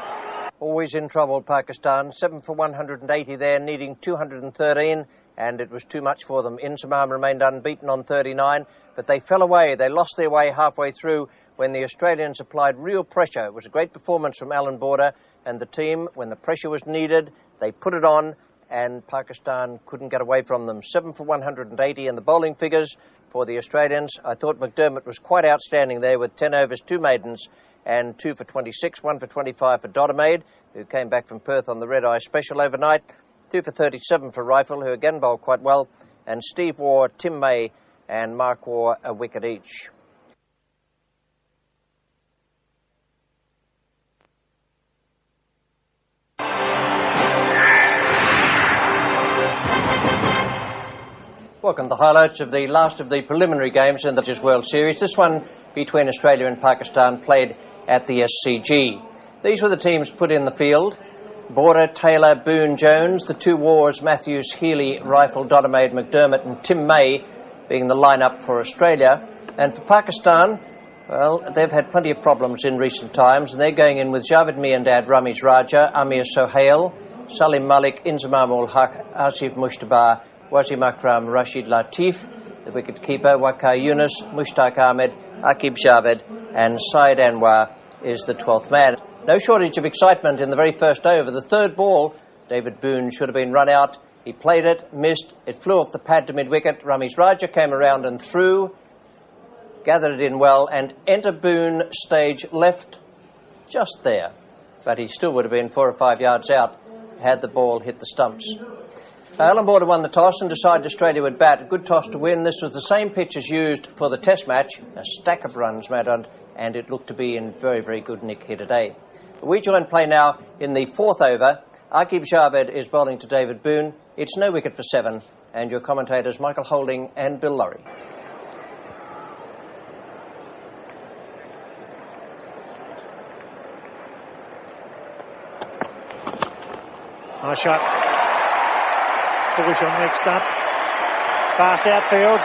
Always in trouble, Pakistan. 7 for 180 there, needing 213, and it was too much for them. Inzamam remained unbeaten on 39, but they fell away. They lost their way halfway through when the Australians applied real pressure. It was a great performance from Alan Border and the team. When the pressure was needed, they put it on, and Pakistan couldn't get away from them. 7 for 180 in the bowling figures for the Australians. I thought McDermott was quite outstanding there with 10 overs, 2 maidens, and 2 for 26, 1 for 25 for Dodemaide, who came back from Perth on the red-eye special overnight, 2 for 37 for Rifle, who again bowled quite well, and Steve Waugh, Tim May, and Mark Waugh a wicket each. Welcome to the highlights of the last of the preliminary games in the Judges World Series. This one between Australia and Pakistan played at the SCG. These were the teams put in the field. Border, Taylor, Boone, Jones. The 2 Wars, Matthews, Healy, Rifle, Dodemaide, McDermott and Tim May being the lineup for Australia. And for Pakistan, well, they've had plenty of problems in recent times, and they're going in with Javed Miandad, Ramiz Raja, Amir Sohail, Salim Malik, Inzamam ul Haq, Asif Mushtaba, Wasim Akram, Rashid Latif, the wicket-keeper, Waqar Younis, Mushtaq Ahmed, Aqib Javed and Syed Anwar is the 12th man. No shortage of excitement in the very first over. The third ball, David Boon should have been run out. He played it, missed, it flew off the pad to mid-wicket. Ramesh Raja came around and threw, gathered it in well, and enter Boon stage left just there. But he still would have been 4 or 5 yards out had the ball hit the stumps. Alan Border won the toss and decided Australia would bat. A good toss to win. This was the same pitch as used for the Test match. A stack of runs made on, and it looked to be in very, very good nick here today. We join play now in the 4th over. Aqib Javed is bowling to David Boon. It's no wicket for 7, and your commentators Michael Holding and Bill Lurry.
Nice shot. Bullish on leg stump. Fast outfield.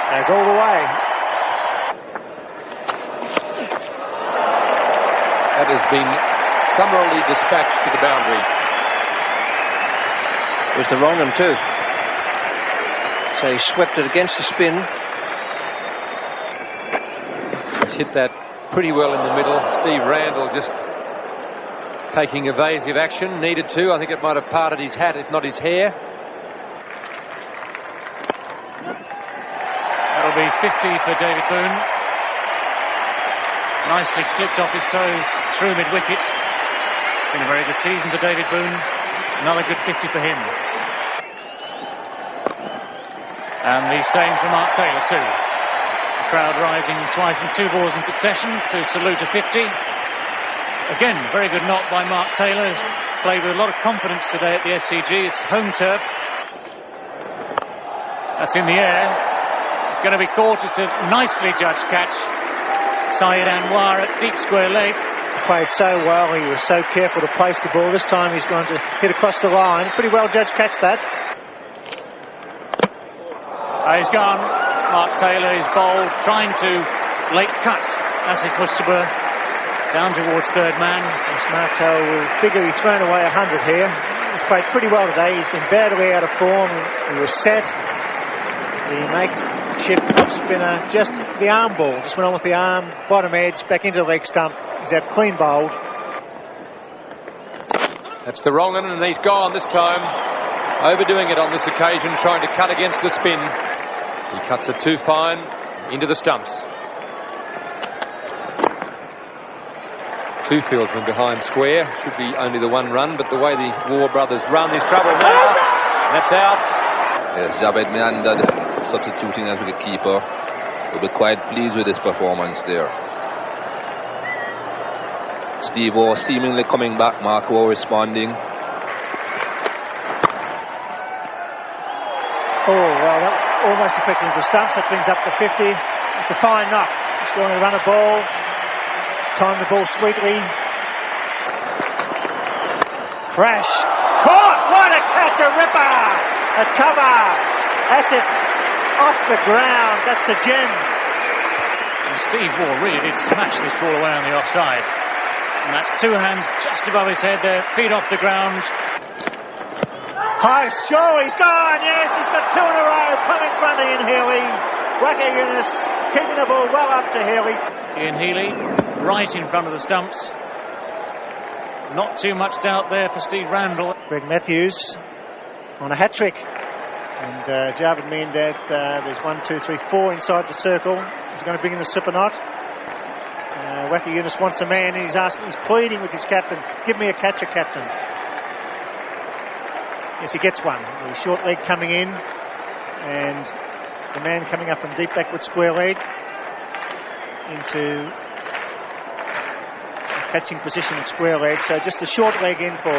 Goes all the way.
That has been summarily dispatched to the boundary.
It was the wrong one too. So he swept it against the spin.
He's hit that pretty well in the middle. Steve Randall just taking evasive action. Needed to. I think it might have parted his hat, if not his hair.
That'll be 50 for David Boon. Nicely clipped off his toes through mid-wicket. It's been a very good season for David Boon. Another good 50 for him. And the same for Mark Taylor too. The crowd rising twice in 2 balls in succession to salute a 50. Again, very good knock by Mark Taylor. Played with a lot of confidence today at the SCG. It's home turf. That's in the air. It's going to be caught. It's a nicely judged catch. Syed Anwar at deep square leg.
Played so well. He was so careful to place the ball. This time he's going to hit across the line. Pretty well judged catch that.
He's gone. Mark Taylor is bowled, trying to late cut Asif Mustaba down towards third man.
Martel will figure he's thrown away 100 here. He's played pretty well today. He's been badly out of form. He was set. The makeshift off spinner, just the arm ball, just went on with the arm, bottom edge, back into the leg stump. He's out clean bowled.
That's the wrong one, and he's gone this time. Overdoing it on this occasion, trying to cut against the spin. He cuts it too fine into the stumps. 2 fieldsmen behind square. Should be only the 1 run, but the way the War brothers run, there's trouble now. That's out.
Yes, Javed meandered, substituting as the keeper. We'll be quite pleased with his performance there. Steve Waugh seemingly coming back, Mark Waugh responding.
Oh, well, that almost affecting the stumps. That brings up the 50. It's a fine knock. He's going to run a ball. Time the ball sweetly. Crash. Caught! What a catch! A ripper! A cover! Asif off the ground. That's a gem.
And Steve Waugh really did smash this ball away on the offside. And that's 2 hands just above his head there, feet off the ground.
Oh, sure, he's gone. Yes, he's got 2 in a row. Come in front of Ian Healy. Wacker Younis keeping the ball well up to Healy.
Ian Healy right in front of the stumps. Not too much doubt there for Steve Randall.
Greg Matthews on a hat-trick. And Javed Miandad, there's 1, 2, 3, 4 inside the circle. He's going to bring in the super knot. Wacker Younis wants a man, and he's pleading with his captain. Give me a catcher, captain. Yes, he gets one. The short leg coming in, and the man coming up from deep backward square leg into a catching position at square leg. So just a short leg in for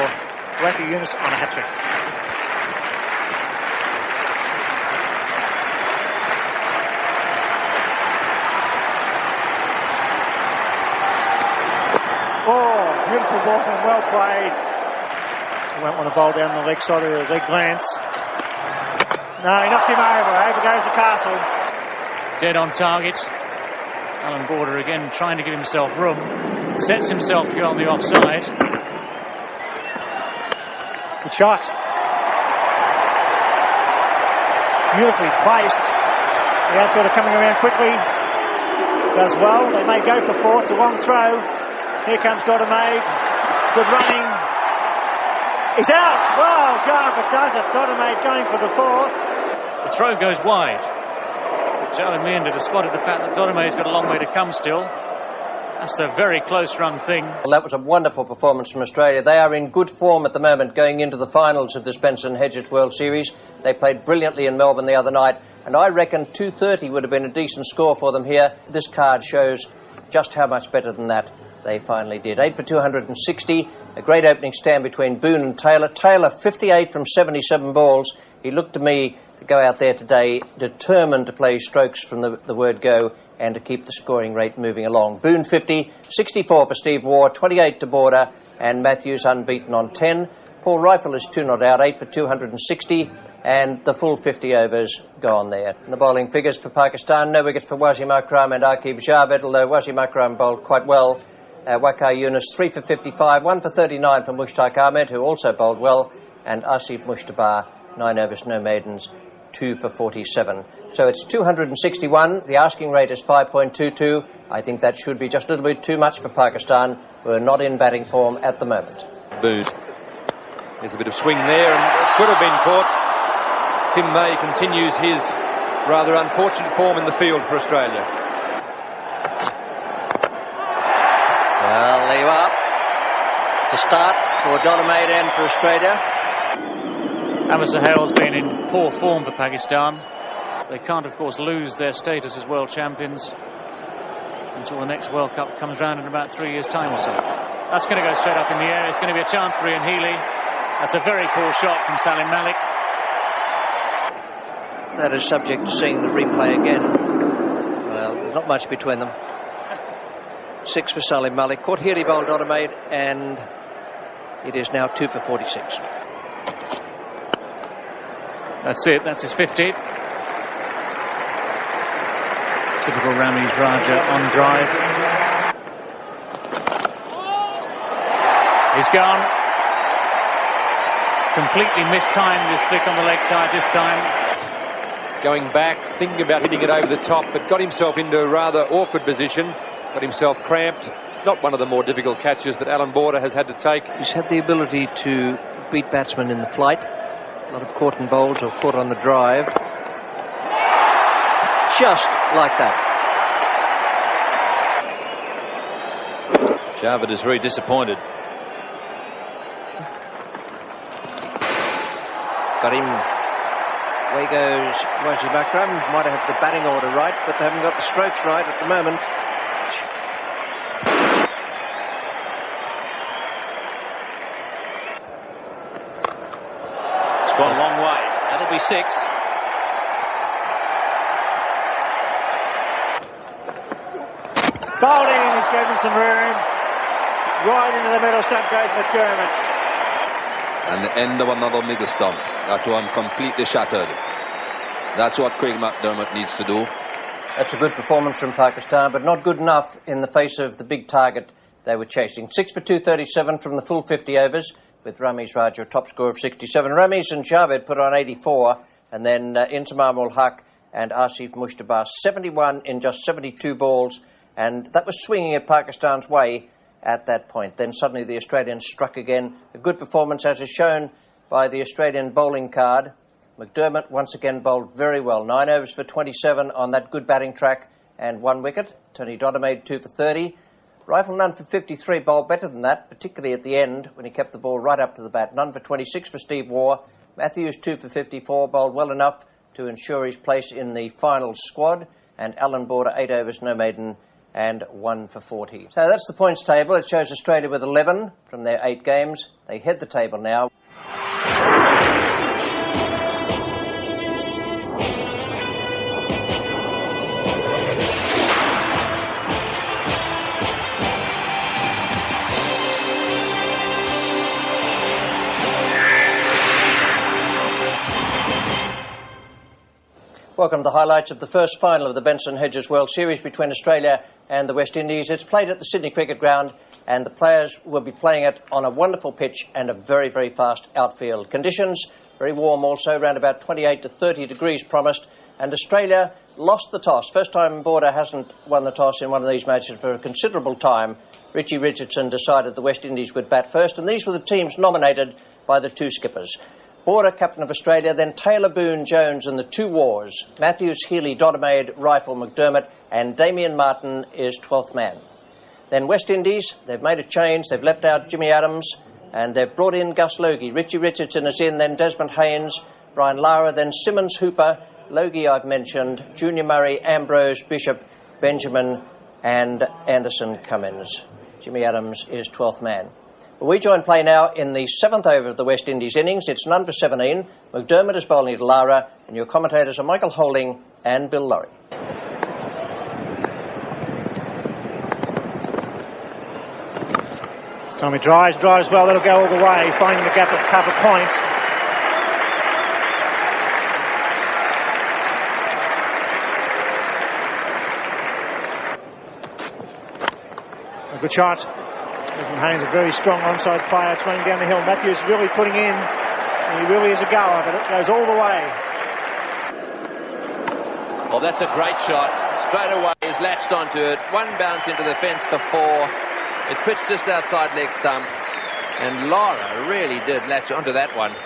Wacker Younis on a hat-trick. Oh, beautiful ball and well played. He won't want to bowl down the leg side of the leg glance. No, he knocks him over. Over goes the castle.
Dead on target. Alan Border again trying to give himself room. Sets himself to go on the offside.
Good shot. Beautifully placed. The outfielder coming around quickly. does well. They may go for 4. It's a one throw. Here comes Dodemaide. Good running. He's out. Well, Jarvis does it. Dodemaide going for the 4.
The throw goes wide. Charlie Meander has spotted the fact that Dodemaide's got a long way to come still. That's a very close run thing.
Well, that was a wonderful performance from Australia. They are in good form at the moment going into the finals of this Benson Hedges World Series. They played brilliantly in Melbourne the other night, and I reckon 230 would have been a decent score for them here. This card shows just how much better than that they finally did. 8 for 260, a great opening stand between Boone and Taylor. Taylor 58 from 77 balls. He looked to me to go out there today determined to play strokes from the word go and to keep the scoring rate moving along. Boone 50, 64 for Steve Waugh, 28 to Border, and Matthews unbeaten on 10. Paul Rifle is 2 not out, 8 for 260, and the full 50 overs gone there. And the bowling figures for Pakistan: no wickets for Wasim Akram and Aqib Javed, although Wasim Akram bowled quite well. Waqar Yunus 3 for 55, 1 for 39 for Mushtaq Ahmed, who also bowled well, and Asif Mushtabar 9 overs, no maidens, 2 for 47. So it's 261. The asking rate is 5.22. I think that should be just a little bit too much for Pakistan, who are not in batting form at the moment.
Boone. There's a bit of swing there, and it should have been caught. Tim May continues his rather unfortunate form in the field for Australia.
Well, there you are. It's a start for Dodemaide and for Australia.
Amar Sohail's been in poor form for Pakistan. They can't, of course, lose their status as world champions until the next World Cup comes round in about 3 years' time or so. That's going to go straight up in the air. It's going to be a chance for Ian Healy. That's a very poor shot from Salim Malik.
That is subject to seeing the replay again. Well, there's not much between them. 6 for Salim Malik. Caught Healy bowled Dodemaide, and it is now 2 for 46.
That's it. That's his 50. Typical Ramiz Raja on drive. He's gone. Completely mistimed his flick on the leg side this time.
Going back, thinking about hitting it over the top, but got himself into a rather awkward position. Got himself cramped. Not one of the more difficult catches that Alan Border has had to take.
He's had the ability to beat batsmen in the flight. A lot of caught in bowls or caught on the drive. Just like that.
Javed is very disappointed.
Got him. Away goes Wasim Akram. Might have the batting order right, but they haven't got the strokes right at the moment.
It's gone a long way. That'll be 6.
Bowling is giving some room. Right into the middle stump goes McDermott.
And the end of another middle stump. That one completely shattered. That's what Craig McDermott needs to do.
That's a good performance from Pakistan, but not good enough in the face of the big target they were chasing. 6 for 237 from the full 50 overs, with Ramiz Raja a top score of 67. Ramiz and Javed put on 84, and then Inzamam ul Haq and Asif Mushtabar 71 in just 72 balls, and that was swinging at Pakistan's way at that point. Then suddenly the Australians struck again. A good performance, as is shown by the Australian bowling card. McDermott once again bowled very well. 9 overs for 27 on that good batting track and 1 wicket. Tony Dodemaide 2 for 30. Rifle none for 53, bowled better than that, particularly at the end when he kept the ball right up to the bat. None for 26 for Steve Waugh. Matthews 2 for 54, bowled well enough to ensure his place in the final squad. And Alan Border 8 overs, no maiden, and 1 for 40. So that's the points table. It shows Australia with 11 from their 8 games. They head the table now. Welcome to the highlights of the first final of the Benson Hedges World Series between Australia and the West Indies. It's played at the Sydney Cricket Ground, and the players will be playing it on a wonderful pitch and a very, very fast outfield. Conditions, very warm also, around about 28 to 30 degrees promised, and Australia lost the toss. First time Border hasn't won the toss in one of these matches for a considerable time. Richie Richardson decided the West Indies would bat first, and these were the teams nominated by the two skippers. Border, captain of Australia, then Taylor, Boone, Jones and the two Wars. Matthews, Healy, Dodemaide, Rifle, McDermott, and Damien Martin is 12th man. Then West Indies, they've made a change. They've left out Jimmy Adams, and they've brought in Gus Logie. Richie Richardson is in, then Desmond Haynes, Brian Lara, then Simmons, Hooper, Logie I've mentioned, Junior Murray, Ambrose, Bishop, Benjamin and Anderson Cummins. Jimmy Adams is 12th man. Well, we join play now in the 7th over of the West Indies innings. It's none for 17. McDermott is bowling to Lara, and your commentators are Michael Holding and Bill Laurie.
This time he drives well, that'll go all the way, finding the gap at cover point. A good shot. Desmond Haynes, a very strong onside player. It's running down the hill. Matthews really putting in, and he really is a goer, but it goes all the way.
Well, that's a great shot. Straight away, he's latched onto it. One bounce into the fence for 4. It pitched just outside leg stump, and Lara really did latch onto that one.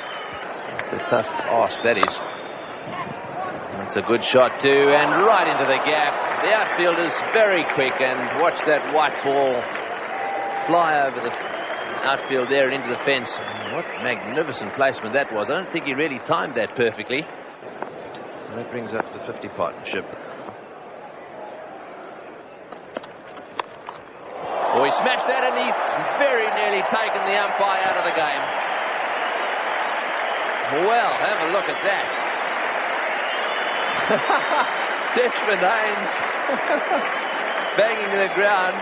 It's a tough ask, that is. That's a good shot too, and right into the gap. The outfielder's very quick, and watch that white ball fly over the outfield there and into the fence. What magnificent placement that was. I don't think he really timed that perfectly. And that brings up the 50 partnership. Oh, he smashed that, and he's very nearly taken the umpire out of the game. Well, have a look at that. Desmond Haynes banging to the ground.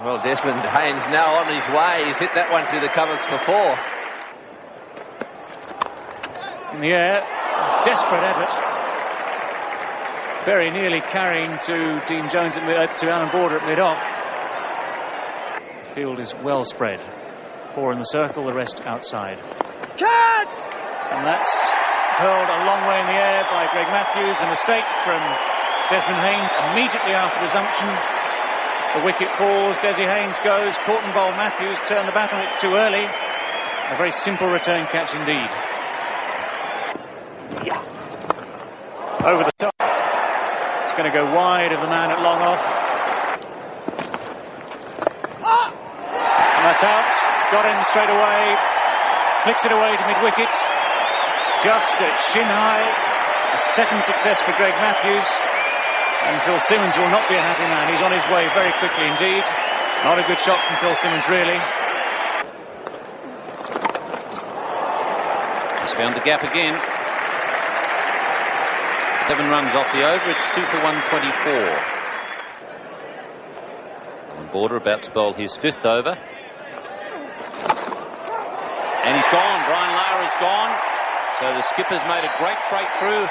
Well, Desmond Haynes now on his way. He's hit that one through the covers for 4.
In the air, desperate effort. Very nearly carrying to Dean Jones to Alan Border at mid-off. The field is well spread. 4 in the circle, the rest outside.
Cut!
And that's hurled a long way in the air by Greg Matthews. A mistake from Desmond Haynes immediately after resumption. The wicket falls, Desi Haynes goes, Corton Bowl Matthews turned the bat on it too early. A very simple return catch indeed.
Yeah.
Over the top. It's going to go wide of the man at long off. And that's out. Got in straight away. Flicks it away to mid-wicket. Just at shin high. A second success for Greg Matthews. And Phil Simmons will not be a happy man. He's on his way very quickly indeed. Not a good shot from Phil Simmons, really.
He's found the gap again. 7 runs off the over. It's 2 for 124. And Border about to bowl his 5th over. And he's gone. Brian Lara is gone. So the skipper's made a great breakthrough.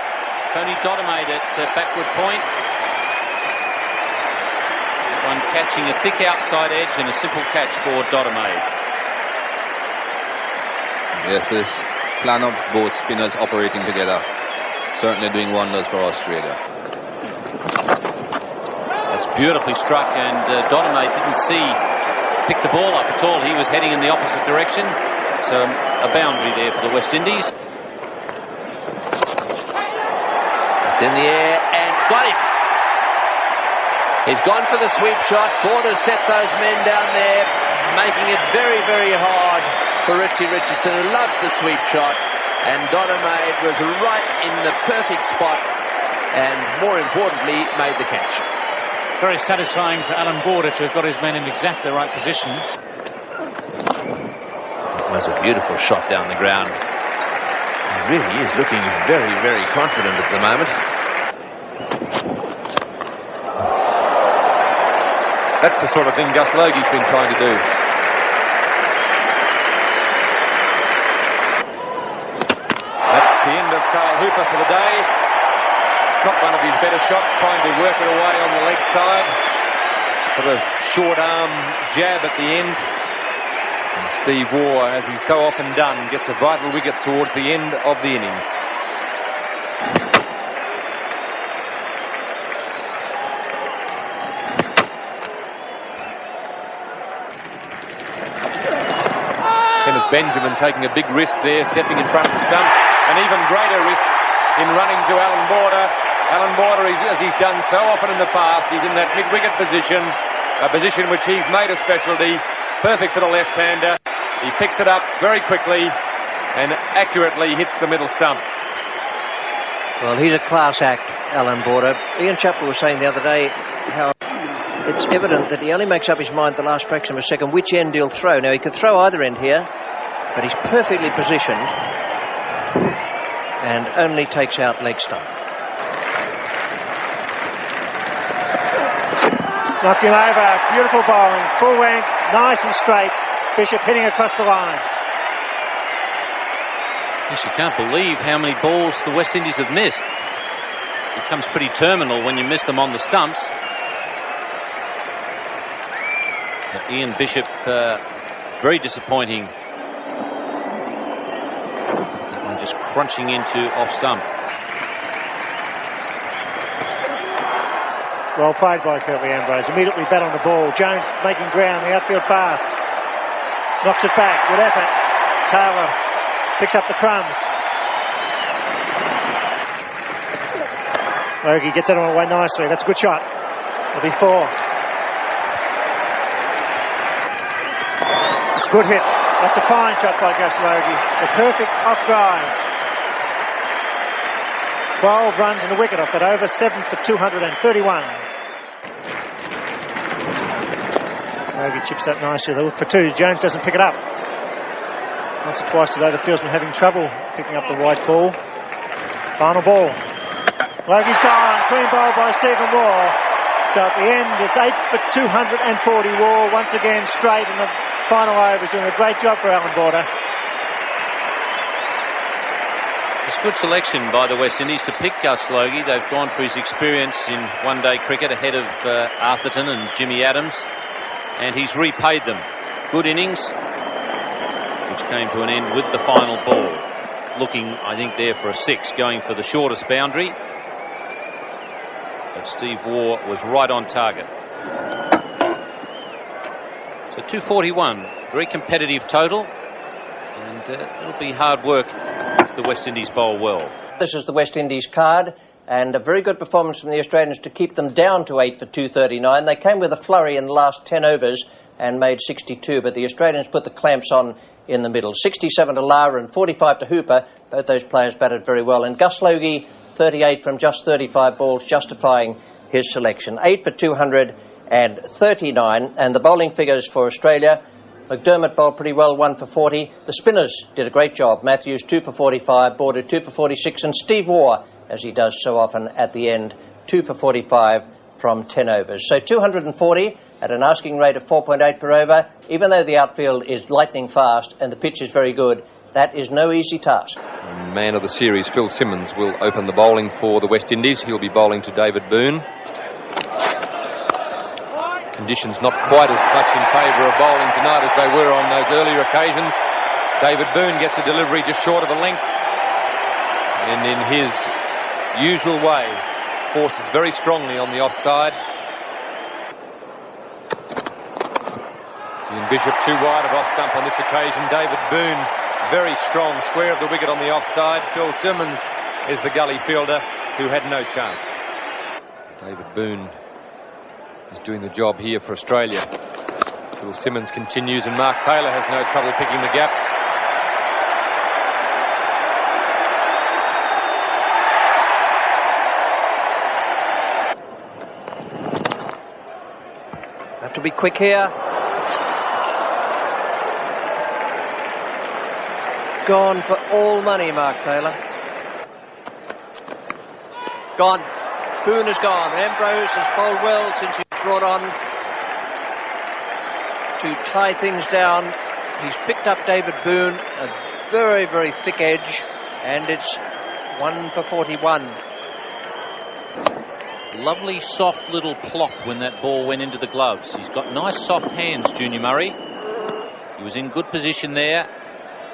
Tony Dodemaide at backward point. One catching a thick outside edge and a simple catch for Dodemaide.
Yes, this plan of both spinners operating together certainly doing wonders for Australia.
That's beautifully struck, and Dodemaide didn't pick the ball up at all. He was heading in the opposite direction. So a boundary there for the West Indies.
It's in the air and got it. He's gone for the sweep shot. Border set those men down there, making it very, very hard for Richie Richardson, who loves the sweep shot. And Dodemaide was right in the perfect spot and, more importantly, made the catch.
Very satisfying for Alan Border to have got his men in exactly the right position.
It was a beautiful shot down the ground. He really is looking very, very confident at the moment.
That's the sort of thing Gus Logie's been trying to do. That's the end of Carl Hooper for the day. Not one of his better shots, trying to work it away on the leg side. Put a short arm jab at the end. And Steve Waugh, as he's so often done, gets a vital wicket towards the end of the innings.
Benjamin taking a big risk there, stepping in front of the stump. An even greater risk in running to Alan Border. Alan Border, as he's done so often in the past, he's in that mid-wicket position, a position which he's made a specialty. Perfect for the left-hander. He picks it up very quickly and accurately hits the middle stump.
Well, he's a class act, Alan Border. Ian Chappell was saying the other day how it's evident that he only makes up his mind the last fraction of a second which end he'll throw. Now, he could throw either end here, but he's perfectly positioned and only takes out leg stump.
Knocked him over. Beautiful bowling. Full length. Nice and straight. Bishop hitting across the line.
Yes, you can't believe how many balls the West Indies have missed. It becomes pretty terminal when you miss them on the stumps. But Ian Bishop, very disappointing. And just crunching into off stump.
Well played by Curtly Ambrose. Immediately bat on the ball. Jones making ground. The outfield fast. Knocks it back. Good effort. Taylor picks up the crumbs. Logie gets it on away nicely. That's a good shot. It'll be 4. It's a good hit. That's a fine shot by Gus Logie. The perfect off drive. 12 runs and a wicket off that over. 7 for 231. Logie chips that nicely. They look for 2. Jones doesn't pick it up. Once or twice today, the fieldsman having trouble picking up the white ball. Final ball. Logie's gone. Clean bowl by Stephen Waugh. So at the end, it's 8 for 240. Waugh once again straight in the final over. Doing a great job for Alan Border.
It's good selection by the West Indies to pick Gus Logie. They've gone for his experience in one-day cricket ahead of Arthurton and Jimmy Adams, and he's repaid them. Good innings, which came to an end with the final ball. Looking, I think, there for a 6, going for the shortest boundary. But Steve Waugh was right on target. So 241, very competitive total, and it'll be hard work if the West Indies bowl well.
This is the West Indies card, and a very good performance from the Australians to keep them down to 8 for 239. They came with a flurry in the last 10 overs and made 62, but the Australians put the clamps on in the middle. 67 to Lara and 45 to Hooper. Both those players batted very well. And Gus Logie, 38 from just 35 balls, justifying his selection. 8 for 239. And the bowling figures for Australia: McDermott bowled pretty well, 1 for 40. The spinners did a great job. Matthews, 2 for 45. Border, 2 for 46. And Steve Waugh, as he does so often at the end, 2 for 45 from 10 overs. So 240 at an asking rate of 4.8 per over. Even though the outfield is lightning fast and the pitch is very good, that is no easy task.
Man of the series, Phil Simmons, will open the bowling for the West Indies. He'll be bowling to David Boone. Conditions not quite as much in favour of bowling tonight as they were on those earlier occasions. David Boone gets a delivery just short of a length, and in his usual way forces very strongly on the offside. Ian Bishop too wide of off stump on this occasion. David Boone very strong, square of the wicket on the offside. Phil Simmons is the gully fielder who had no chance. David Boone is doing the job here for Australia. Phil Simmons continues, and Mark Taylor has no trouble picking the gap.
Have to be quick here. Gone for all money, Mark Taylor. Gone. Boone is gone. Ambrose has bowled well since he's brought on to tie things down. He's picked up David Boone, a very, very thick edge, and it's 1 for 41.
Lovely soft little plop when that ball went into the gloves. He's got nice soft hands, Junior Murray. He was in good position there,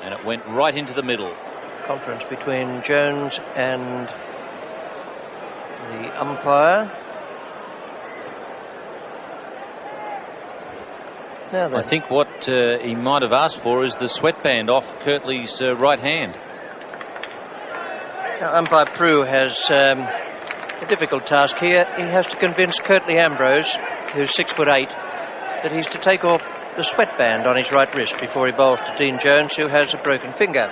and it went right into the middle.
Conference between Jones and the umpire.
I think what he might have asked for is the sweatband off Kirtley's right hand.
Now, umpire Prue has a difficult task here. He has to convince Curtly Ambrose, who's 6'8", that he's to take off the sweatband on his right wrist before he bowls to Dean Jones, who has a broken finger.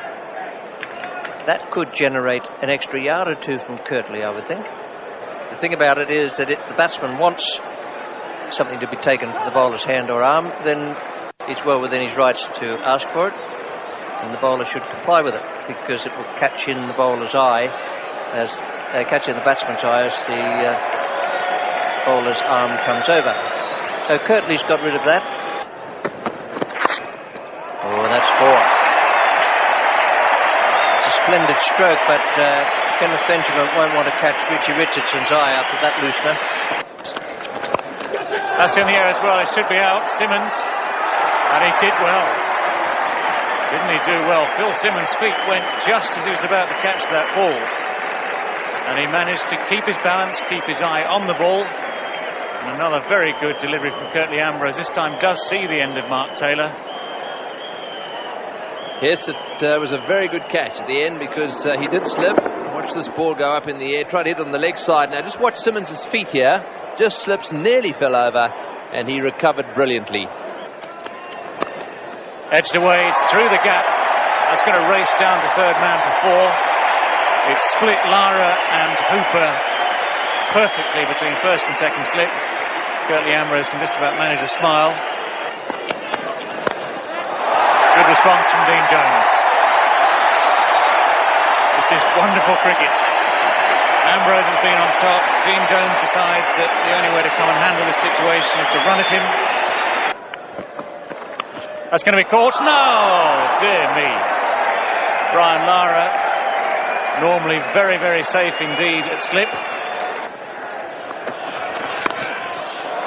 That could generate an extra yard or two from Curtly, I would think. The thing about it is that if the batsman wants something to be taken from the bowler's hand or arm, then it's well within his rights to ask for it, and the bowler should comply with it, because it will catch in the bowler's eye, catch in the batsman's eye as the bowler's arm comes over. So Curtly's got rid of that. Oh, that's 4. It's a splendid stroke, but Kenneth Benjamin won't want to catch Richie Richardson's eye after that loosener.
That's in the air as well. It should be out. Simmons. And he did well. Didn't he do well? Phil Simmons' feet went just as he was about to catch that ball. And he managed to keep his balance, keep his eye on the ball. And another very good delivery from Curtly Ambrose. This time does see the end of Mark Taylor.
Yes, it was a very good catch at the end, because he did slip. Watch this ball go up in the air. Tried to hit on the leg side. Now just watch Simmons' feet here. Just slips, nearly fell over, and he recovered brilliantly.
Edged away, it's through the gap. That's going to race down to third man for 4. It's split Lara and Hooper perfectly between first and second slip. Curtly Ambrose can just about manage a smile. Good response from Dean Jones. This is wonderful cricket. Ambrose has been on top. Dean Jones decides that the only way to come and handle this situation is to run at him. That's going to be caught. No! Dear me. Brian Lara, normally very, very safe indeed at slip.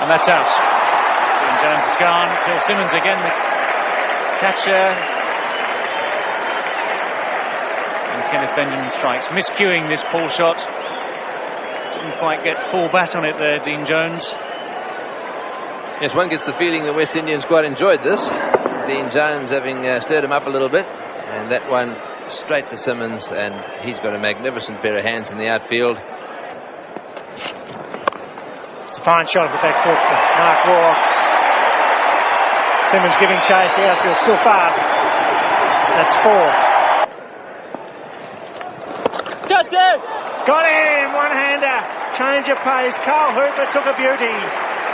And that's out. Dean Jones is gone. Phil Simmons again, the catcher. And Kenneth Benjamin strikes. Miscuing this pull shot. Didn't quite get full bat on it there, Dean Jones.
Yes, one gets the feeling the West Indians quite enjoyed this. Dean Jones having stirred him up a little bit. And that one straight to Simmons, and he's got a magnificent pair of hands in the outfield.
It's a fine shot of the back foot for Mark Waugh. Simmons giving chase, the outfield still fast. That's 4.
That's it!
Got him, one-hander. Change of pace. Carl Hooper took a beauty.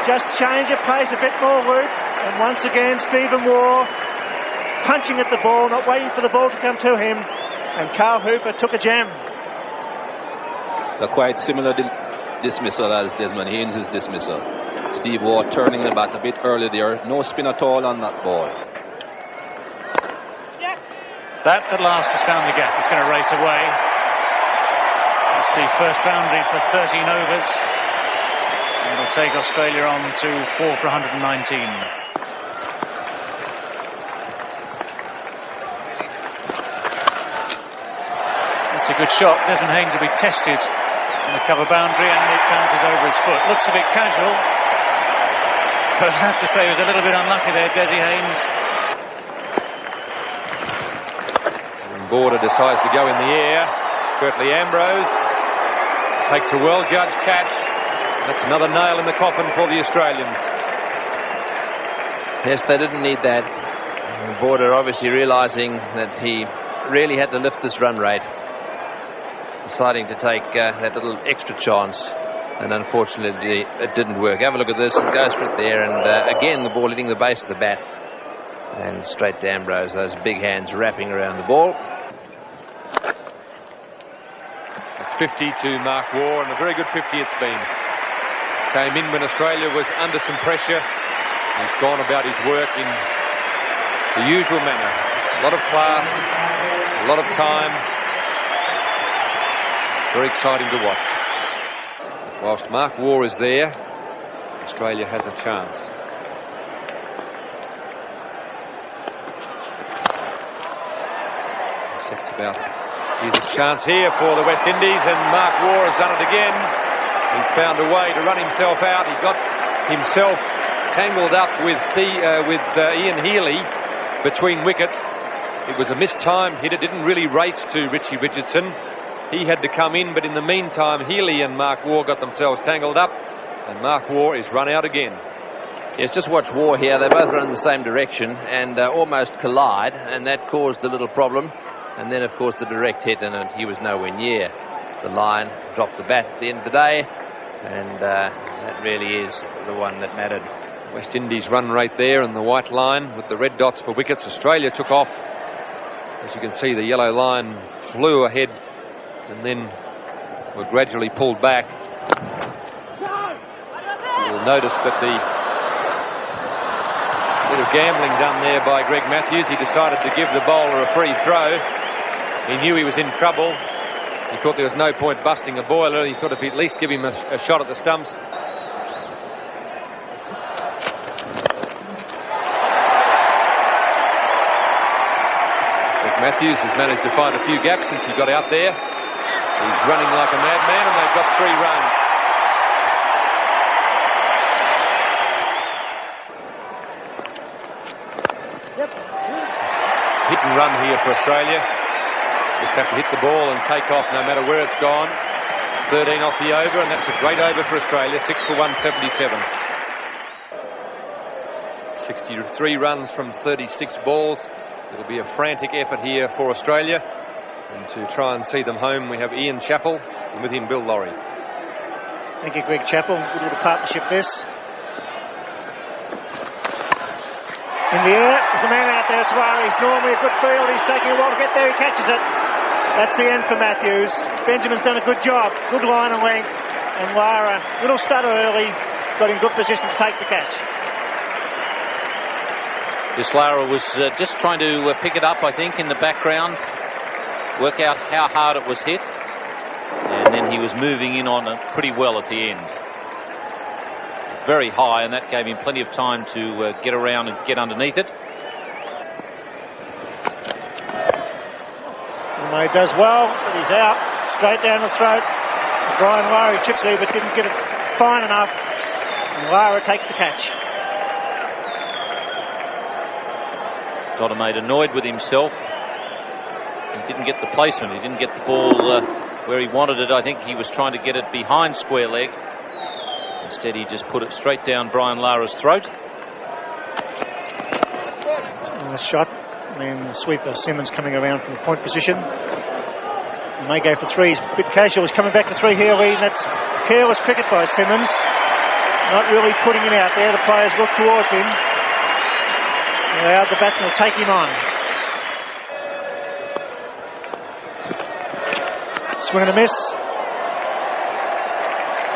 Just change of pace, a bit more loop. And once again, Stephen Waugh punching at the ball, not waiting for the ball to come to him. And Carl Hooper took a gem.
It's a quite similar dismissal as Desmond Haynes' dismissal. Steve Waugh turning the bat a bit early there. No spin at all on that ball.
That at last has found the gap. It's going to race away. It's the first boundary for 13 overs. And it'll take Australia on to 4 for 119. It's a good shot. Desmond Haynes will be tested on the cover boundary, and it bounces over his foot. Looks a bit casual, but I have to say he was a little bit unlucky there, Desi Haynes.
Border decides to go in the air. Curtly Ambrose takes a well-judged catch. That's another nail in the coffin for the Australians.
Yes, they didn't need that. Border obviously realising that he really had to lift this run rate, deciding to take that little extra chance, and unfortunately it didn't work. Have a look at this. It goes for it there, and again the ball hitting the base of the bat and straight to Ambrose. Those big hands wrapping around the ball.
It's 50 to Mark Waugh, and a very good 50 it's been. Came in when Australia was under some pressure. He's gone about his work in the usual manner. A lot of class, a lot of time. Very exciting to watch. Whilst Mark Waugh is there, Australia has a chance. Sets about. Here's a chance here for the West Indies, and Mark Waugh has done it again. He's found a way to run himself out. He got himself tangled up with Ian Healy between wickets. It was a mistimed hit. It didn't really race to Richie Richardson. He had to come in, but in the meantime, Healy and Mark Waugh got themselves tangled up, and Mark Waugh is run out again.
Yes, just watch Waugh here. They both run in the same direction and almost collide, and that caused a little problem. And then, of course, the direct hit, and he was nowhere near the line. Dropped the bat at the end of the day, and that really is the one that mattered.
West Indies run right there in the white line with the red dots for wickets. Australia took off. As you can see, the yellow line flew ahead and then were gradually pulled back. You'll notice that the bit of gambling done there by Greg Matthews. He decided to give the bowler a free throw. He knew he was in trouble. He thought there was no point busting a boiler. He thought if he'd at least give him a shot at the stumps. Matthews has managed to find a few gaps since he got out there. He's running like a madman, and they've got 3 runs. Hit and run here for Australia. Just have to hit the ball and take off no matter where it's gone. 13 off the over, and that's a great over for Australia. 6 for 177. 63 runs from 36 balls. It'll be a frantic effort here for Australia, and to try and see them home we have Ian Chappell, and with him Bill Lawry.
Thank you, Greg Chappell. Good little partnership this. In the air, there's a man out there. It's Wari. He's normally a good field. He's taking a while to get there. He catches it. That's the end for Matthews. Benjamin's done a good job. Good line and length. And Lara, little stutter early, got in good position to take the catch.
This Lara was just trying to pick it up, I think, in the background, work out how hard it was hit, and then he was moving in on it pretty well at the end. Very high, and that gave him plenty of time to get around and get underneath it.
He does well, but he's out, straight down the throat. Brian Lara chips there, but didn't get it fine enough, and Lara takes the catch.
Dodemaide annoyed with himself. He didn't get the placement. He didn't get the ball where he wanted it. I think he was trying to get it behind square leg. Instead, he just put it straight down Brian Lara's throat.
Nice shot. And then the sweeper Simmons coming around from the point position. He may go for 3. He's a bit casual. He's coming back to 3 here. And that's careless cricket by Simmons. Not really putting it out there. The players look towards him. The batsman will take him on. Swing and a miss.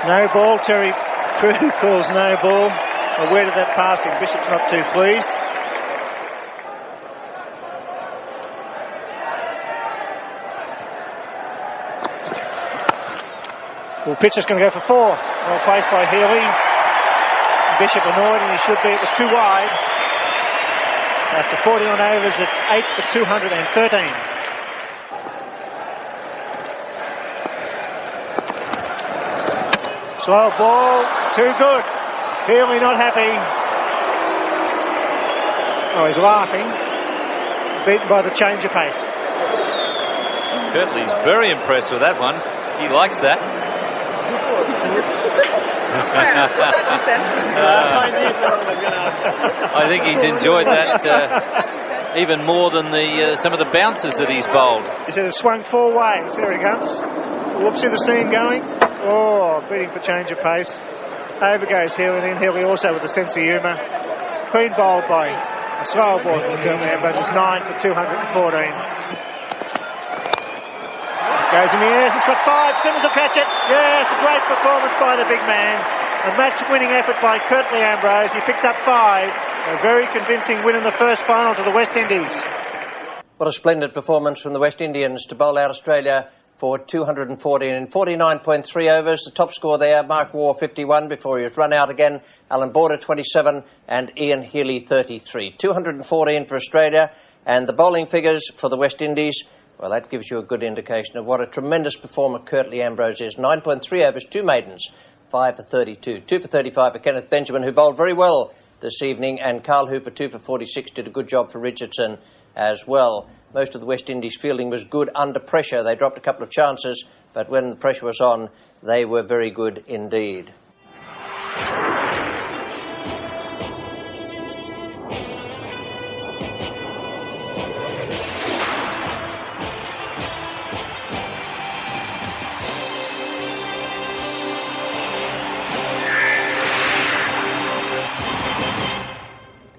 No ball. Terry Crew calls no ball. Well, where did that pass him? Bishop's not too pleased. Well, pitcher's going to go for 4. Well placed by Healy. Bishop annoyed, and he should be. It was too wide. So after 49 overs, it's 8 for 213. Slow ball, too good. Healy not happy. Oh, he's laughing. Beaten by the change of pace.
Kirtley's very impressed with that one. He likes that. I think he's enjoyed that even more than some of the bounces that he's bowled.
He said it swung 4 ways. There he comes. Whoopsie, the seam going. Oh, beating for change of pace. Over goes Healy, and then Healy also with a sense of humour. Clean bowled by a slow ball from Curtly Ambrose. It's 9 for 214. Goes in the air. He's got 5. Simmons will catch it. Yes, a great performance by the big man. A match-winning effort by Curtly Ambrose. He picks up 5. A very convincing win in the first final to the West Indies.
What a splendid performance from the West Indians to bowl out Australia for 214 in 49.3 overs. The top score there, Mark Waugh 51 before he was run out again. Alan Border 27 and Ian Healy 33. 214 for Australia, and the bowling figures for the West Indies, well, that gives you a good indication of what a tremendous performer Curtly Ambrose is. 9.3 overs, 2 maidens, 5 for 32. 2 for 35 for Kenneth Benjamin, who bowled very well this evening, and Carl Hooper 2 for 46 did a good job for Richardson as well. Most of the West Indies fielding was good under pressure. They dropped a couple of chances, but when the pressure was on, they were very good indeed.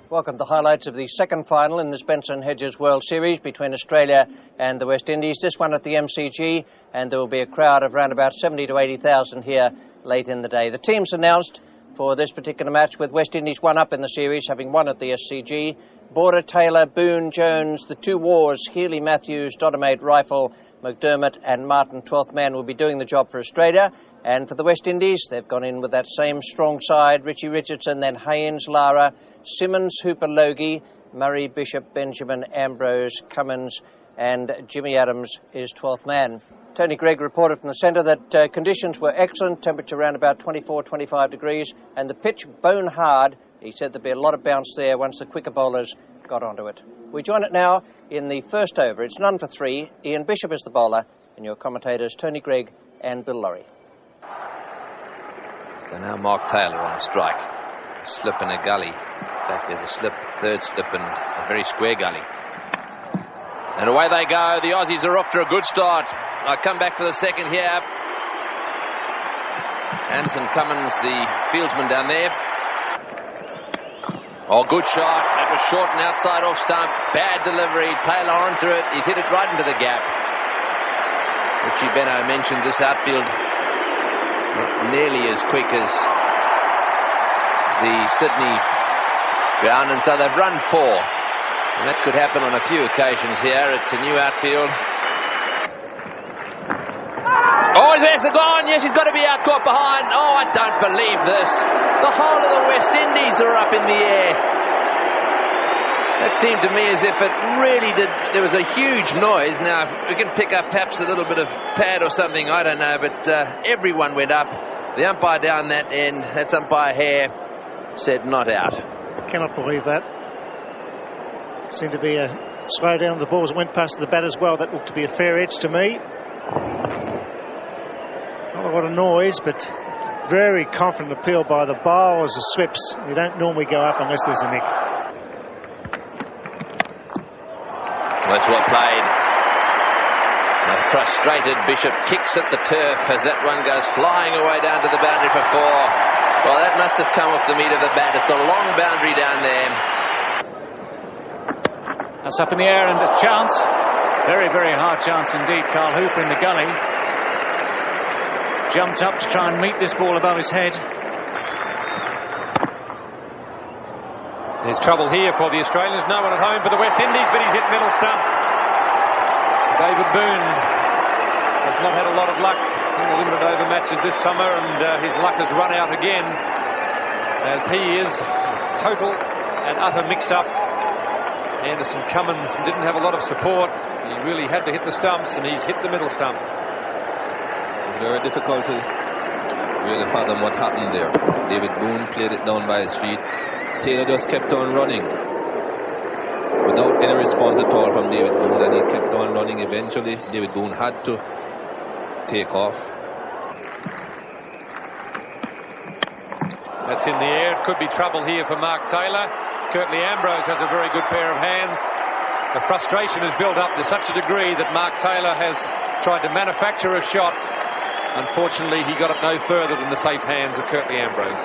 Welcome to the highlights of the second final in this Benson Hedges World Series between Australia and the West Indies. This one at the MCG, and there will be a crowd of around about 70 to 80,000 here late in the day. The teams announced for this particular match, with West Indies one up in the series, having won at the SCG. Border, Taylor, Boone, Jones, the two Wars, Healy, Matthews, Doddermate, Rifle, McDermott and Martin, 12th man, will be doing the job for Australia. And for the West Indies, they've gone in with that same strong side: Richie Richardson, then Haynes, Lara, Simmons, Hooper, Logie, Murray, Bishop, Benjamin, Ambrose, Cummins and Jimmy Adams is 12th man. Tony Greig reported from the centre that conditions were excellent, temperature around about 24, 25 degrees, and the pitch bone hard. He said there'd be a lot of bounce there once the quicker bowlers got onto it. We join it now in the first over. It's none for three. Ian Bishop is the bowler, and your commentators Tony Greig and Bill Laurie.
So now Mark Taylor on strike. A slip in a gully. In fact, there's a slip, third slip in a very square gully. And away they go. The Aussies are off to a good start. I come back for the second here. Anderson Cummins, the fieldsman down there. Oh, good shot. That was short and outside off stump. Bad delivery. Taylor onto it. He's hit it right into the gap. Richie Benno mentioned this outfield not nearly as quick as the Sydney ground, and so they've run four. And that could happen on a few occasions here. It's a new outfield. Oh, there's a gone. Yes, he's got to be out caught behind. Oh, I don't believe this. The whole of the West Indies are up in the air. That seemed to me as if it really did. There was a huge noise. Now, we can pick up perhaps a little bit of pad or something, I don't know, but everyone went up. The umpire down that end, that's umpire Hare, said not out.
I cannot believe that. Seemed to be a slow down of the balls that went past the bat as well. That looked to be a fair edge to me. Not a lot of noise, but very confident appeal by the bowlers of slips. You don't normally go up unless there's a nick.
That's well played. A frustrated Bishop kicks at the turf as that one goes flying away down to the boundary for four. Well, that must have come off the meat of the bat. It's a long boundary down there.
That's up in the air and a chance. Very, very hard chance indeed. Carl Hooper in the gully. Jumped up to try and meet this ball above his head.
There's trouble here for the Australians. No one at home for the West Indies, but he's hit middle stump. David Boone has not had a lot of luck in the limited over matches this summer, and his luck has run out again, as he is total and utter mix-up. Anderson Cummins didn't have a lot of support. He really had to hit the stumps, and he's hit the middle stump.
It's very difficult to really fathom what happened there. David Boone played it down by his feet. Taylor just kept on running without any response at all from David Boone, and he kept on running. Eventually, David Boone had to take off.
That's in the air. It could be trouble here for Mark Taylor. Curtly Ambrose has a very good pair of hands. The frustration has built up to such a degree that Mark Taylor has tried to manufacture a shot. Unfortunately, he got it no further than the safe hands of Curtly Ambrose.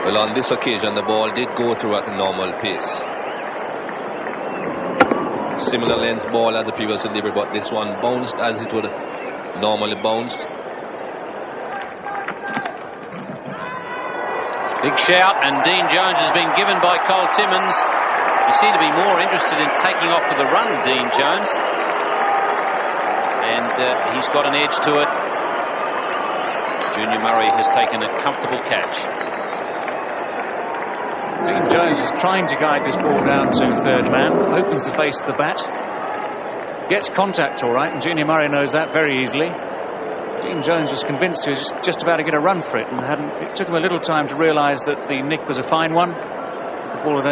Well, on this occasion, the ball did go through at a normal pace. Similar length ball as the previous delivery, but this one bounced as it would normally bounced.
Big shout, and Dean Jones has been given by Cole Timmins. You seem to be more interested in taking off for the run, Dean Jones. And he's got an edge to it. Junior Murray has taken a comfortable catch.
Dean Jones is trying to guide this ball down to third man. Opens the face of the bat. Gets contact all right, and Junior Murray knows that very easily. Dean Jones was convinced he was just about to get a run for it, and it took him a little time to realise that the nick was a fine one. The ball had